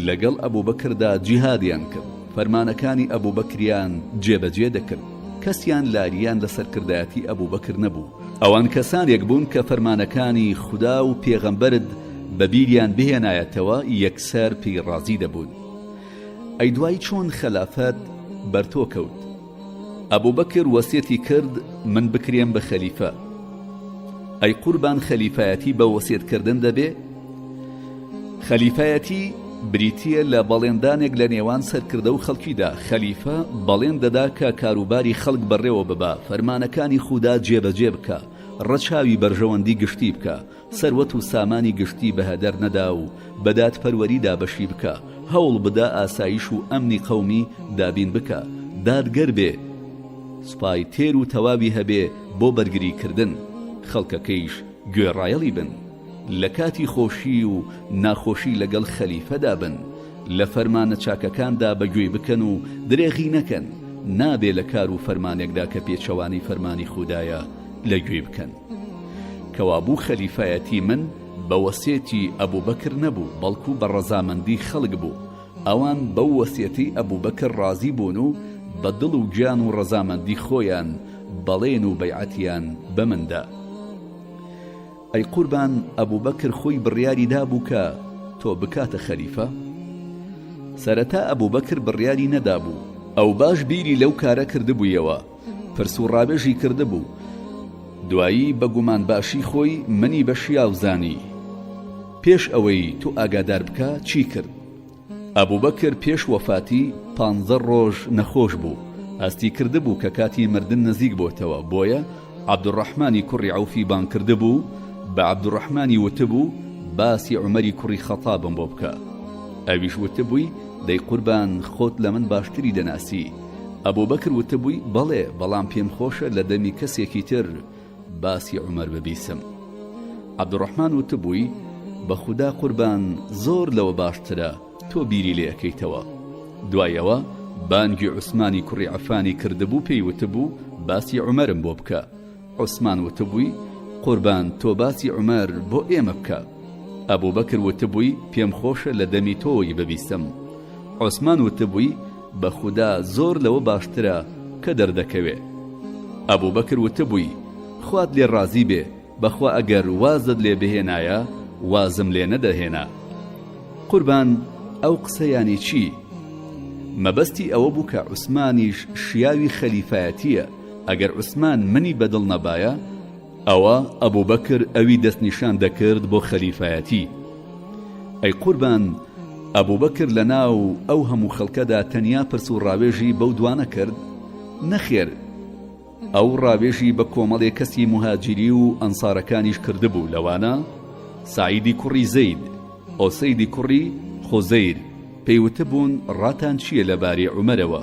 لەگەڵ ئەبوو بەکردا جیهادیان کرد فەرمانەکانی ئەبوو بەکریان جێبەجێ دەکرد کەسیان لاریان لەسەر کردایەتی ئەبوو بەکر نەبوو ئەوان کەسانێک بوون کە فەرمانەکانی خوددا و پێغەمبەرت بەبیریان بهێنایەتەوە یەکسەر پێی ڕازی دەبوون ئەی دوای چۆن خەلافەت بەرتۆ کەوت ئەبوو بەکر وەسیەتی کرد من بکرێم بە خەلیفە ئەی قوربان خەلیفایەتی بە وەسیەتکردن دەبێ خەلیفایەتی بریتیە لە بەڵێندانێک لە نێوان سەرکردە و خەڵکیدا خەلیفە بەڵێن دەدا کە کاروباری خەڵک بەڕێوە ببا فەرمانەکانی خوددا جێبەجێ بکە ڕەچاوی بەرژەوەندی گشتی بکە سەروەت و سامانی گشتی بەهەدەر نەدا و بەدات پەروەریدا بەشی بکە هەوڵ بدا ئاسایش و ئەمنی قەومی دابین بکە دادگەر بێ سوپای تێر و تەواوی هەبێ بۆ بەرگریکردن خەڵکەکەیش گوێڕایەڵی بن لە کاتی خۆشی و ناخۆشی لەگەڵ خەلیفەدا بن لە فەرمانە چاکەکاندا بەگوێ بکەن و درێغی نەکەن نابێ لە کار و فەرمانێکدا کە پێچەوانی فەرمانی خوددایە لەگوێ بکەن کەوابوو خەلیفایەتی من بە وەسیەتی ئەبوو بەکر نەبوو بەڵکو بە ڕەزامەندی خەڵک بوو ئەوان بەو وەسیەتی ئەبوو بەکر ڕازی بوون و بە دڵ و گیان و ڕەزامەندی خۆیان بەڵێن و بەیعەتیان بە مندا ئەی قوربان ئەبوو بەکر خۆی بڕیاری دابوو کە تۆ بکاتە خەلیفە سەرەتا ئەبوو بەکر بڕیاری نەدابوو ئەو باش بیری لەو کارە کردبوویەوە پرس و ڕابێژی کردبوو دوایی بە گومان باشی خۆی منی بە شیاوزانی پێش ئەوەی تو ئاگادار بکە چی کرد ئەبوو بەکر پێش وەفاتی 15 ڕۆژ نەخۆش بوو ئاستی کردبوو کە کاتی مردن نزیک بۆتەوە بۆیە عەبدوڕەحمانی کوڕی عەوفی بان کردبوو بە عەبدوڕەحمانی وتبوو باسی عومەری کوڕی خەتابم بۆ بکە ئەویش وتبووی دەی قوربان خۆت لە من باشتری دەناسی ئەبوو بەکر وتبووی بەڵێ بەڵام پێم خۆشە لە دەمی کەسێکی تر باسی عومەر ببیسم عەبدوڕەحمان وتبووی بە خوددا قوربان زۆر لەوە باشترە تۆ بیری لێ ئەەکەیتەوە دوایەوە بانگی عوسمانی کوڕی عەفانی کردبوو پێی وتبوو باسی عومەرم بۆ بکە عوسمان وتبووی قوربان تۆ باسی عومەر بۆ ئێمە بکە ئەبوو بەکر وتبووی پێم خۆشە لە دەمی تۆی ببیستم عوسمان وتبووی بە خوددا زۆر لەوە باشترە کە دەردەکەوێ ئەبوو بەکر وتبووی خوات لێ ڕازی بێ بەخوا ئەگەر وازت لێ بهێنایە وازم لێ نەدەهێنا قوربان ئەو قسەیانی چی مەبەستی ئەوە بوو کە عوسمانیش شیاوی خەلیفایەتیە ئەگەر عوسمان منی بەدڵ نەبایە ئەوە ئەبوو بەکر ئەوی دەستنیشان دەکرد بۆ خەلیفایەتی ئەی قوربان ئەبوو بەکر لە ناو ئەو هەموو خەڵکەدا تەنیا پرس و ڕاوێژی بەو دوانە کرد نەخێر ئەو ڕاوێژی بە کۆمەڵێک کەسی مهاجری و ئەنسارەکانیش کردبوو لەوانە سعیدی کوڕی زەید ئۆسەیدی کوڕی خۆزەیر پێیوتبوون ڕاتان چییە لەبارەی عومەرەوە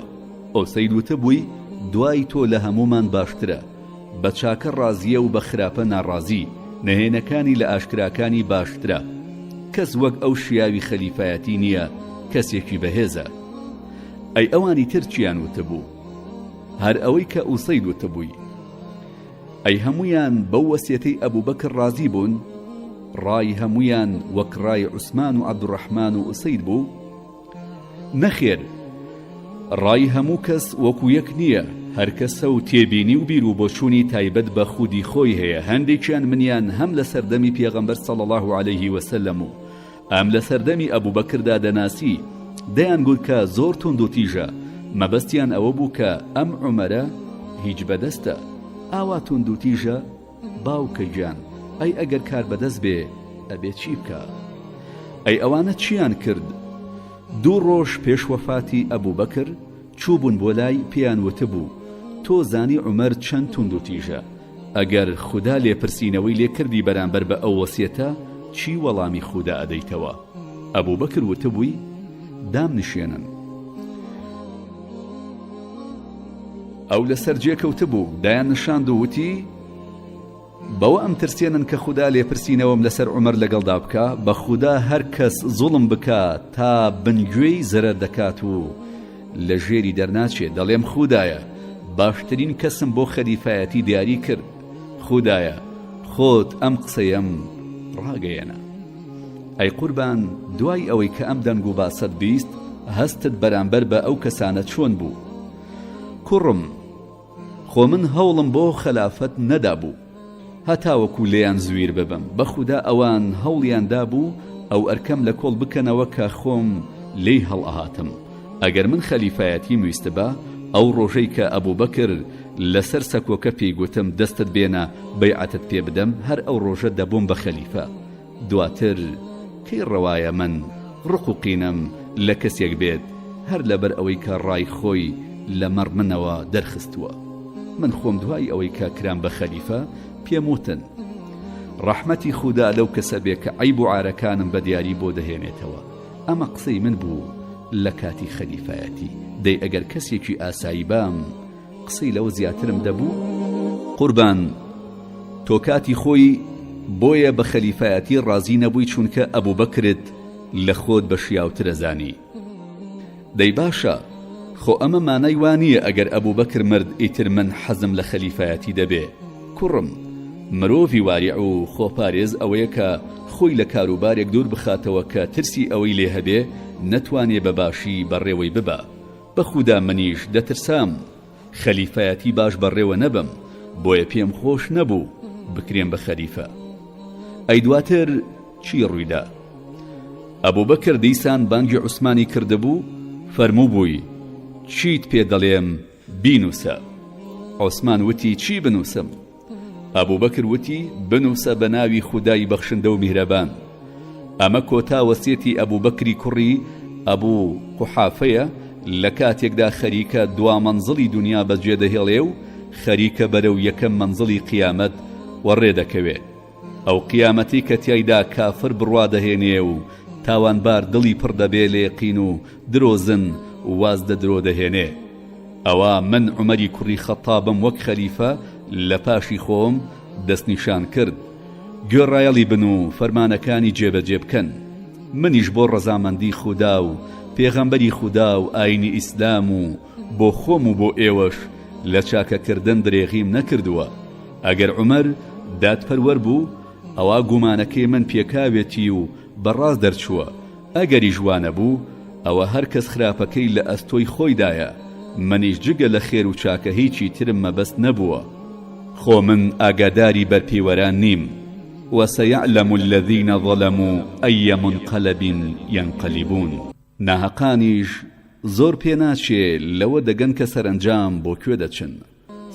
ئۆسەید وتبووی دوای تۆ لە هەمومان باشترە بە چاکە ڕازیە و بە خراپە ناڕازی نەهێنەکانی لە ئاشکراکانی باشترە کەس وەک ئەو شیاوی خەلیفایەتی نییە کەسێکی بەهێزە ئەی ئەوانی تر چیان وتبوو هەر ئەوەی کە ئوسەید وتبووی ئەی هەمویان بەو وەسیەتەی ئەبوو بەکر ڕازی بوون ڕای هەمویان وەک ڕای عوسمان و عەبدوڕەحمان و ئوسەید بوو نەخێر ڕای هەموو کەس وەکو یەک نییە هەر کەسە و تێبینی و بیر و بۆچوونی تایبەت بە خودی خۆی هەیە هەندێکیان منیان هەم لە سەردەمی پێغەمبەر صلی الله عليه وسلم و ئەم لە سەردەمی ئەبوو بەکردا دەناسی دەیان گوت کە زۆر توند و تیژە مەبەستیان ئەوە بوو کە ئەم عومەرە هیچ بەدەستە ئاوا توند و تیژە باوکە گیان ئەی ئەگەر کار بەدەست بێ ئەبێ چی بکە ئەی ئەوانە چیان کرد 2 ڕۆژ پێش وەفاتی ئەبوو بەکر چووبوون بۆ لای پێیان وتبوو تۆ زانی عومەر چەند توند و تیژە ئەگەر خوددا لێپرسینەوەی لێ کردی بەرامبەر بە ئەو وەسیەتە چی وەڵامی خوددا ئەدەیتەوە ئەبوو بەکر وتبووی دام نشێنن ئەو لەسەر جێکەوتە بوو دایان نشاند و وتی بەوە ئەم ترسێنن کە خوددا لێپرسینەوەم لەسەر عومەر لەگەڵدا بکە بە خوددا هەر کەس زوڵم بکە تا بنگوێی زەرەر دەکات و لە ژێری دەرناچێ دەڵێم خودایە باشترین کەسم بۆ خەلیفایەتی دیاری کرد خودایە خۆت ئەم قسەیەم ڕاگەیەنە ئەی قوربان دوای ئەوەی کە ئەم دەنگ و باست بیست هەستت بەرامبەر بە ئەو کەسانە چۆن بوو کوڕم خۆ من هەوڵم بۆ خەلافەت نەدابوو هەتاوەکو لێیان زویر ببم بە خودا ئەوان هەوڵیاندا بوو ئەو ئەرکەم لە کۆڵ بکەنەوە کە خۆم لێی هەڵئەهاتم ئەگەر من خەلیفایەتی ویستە بە ئەو ڕۆژەی کە ئەبوو بەکر لەسەر سەکۆکە پێی گوتم دەستت بێنە بەیعەتت پێ بدەم هەر ئەو ڕۆژە دەبووم بە خەلیفە دواتر کەی ڕەوایە من ڕق و قینەم لە کەسێک بێت هەر لەبەر ئەوەی کە ڕای خۆی لە مەڕ منەوە دەرخستووە من خۆم دوای ئەوەی کە کرام بە خەلیفە پێم وتن ڕەحمەتی خودا لەو کەسە بێ کە عەیب و عارەکانم بە دیاری بۆ دەهێنێتەوە ئەمە قسەی من بوو لە کاتی خەلیفایەتی دەی ئەگەر کەسێکی ئاسایی بام قسەی لەو زیاترم دەبوو قوربان تۆ کاتی خۆی بۆیە بە خەلیفایەتی ڕازی نەبووی چونکە ئەبوو بەکرت لە خۆت بە شیاوترە زانی دەی باشە خۆ ئەمە مانای وانییە ئەگەر ئەبوو بەکر مرد ئیتر من حەزم لە خەلیفایەتی دەبێ کوڕم مرۆڤی واریع و خۆپارێز ئەوەیە کە خۆی لە کاروبارێک دوور بخاتەوە کە ترسی ئەوەی لێ هەبێ نەتوانێ بەباشی بەڕێوەی ببە بە خودا منیش دەترسام خەلیفایەتی باش بەڕێوە نەبم بۆیە پێم خۆش نەبوو بکرێن بە خەلیفە ئەی دواتر چی ڕوویدا ئەبوو بەکر دیسان بانگی عوسمانی کردبوو فەرموو بووی چیت پێ دەڵێم بینوسە عوسمان وتی چی بنووسم ئەبوو بەکر وتی بنووسە بە ناوی خودای بەخشندە و میهرەبان ئەمە کۆتا وەسیەتی ئەبوو بەکری کوڕی ئەبوو قوحافەیە لە کاتێکدا خەریکە دوا مەنزڵی دنیا بەجێ دەهێڵێ و خەریکە بەرەو یەکەم مەنزڵی قیامەت وەڕێ دەکەوێت ئەو قیامەتی کە تیایدا کافر بڕوا دەهێنێ و تاوانبار دڵی پڕ دەبێ لە یەقین و درۆزن واز دەدرۆ دەهێنێ ئەوە من عومەری کوڕی خەتابم وەک خەلیفە لە پاشی خۆم دەستنیشان کرد گوێڕایەڵی بن و فەرمانەکانی جێبەجێ بکەن منیش بۆ ڕەزامەندی خودا و پێغەمبەری خودا و ئاینی ئیسلام و بۆ خۆم و بۆ ئێوەش لە چاکەکردن درێغیم نەکردووە ئەگەر عومەر دادپەروەر بوو ئەوە گومانەکەی من پێکاوێتی و بەڕاست دەرچووە ئەگەری جوانە بوو ئەوە هەر کەس خراپەکەی لە ئەستۆی خۆیدایە منیش جگە لە خێر و چاکە هیچی ترم مەبەست نەبووە خۆ من ئاگاداری بەرپیوەران نیم وسيعلم الذين ظلموا أي منقلب ينقلبون ناهەقانیش زۆر پێناچێ لەوە دەگەن کە سەرنجام بۆ کوێ دەچن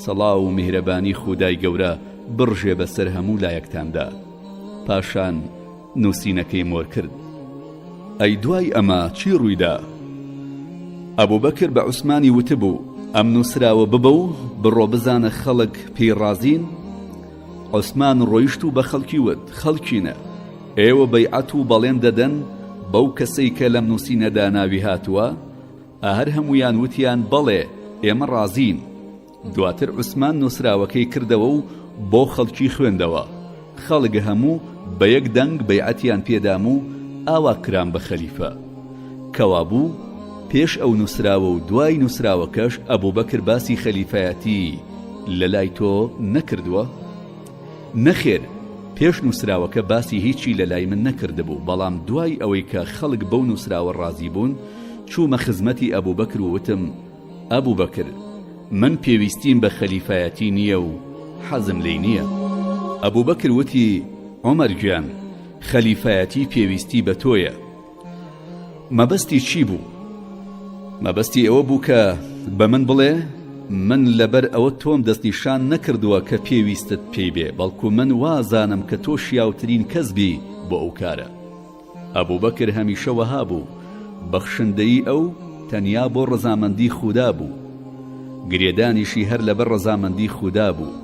سەڵاو و میهرەبانی خودای گەورە بڕژێ بەسەر هەموو لایەکتاندا پاشان نووسینەکەی مۆر کرد ئەی دوای ئەمە چی ڕوویدا ئەبوو بەکر بە عوسمانی وتبوو ئەم نووسراوە ببە و بڕۆ بزانە خەڵک پێی ڕازین عوسمان ڕۆیشت و بە خەڵکی وت خەڵکینە ئێوە بەیعەت و بەڵێن دەدەن بەو کەسەی کە لەم نووسینەدا ناوی هاتووە هەر هەمویان وتیان بەڵێ ئێمە ڕازین دواتر عوسمان نووسراوەکەی کردەوە و بۆ خەڵکی خوێندەوە خەڵک هەموو بە یەک دەنگ بەیعەتیان پێدام و ئاوا کرام بە خەلیفە کەوا بوو پێش ئەو نووسراوە و دوای نووسراوەکەش ئەبوو بەکر باسی خەلیفایەتی لە لای تۆ نەکردووە نەخێر پێش نووسراوەکە باسی هیچی لە لای من نەکردبوو بەڵام دوای ئەوەی کە خەڵک بەو نووسراوە ڕازی بوون چوومە خزمەتی ئەبوو بەکر و وتم ئەبوو بەکر من پێویستیم بە خەلیفایەتی نییە و حەزم لێی نییە ئەبوو بەکر وتی عومەر گیان خەلیفایەتی پێویستی بە تۆیە مەبەستی چی بوو مەبەستی ئەوە بوو کە بە من بڵێ من لەبەر ئەوە تۆم دەستنیشان نەکردووە کە پێویستت پێی بێ بەڵکو من وازانم کە تۆ شیاوترین کەس بی بۆ ئەو کارە ئەبوو بەکر هەمیشە وەها بوو بەخشندەی ئەو تەنیا بۆ ڕەزامەندی خودا بوو گرێدانیشی هەر لەبەر ڕەزامەندی خودا بوو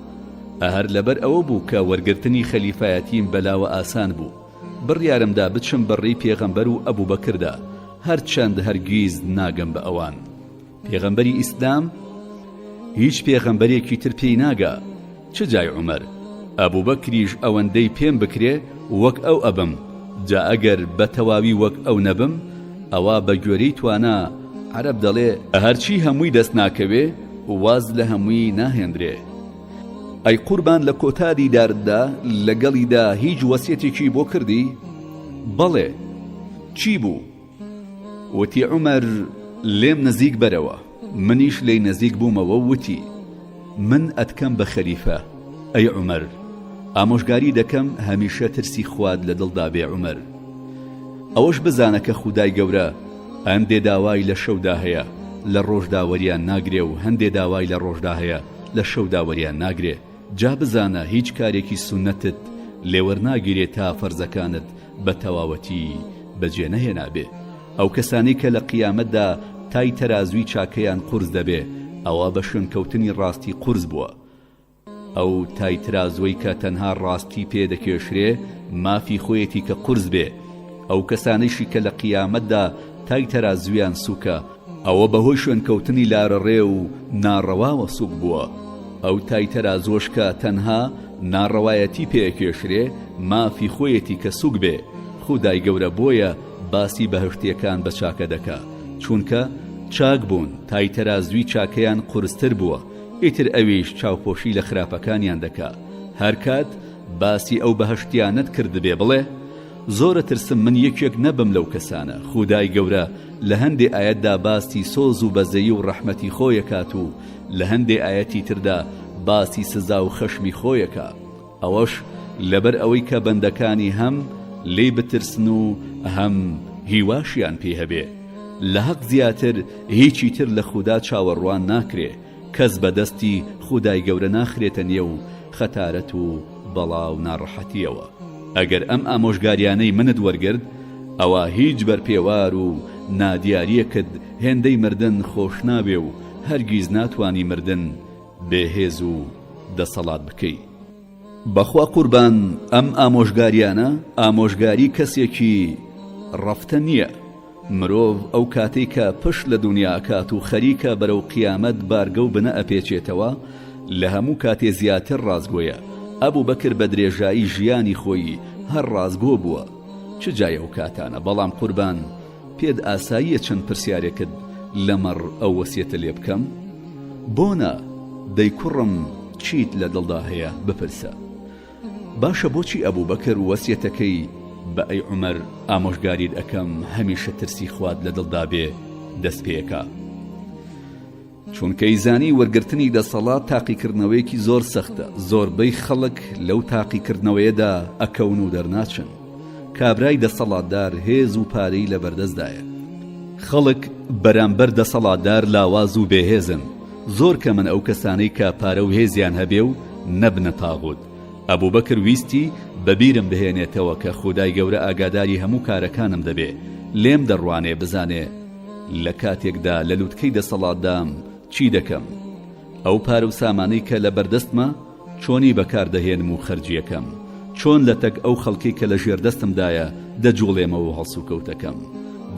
هەر لەبەر ئەوە بوو کە وەرگرتنی خەلیفایەتیم بەلاوە ئاسان بوو بڕیارمدا بچم بەڕێی پێغەمبەر و ئەبوو بەکردا هەر چەند هەرگیز ناگەم بە ئەوان پێغەمبەری ئیسلام هیچ پێغەمبەرێکی تر پێی ناگا چ جای عومەر ئەبوو بەکریش ئەوەندەی پێم بکرێ وەک ئەو ئەبم جا ئەگەر بە تەواوی وەک ئەو نەبم ئەوە بە گوێرەی توانە عەرەب دەڵێ هەرچی هەمووی دەست ناکەوێ واز لە هەمووی ناهێنرێ. ئەی قوربان لە کۆتاری داردا لەگەڵیدا هیچ وەسیەتێکی بۆ کردی؟ بەڵێ. چی بوو؟ وتی عومەر لێم نزیک بەرەوە. منیش لێی نزیک بوومەوە وتی من ئەتکەم بە خەلیفە. ئەی عومەر ئامۆژگاری دەکەم هەمیشە ترسی خواد لە دڵدا بێ عومەر. ئەوەش بزانە کە خودای گەورە هەندێ داوای لە شەودا هەیە لە ڕۆژدا وەریان ناگرێ و هەندێ داوای لە ڕۆژدا هەیە لە شەودا وەریان ناگرێ. جا بزانە هیچ کارێکی سونەتت لێوەرناگیرێ تا فەرزەکانت بە تەواوەتی بەجێ نەهێنابێ. ئەو کەسانی کە لە قیامەتدا تای تەرازوی چاکەیان قورس دەبێ ئەوە بە شوێنکەوتنی ڕاستی قورس بووە. ئەو تای ترازوی کە تەنها ڕاستی پێدەکێشرێ مافی خۆیەتی کە قورس بێ. ئەو کەسانیشی کە لە قیامەتدا تای تەرازویان سووکە ئەوە بەهۆی شوێنکەوتنی لارەڕێ و ناڕەواوە سووک بووە. ئەو تای تەرازۆش کە تەنها ناڕەوایەتی پێکێشرێ مافی خۆیەتی کە سووک بێ. خودای گەورە بۆیە باسی بەهشتیەکان بە چاکە دەکا چونکە چاک بوون تای تەرازوی چاکەیان قورستر بووە. ئیتر ئەویش چاوپۆشی لە خراپەکانیان دەکا. هەرکات باسی ئەو بەهشتیانت کرد بێ بڵێ زۆرە ترسم من یەکێک نەبم لەو کەسانە. خودای گەورە لە هەندێ ئاەتدا باسی سۆز و بەزەیی و ڕەحمەتی خۆیەکات و لە هەندێ ئاەتی تردا باسی سزا و خەشمی خۆیەکە. ئەوەش لەبەر ئەوەی کە بەندەکانی هەم لێ بترسن و هەم هیواشیان پێ هەبێ. لە حەق زیاتر هیچی تر لە خودا چاوەڕوان ناکرێ. کەس بەدەستی خودای گەورە ناخرێتە نێو خەتارەت و بەڵاو ناڕەحەتیەوە. ئەگەر ئەم ئامۆژگاریانەی منت وەرگرت ئەوە هیچ بەرپێوار و نادیاریەکت هێندەی مردن خۆش نابێ و هەرگیز ناتوانی مردن بێهێز و دەسەڵات بکەی. بەخوا قوربان ئەم ئامۆژگاریانە ئامۆژگاری کەسێکی ڕەفتە نییە. مرۆڤ ئەو کاتەی کە پشت لە دنیا کات و خەریکە بەرەو قیامەت بارگە و بنە ئەپێچێتەوە لە هەموو کاتێ زیاتر ڕازگۆیە. ئەبوو بەکر بە درێژایی ژیانی خۆی هەر ڕازگۆ بووە. چ جای ئەو کاتانە؟ بەڵام قوربان پێت ئاساییە چەند پرسیارێکت لەمەڕ ئەو وەسیەتە لێ بکەم؟ بۆنە دەی کوڕم چیت لە دڵدا هەیە بپرسە. باشە بۆچی ئەبوو بەکر وەسیەتەکەی بە ئەی عومەر ئامۆژگاریت ئەەکەم هەمیشە ترسی خواد لە دڵدا بێ دەست پێەکە؟ چونکەی زانی وەرگرتنی دەسەڵات تاقیکردنەوەیەکی زۆر سەختە. زۆربەی خەڵک لەو تاقیکردنەوەیەدا ئەکەون و دەرناچن. کابرای دەسەڵاتدار هێز و پارەی لە بەردەستدایە. خەڵک بەرامبەر دەسەڵاتدار لاواز و بێهێزن. زۆر کە من ئەو کەسانەی کە پارە و هێزیان هەبێ و نەبنە تاغوت. ئەبوو بەکر ویستی بەبیرم بهێنێتەوە کە خودای گەورە ئاگاداری هەموو کارەکانم دەبێ. لێم دەڕوانێ بزانێ لە کاتێکدا لە لووتکەی دەسەڵاتدام چی دەکەم. ئەو پارە و سامانەی کە لە بەردەستمە چۆنی بەکاردەهێنم و خەرجیەکەم. چۆن لە تەک ئەو خەڵکی کە لە ژێردەستمدایە دەجوڵێمەوە و هەڵسو کەوتەکەم.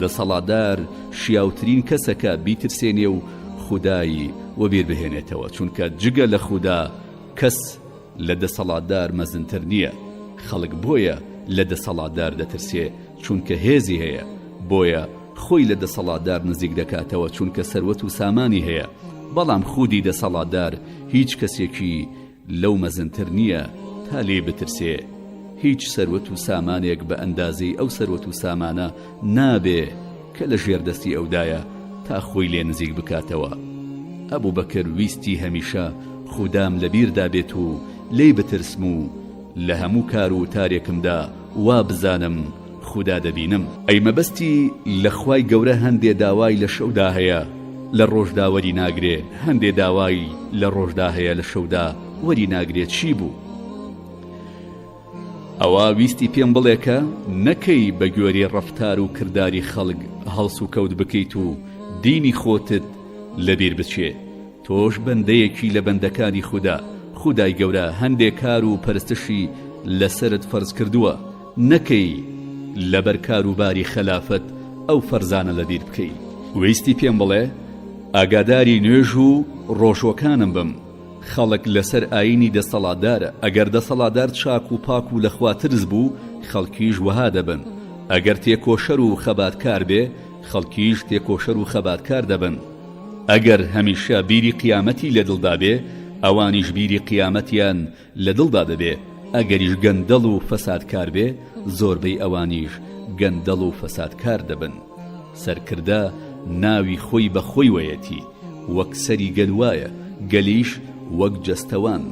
دەسەڵاتدار شیاوترین کەسەکە بیترسێنێ و خودایی وەبیر بهێنێتەوە چونکە جگە لە خودا کەس لە دەسەڵاتدار مەزنتر نییە. خەڵک بۆیە لە دەسەڵاتدار دەترسێ چونکە هێزی هەیە. بۆیە خۆی لە دەسەڵاتدار نزیک دەکاتەوە چونکە سەروەت و سامانی هەیە. بەڵام خودی دەسەڵاتدار هیچ کەسێکی لەو مەزنتر نییە تا لێ بترسێ. هیچ سەروەت و سامانێک بە ئەندازەی ئەو سەروەت و سامانە نابێ کە لە ژێردەستی ئەودایە تا خۆی لێ نزیک بکاتەوە. ئەبوو بەکر ویستی هەمیشە خودام لەبیردا بێت و لێی بترسم و لە هەموو کار و تارێکمدا وا بزانم خودا دەبینم. ئەی مەبەستی لە خوای گەورە هەندێ داوای لە شەودا هەیە لە ڕۆژدا وەری ناگرێ. هەندێ داوای لە ڕۆژدا هەیە لە شەودا وەری ناگرێت. چی بوو؟ ئەوە ویستی پێم بڵێکە نەکەی بە گوێری ڕەفتار و کردداری خەڵک هەڵس و کەوت بکەیت و دینی خۆتت لەبیر بچێ. تۆش بەندەیەکی لە بەندەکانی خودا. خودای گەورە هەندێک کار و پەرستشی لەسرت فەرز کردووە. نەکەی لەبەر کاروباری خەلافەت ئەو فەرزانە لەبیر بکەی. ویستی پێم بڵێ ئاگاداری نوێژ و ڕۆژوەکانم بم. خەڵک لەسەر ئاینی دەسەڵاتدارە. ئەگەر دەسەڵاتدار چاک و پاک و لەخوا ترس بوو خەڵکیش وەها دەبن. ئەگەر تێکۆشەر و خەباتکار بێ خەڵکیش تێکۆشەر و خەباتکار دەبن. ئەگەر هەمیشە بیری قیامەتی لە دڵدا بێ ئەوانیش بیری قیامەتیان لە دڵدا دەبێ. ئەگەریش گەندەڵ و فەسادکار بێ زۆربەی ئەوانیش گەندەڵ و فەسادکار دەبن. سەرکردە ناوی خۆی بە خۆی وەیەتی، وەک سەری گەلوایە، گەلیش وەک جەستەوان.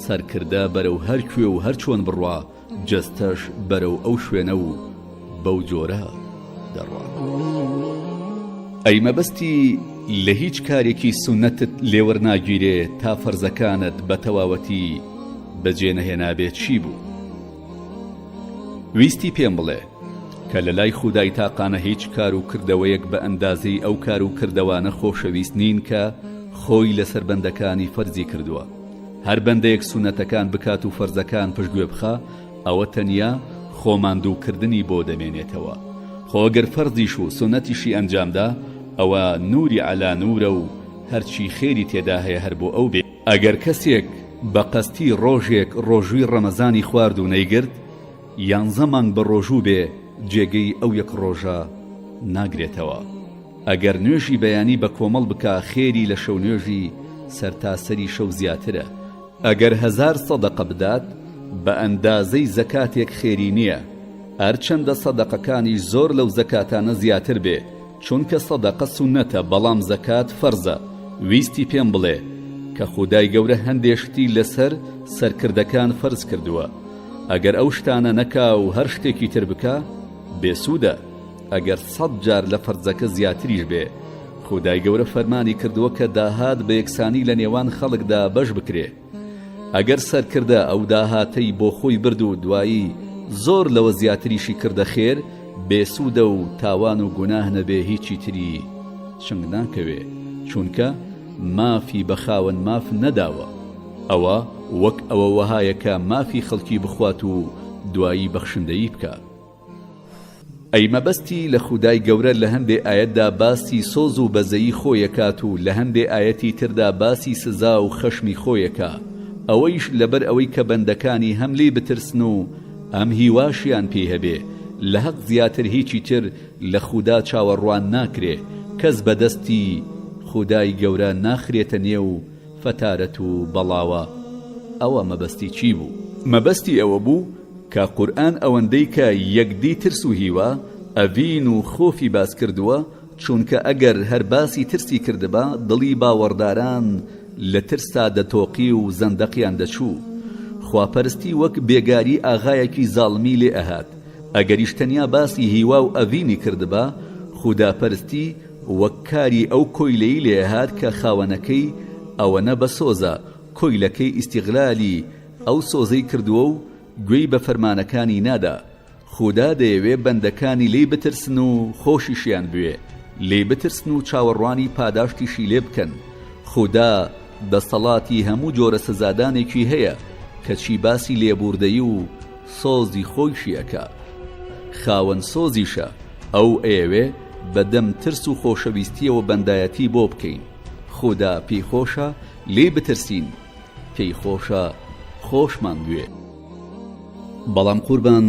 سەرکردە بەرەو هەر کوێ و هەر چۆن بڕوا، جەستەش بەرەو ئەو شوێنە و بەو جۆرە دەڕوا. ئەی مەبەستی لە هیچ کارێکی سونەتت لێوەرناگیرێ تا فەرزەکانت بە تەواوەتی بەجێ نەهێنابێت چی بوو؟ ویستی پێم بڵێ کە لە لای خودای تاقانە هیچ کار و کردەوەیەک بە ئەندازەی ئەو کار و کردەوانە خۆشەویست نین کە خۆی لەسەر بەندەکانی فەرزی کردووە. هەر بەندەیەک سونەتەکان بکات و فەرزەکان پشتگوێ بخە، ئەوە تەنیا خۆماندووکردنی بۆ دەمێنێتەوە. خۆ ئەگەر فەرزیش و سونەتیشی ئەنجامدا، ئەوە نوری عەلا نورە و هەرچی خێری تێدا هەیە هەر بۆ ئەو بێ. ئەگەر کەسێک بە قەستی ڕۆژێک ڕۆژووی ڕەمەزانی خوارد و نەیگرت، 11 مانگ بە ڕۆژوو بێ، جێگەی ئەو یەک ڕۆژە ناگرێتەوە. ئەگەر نوێژی بەیانی بە کۆمەڵ بکا، خێری لە شەو نوێژی سەرتاسەری شەو زیاترە. ئەگەر 1000 سەدەقە بدات، بە ئەندازەی زەکاتێک خێری نییە، هەرچەندە سەدەقەکانی زۆر لەو زەکاتانە زیاتر بێ، چونکە سەدەقە سونەتە بەڵام زەکات فەرزە. ویستی پێم بڵێ کە خودای گەورە هەندێشتی لەسەر سەرکردەکان فەرز کردووە. ئەگەر ئەو شتانە نەکا و هەر شتێکی تر بکە، بێسوودە. ئەگەر 100 جار لە فەرزەکە زیاتریش بێ، خودای گەورە فەرمانی کردووە کە داهات بە یەکسانی لە نێوان خەڵکدا بەش بکرێ. ئەگەر سەرکردە ئەو داهاتەی بۆ خۆی برد و دوایی زۆر لەوە زیاتریشی کردە خێر، بێسوودە و تاوان و گوناه نەبێ هیچی تری چنگ ناکەوێ، چونکە مافی بە خاوەن ماف نەداوە. ئەوە وەک ئەوە وەهایەکە مافی خەڵکی بخوات و دوایی بەخشندەیی بکە. ئەی مەبەستی لە خودای گەورە لە هەندێ ئایەتدا باسی سۆز و بەزەیی خۆیەکات و لە هەندێ ئایەتی تردا باسی سزا و خەشمی خۆیەکە. ئەوەیش لەبەر ئەوەی کە بەندەکانی هەم لێ بترسن و ئەم هیواشیان پێ هەبێ، لە حەق زیاتر هیچی تر لە خودا چاوەڕوان ناکرێ. کەس بەدەستی خودای گەورە ناخرێتە نێو فەتارەت و بەڵاوە. ئەوە مەبەستی چی بوو؟ مەبەستی ئەوە بوو کە قورئان ئەوەندەی کە یەکدی ترس و هیوا ئەڤین و خۆفی باس کردووە، چونکە ئەگەر هەر باسی ترسی کردبا، دڵی باوەڕداران لە ترسا دەتۆقی و زەندەقیان دەچوو. خواپەرستی وەک بێگاری ئاغایەکی زاڵمی لێ ئەهات. ئەگەریش تەنیا باسی هیوا و ئەڤینی کردبا، خوداپەرستی وەک کاری ئەو کۆیلەی لێ ئەهات کە خاوەنەکەی ئەوەنە بە سۆزە، کۆیلەکەی ئیستیغلالی ئەو سۆزەی کردووە و گوێی بە فەرمانەکانی نادا. خودا دەیەوێ بەندەکانی لێ بترسن و خۆشیشیان بوێ، لێ بترسن و چاوەڕوانی پاداشتیشی لێ بکەن. خودا دەسەڵاتی هەموو جۆرە سزادانێکی هەیە، کەچی باسی لێبوردەیی و سۆزی خۆیشیەکە. خاوەن سۆزیشە، ئەو ئێوێ بەدەم ترس و خۆشەویستیەوە بەندایەتی بۆ بکەین. خودا پێی خۆشە لێ بترسین، پێی خۆشە خۆشمان دوێ. بەڵام قوربان،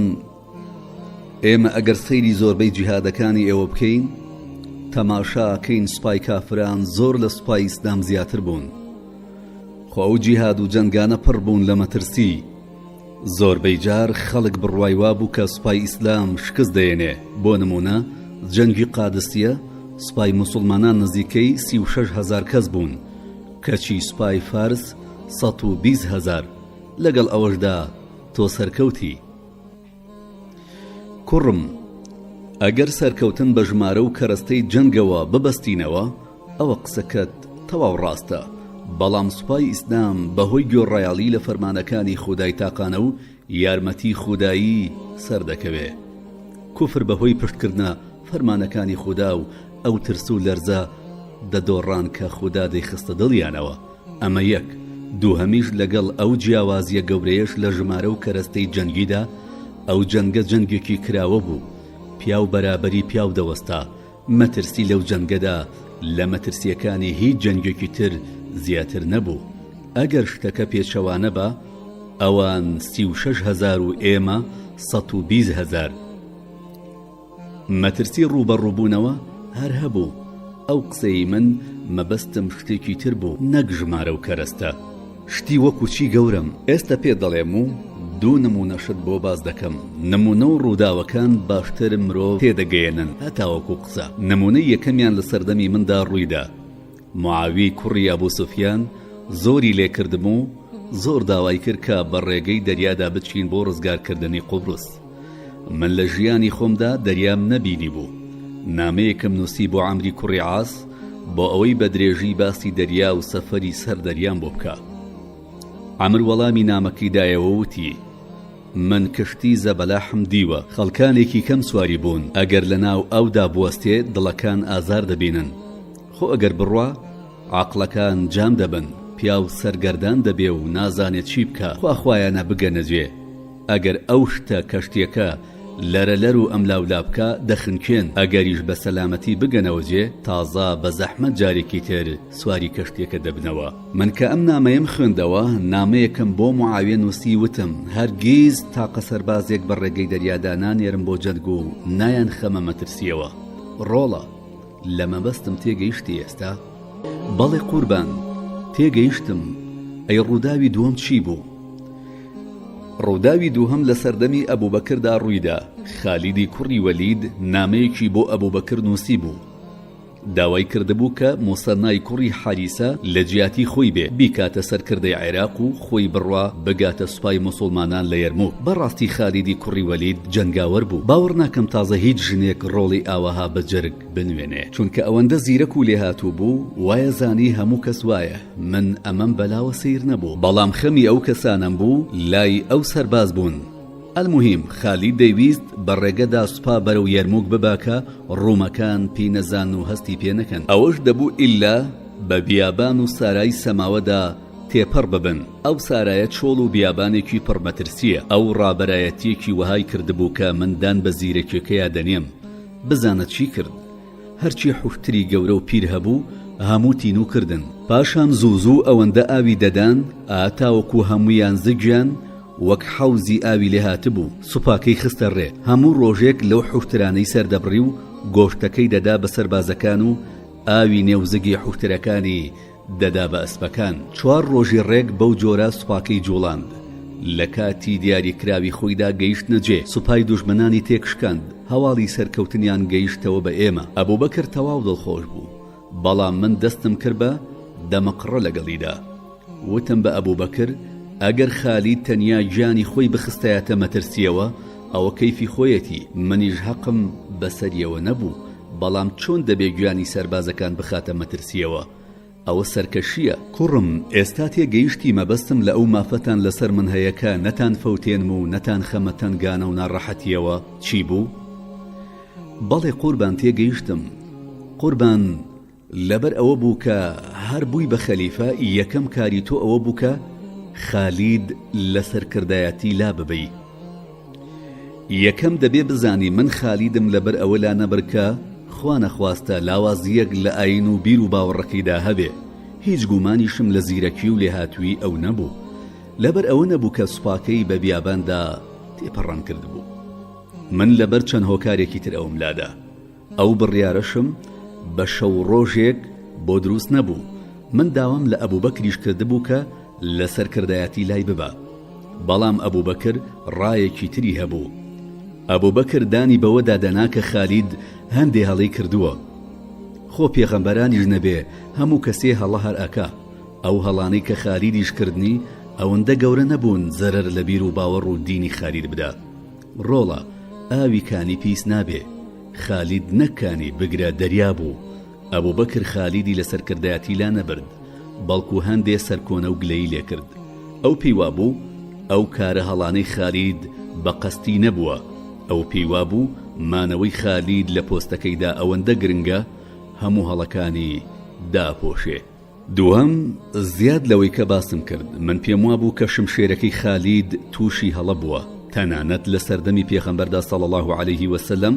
ئێمە ئەگەر سەیری زۆربەی جیهادەکانی ئێوە بکەین، تەماشاکەین سوپای کافران زۆر لە سوپای ئیسلام زیاتر بوون. خۆ ئەو جیهاد و جەنگانە پڕ بوون لە مەترسی. زۆربەی جار خەڵک بڕوای وابوو کە سوپای ئیسلام شکست دەێنێ. بۆ نمونە جەنگی قادسیە، سوپای موسڵمانان نزیکەی 36,000 کەس بوون، کەچی سوپای فارس 120,000. لەگەڵ ئەوەشدا تۆ سەرکەوتی. کوڕم، ئەگەر سەرکەوتن بە ژمارە و کەرەستەی جەنگەوە ببەستینەوە، ئەوە قسەکەت تەواو ڕاستە. بەڵام سوپای ئیسلام بەهۆی گۆڕایاڵی لە فەرمانەکانی خودای تاقانە و یارمەتی خودایی سەردەکەوێ. کوفر بەهۆی پشتکردنە فەرمانەکانی خودا و ئەو ترس و لەرزە دەدۆڕان کە خودا دەیخستە دڵیانەوە. ئەمە یەک. دووهەمیش لەگەڵ ئەو جیاوازیە گەورەیەش لە ژمارە و کەرەستەی جەنگیدا، ئەو جەنگە جەنگێکی کراوە بوو. پیا و بەرابەری پیا و دەوەستا. مەترسی لەو جەنگەدا لە مەترسیەکانی هیچ جەنگێکی تر زیاتر نەبوو. ئەگەر شتەکە پێچەوانە بە، ئەوان 36,000 و ئێمە 120,000. مەترسی ڕوبەڕووبوونەوە هەر هەبوو ئەو قسەی من مەبەستم شتێکی تر بوو نەک ژمارە و کەرەستە شتی وەکو چی گەورم ئێستا پێ دەڵێم و دوو نمونەشت بۆ باز دەکەم نمونە و ڕووداوەکان باشتر مرۆڤ تێدەگەیەنن هەتاوەکو قسە نمونەی یەکەمیان لە سەردەمی مندا ڕوویدا معاوی کوڕی ئەبوو سوفیان زۆری لێکردم و زۆر داوای کرد کە بە ڕێگەی دەریادا بچین بۆ ڕزگارکردنی قوبروس من لە ژیانی خۆمدا دەریام نەبینی بوو نامەیەکم نووسی بۆ عەمری کوڕی عاس بۆ ئەوەی بە درێژی باسی دەریا و سەفەری سەر دەریام بۆ بکە عەمر وەڵامی نامەکەی دایەوە وتی من کشتی زەبەلاحم دیوە خەڵکانێکی کەم سواری بوون ئەگەر لە ناو ئەودا بوەستێ دڵەکان ئازار دەبینن خۆ ئەگەر بڕوا عاقڵەکان جام دەبن پیاو سەرگەردان دەبێ و نازانێت چی بکە خواخوایانە بگەنەجێ ئەگەر ئەو شتە کەشتیەکە لەرەلەر و ئەملاولا بکە دەخنکێن ئەگەریش بە سەلامەتی بگەنەوە جێ تازە بە زەحمەت جارێکی تر سواری کەشتیەکە دەبنەوە من کە ئەم نامەیەم خوێندەوە نامەیەکم بۆ معاویە نووسی وتم هەرگیز تاقە سەربازێک بە ڕێگەی دەریادا نانێرم بۆ جەنگ و نایان خەمە مەترسیەوە ڕۆڵە لە مەبەستم تێگەیشتی ئێستا بەڵێ قوربان تێگەیشتم ئەی ڕووداوی دووەم چی بوو ڕووداوی دووهەم لە سەردەمی ئەبوبەکردا ڕوویدا خالیدی کوڕی وەلید نامەیەکی بۆ ئەبوبەکر نووسی بوو داوای کردبوو کە موسەنای کوڕی حاریسە لە جیاتی خۆی بێ بیکاتە سەرکردەی عێراق و خۆی بڕوا بگاتە سوپای موسڵمانان لە یەرموک بەڕاستی خالیدی کوڕی وەلید جەنگاوەر بوو باوەڕ ناکەم تازە هیچ ژنێک ڕۆڵی ئاوەها بە جەرگ بنوێنێ چونکە ئەوەندە زیرەک و لێهاتوو بوو وایە زانی هەموو کەس وایە من ئەمەم بەلاوە سیر نەبوو بەڵام خەمی ئەو کەسانم بوو لای ئەو سەرباز بوون المهم خالید دەیویست بە ڕێگەدا سوپا بەرەو یەرموک بباکە ڕوومەکان پێی نەزان و هەستی پێ نەکەن ئەوەش دەبوو ئیلا بە بیابان و سارای سەماوەدا تێپەڕ ببن ئەو سارایە چۆڵ و بیابانێکی پڕمەترسیە ئەو ڕابەرایەتیەکی وەهای کردبوو کە مندان بە زیرەکیەکەیە دەنێم بزانە چی کرد هەرچی حوشتری گەورە و پیر هەبوو هەموو تینوو کردن پاشان زوو ئەوەندە ئاوی دەدان ئاتاوەکو هەمویان زگیان وەک حەوزی ئاوی لێ هاتبوو سوپاکەی خستە ڕێ هەموو ڕۆژێک لەو حوشترانەی سەردەبڕی و گۆشتەکەی دەدا بە سەربازەکان و ئاوی نێوزگی حوشترەکانی دەدا بە ئەسپەکان 4 ڕۆژی ڕێک بەو جۆرە سوپاکەی جوڵاند لە کاتی دیاریکراوی خۆیدا گەیشتنە جێ سوپای دوژمنانی تێکشکاند هەواڵی سەرکەوتنیان گەیشتەوە بە ئێمە ئەبوبەکر تەواو دڵخۆش بوو بەڵام من دەستم کرد بە دەمەقڕە لەگەڵیدا وتم بە ئەبوبەکر ئەگەر خالید تەنیا گیانی خۆی بخستایەتە مەترسیەوە ئەوە کەیفی خۆیەتی منیش حەقم بەسەریەوە نەبوو بەڵام چۆن دەبێ گویانی سەربازەکان بخاتە مەترسیەوە ئەوە سەرکەشیە کوڕم ئێستا تێگەیشتی مەبەستم لە ئەو مافەتان لەسەر من هەیەکە نەتان فەوتێنم و نەتان خەمە تەنگانە و ناڕەحەتیەوە چی بوو؟ بەڵێ قوربان تێگەیشتم قوربان لەبەر ئەوە بوو کە هەر بووی بە خەلیفە یەکەم کاری تۆ ئەوە بوو کە خالید لە سەرکردایەتی لا ببەی یەکەم دەبێ بزانی من خالیدم لەبەر ئەوە لا نەبرکە خوا نەخواستە لاوازیەک لە ئاین و بیر و باوەڕەکەیدا هەبێ هیچ گومانیشم لە زیرەکی و لێهاتووی ئەو نەبوو لەبەر ئەوە نەبوو کە سوپاکەی بە بیاباندا تێپەڕان کردبوو من لەبەر چەند هۆکارێکی تر ئەوم لادا ئەو بڕیارەشم بە شەو ڕۆژێک بۆ دروست نەبوو من داوام لە ئەبوبەکریش کردبوو کە لە سەرکردایەتی لای ببە بەڵام ئەبوبەکر ڕایەکی تری هەبوو ئەبوبەکر دانی بەوە دادەنا کە خالید هەندێ هەڵەی کردووە خۆ پێغەمبەرانیش نەبێ هەموو کەسێ هەڵە هەر ئەکا ئەو هەڵانەی کە خالیدیش کردنی ئەوەندە گەورە نەبوون زەرەر لە بیر و باوەڕ و دینی خالید بدات ڕۆڵە ئاوی کانی پیس نابێ خالید نەکانی بگرە دەریا بوو ئەبوبەکر خالیدی لە سەرکردایەتی لا نەبرد بەڵکو هەندێ سەرکۆنە و گلەیی لێ کرد ئەو پێیوا بوو ئەو کارە هەڵانەی خالید بە قەستی نەبووە ئەو پێیوا بوو مانەوەی خالید لە پۆستەکەیدا ئەوەندە گرنگە هەموو هەڵەکانی داپۆشێ دووەم زیاد لەوەی کە باسم کرد من پێم وا بوو کە شمشێرەکەی خالید تووشی هەڵە بووە تەنانەت لە سەردەمی پێغەمبەردا صلی الله عليه وسلم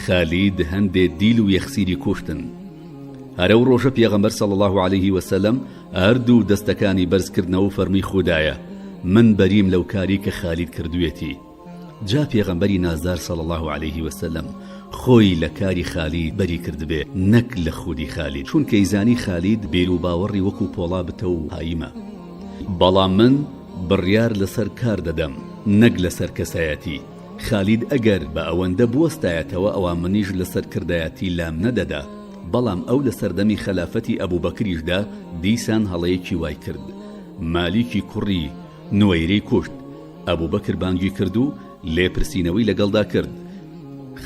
خالید هەندێ دیل و یەخسیری کوشتن هەرە و ڕۆژە پێغەمبەر صلی الله عليه وسلم هەردوو دەستەکانی بەرزکردنەوە فەرمی خودایە من بەریم لەو کاری کە خالید کردوێتی جا پێغەمبەری نازدار صلی الله عليه وسلم خۆی لە کاری خالید بەری کرد بێ نەک لە خودی خالید، چونکە ئیزانی خالید بێر و باوەڕی وەکو پۆڵا بتە و هایمە. بەڵام من بڕیار لەسەر کار دەدەم نەک لەسەر کەسایەتی. خالید ئەگەر بە ئەوەندە بوەستایەتەوە ئەوە منیش لەسەر کردایەتی لام نەدەدا، بەڵام ئەو لە سەردەمی خەلافەتی ئەبوبەکریشدا دیسان هەڵەیەکی وای کرد، مالیکی کوڕی نوێیرەی کوشت. ئەبوبەکر بانگی کرد و لێپرسینەوەی لەگەڵدا کرد.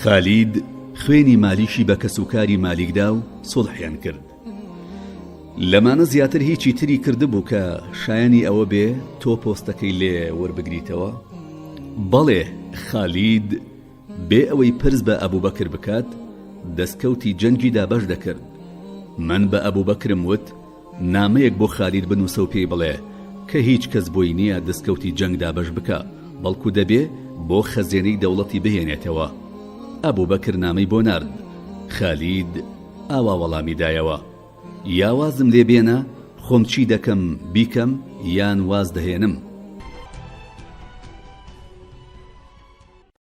خالید خوێنی مالیشی بە کەسوکاری مالیکدا و سوڵحیان کرد. لەمانە زیاتر هیچی تری کردبوو کە شایانی ئەوە بێ تۆ پۆستەکەی لێ وەربگریتەوە؟ بەڵێ، خالید بێ ئەوەی پرس بە ئەبوبەکر بکات دەستکەوتی جەنگی دابەش دەکرد. من بە ئەبوبەکرم وت نامەیەک بۆ خالید بنووسە و پێی بڵێ کە هیچ کەس بۆی نییە دەستکەوتی جەنگ دابەش بکە، بەڵکو دەبێ بۆ خەزیێنەی دەوڵەتی بهێنێتەوە. ئەبوبەکر نامەی بۆ نارد. خالید ئاوا وەڵامی دایەوە، یا وازم لێ بێنە خۆم چی دەکەم بیکەم یان واز دەهێنم.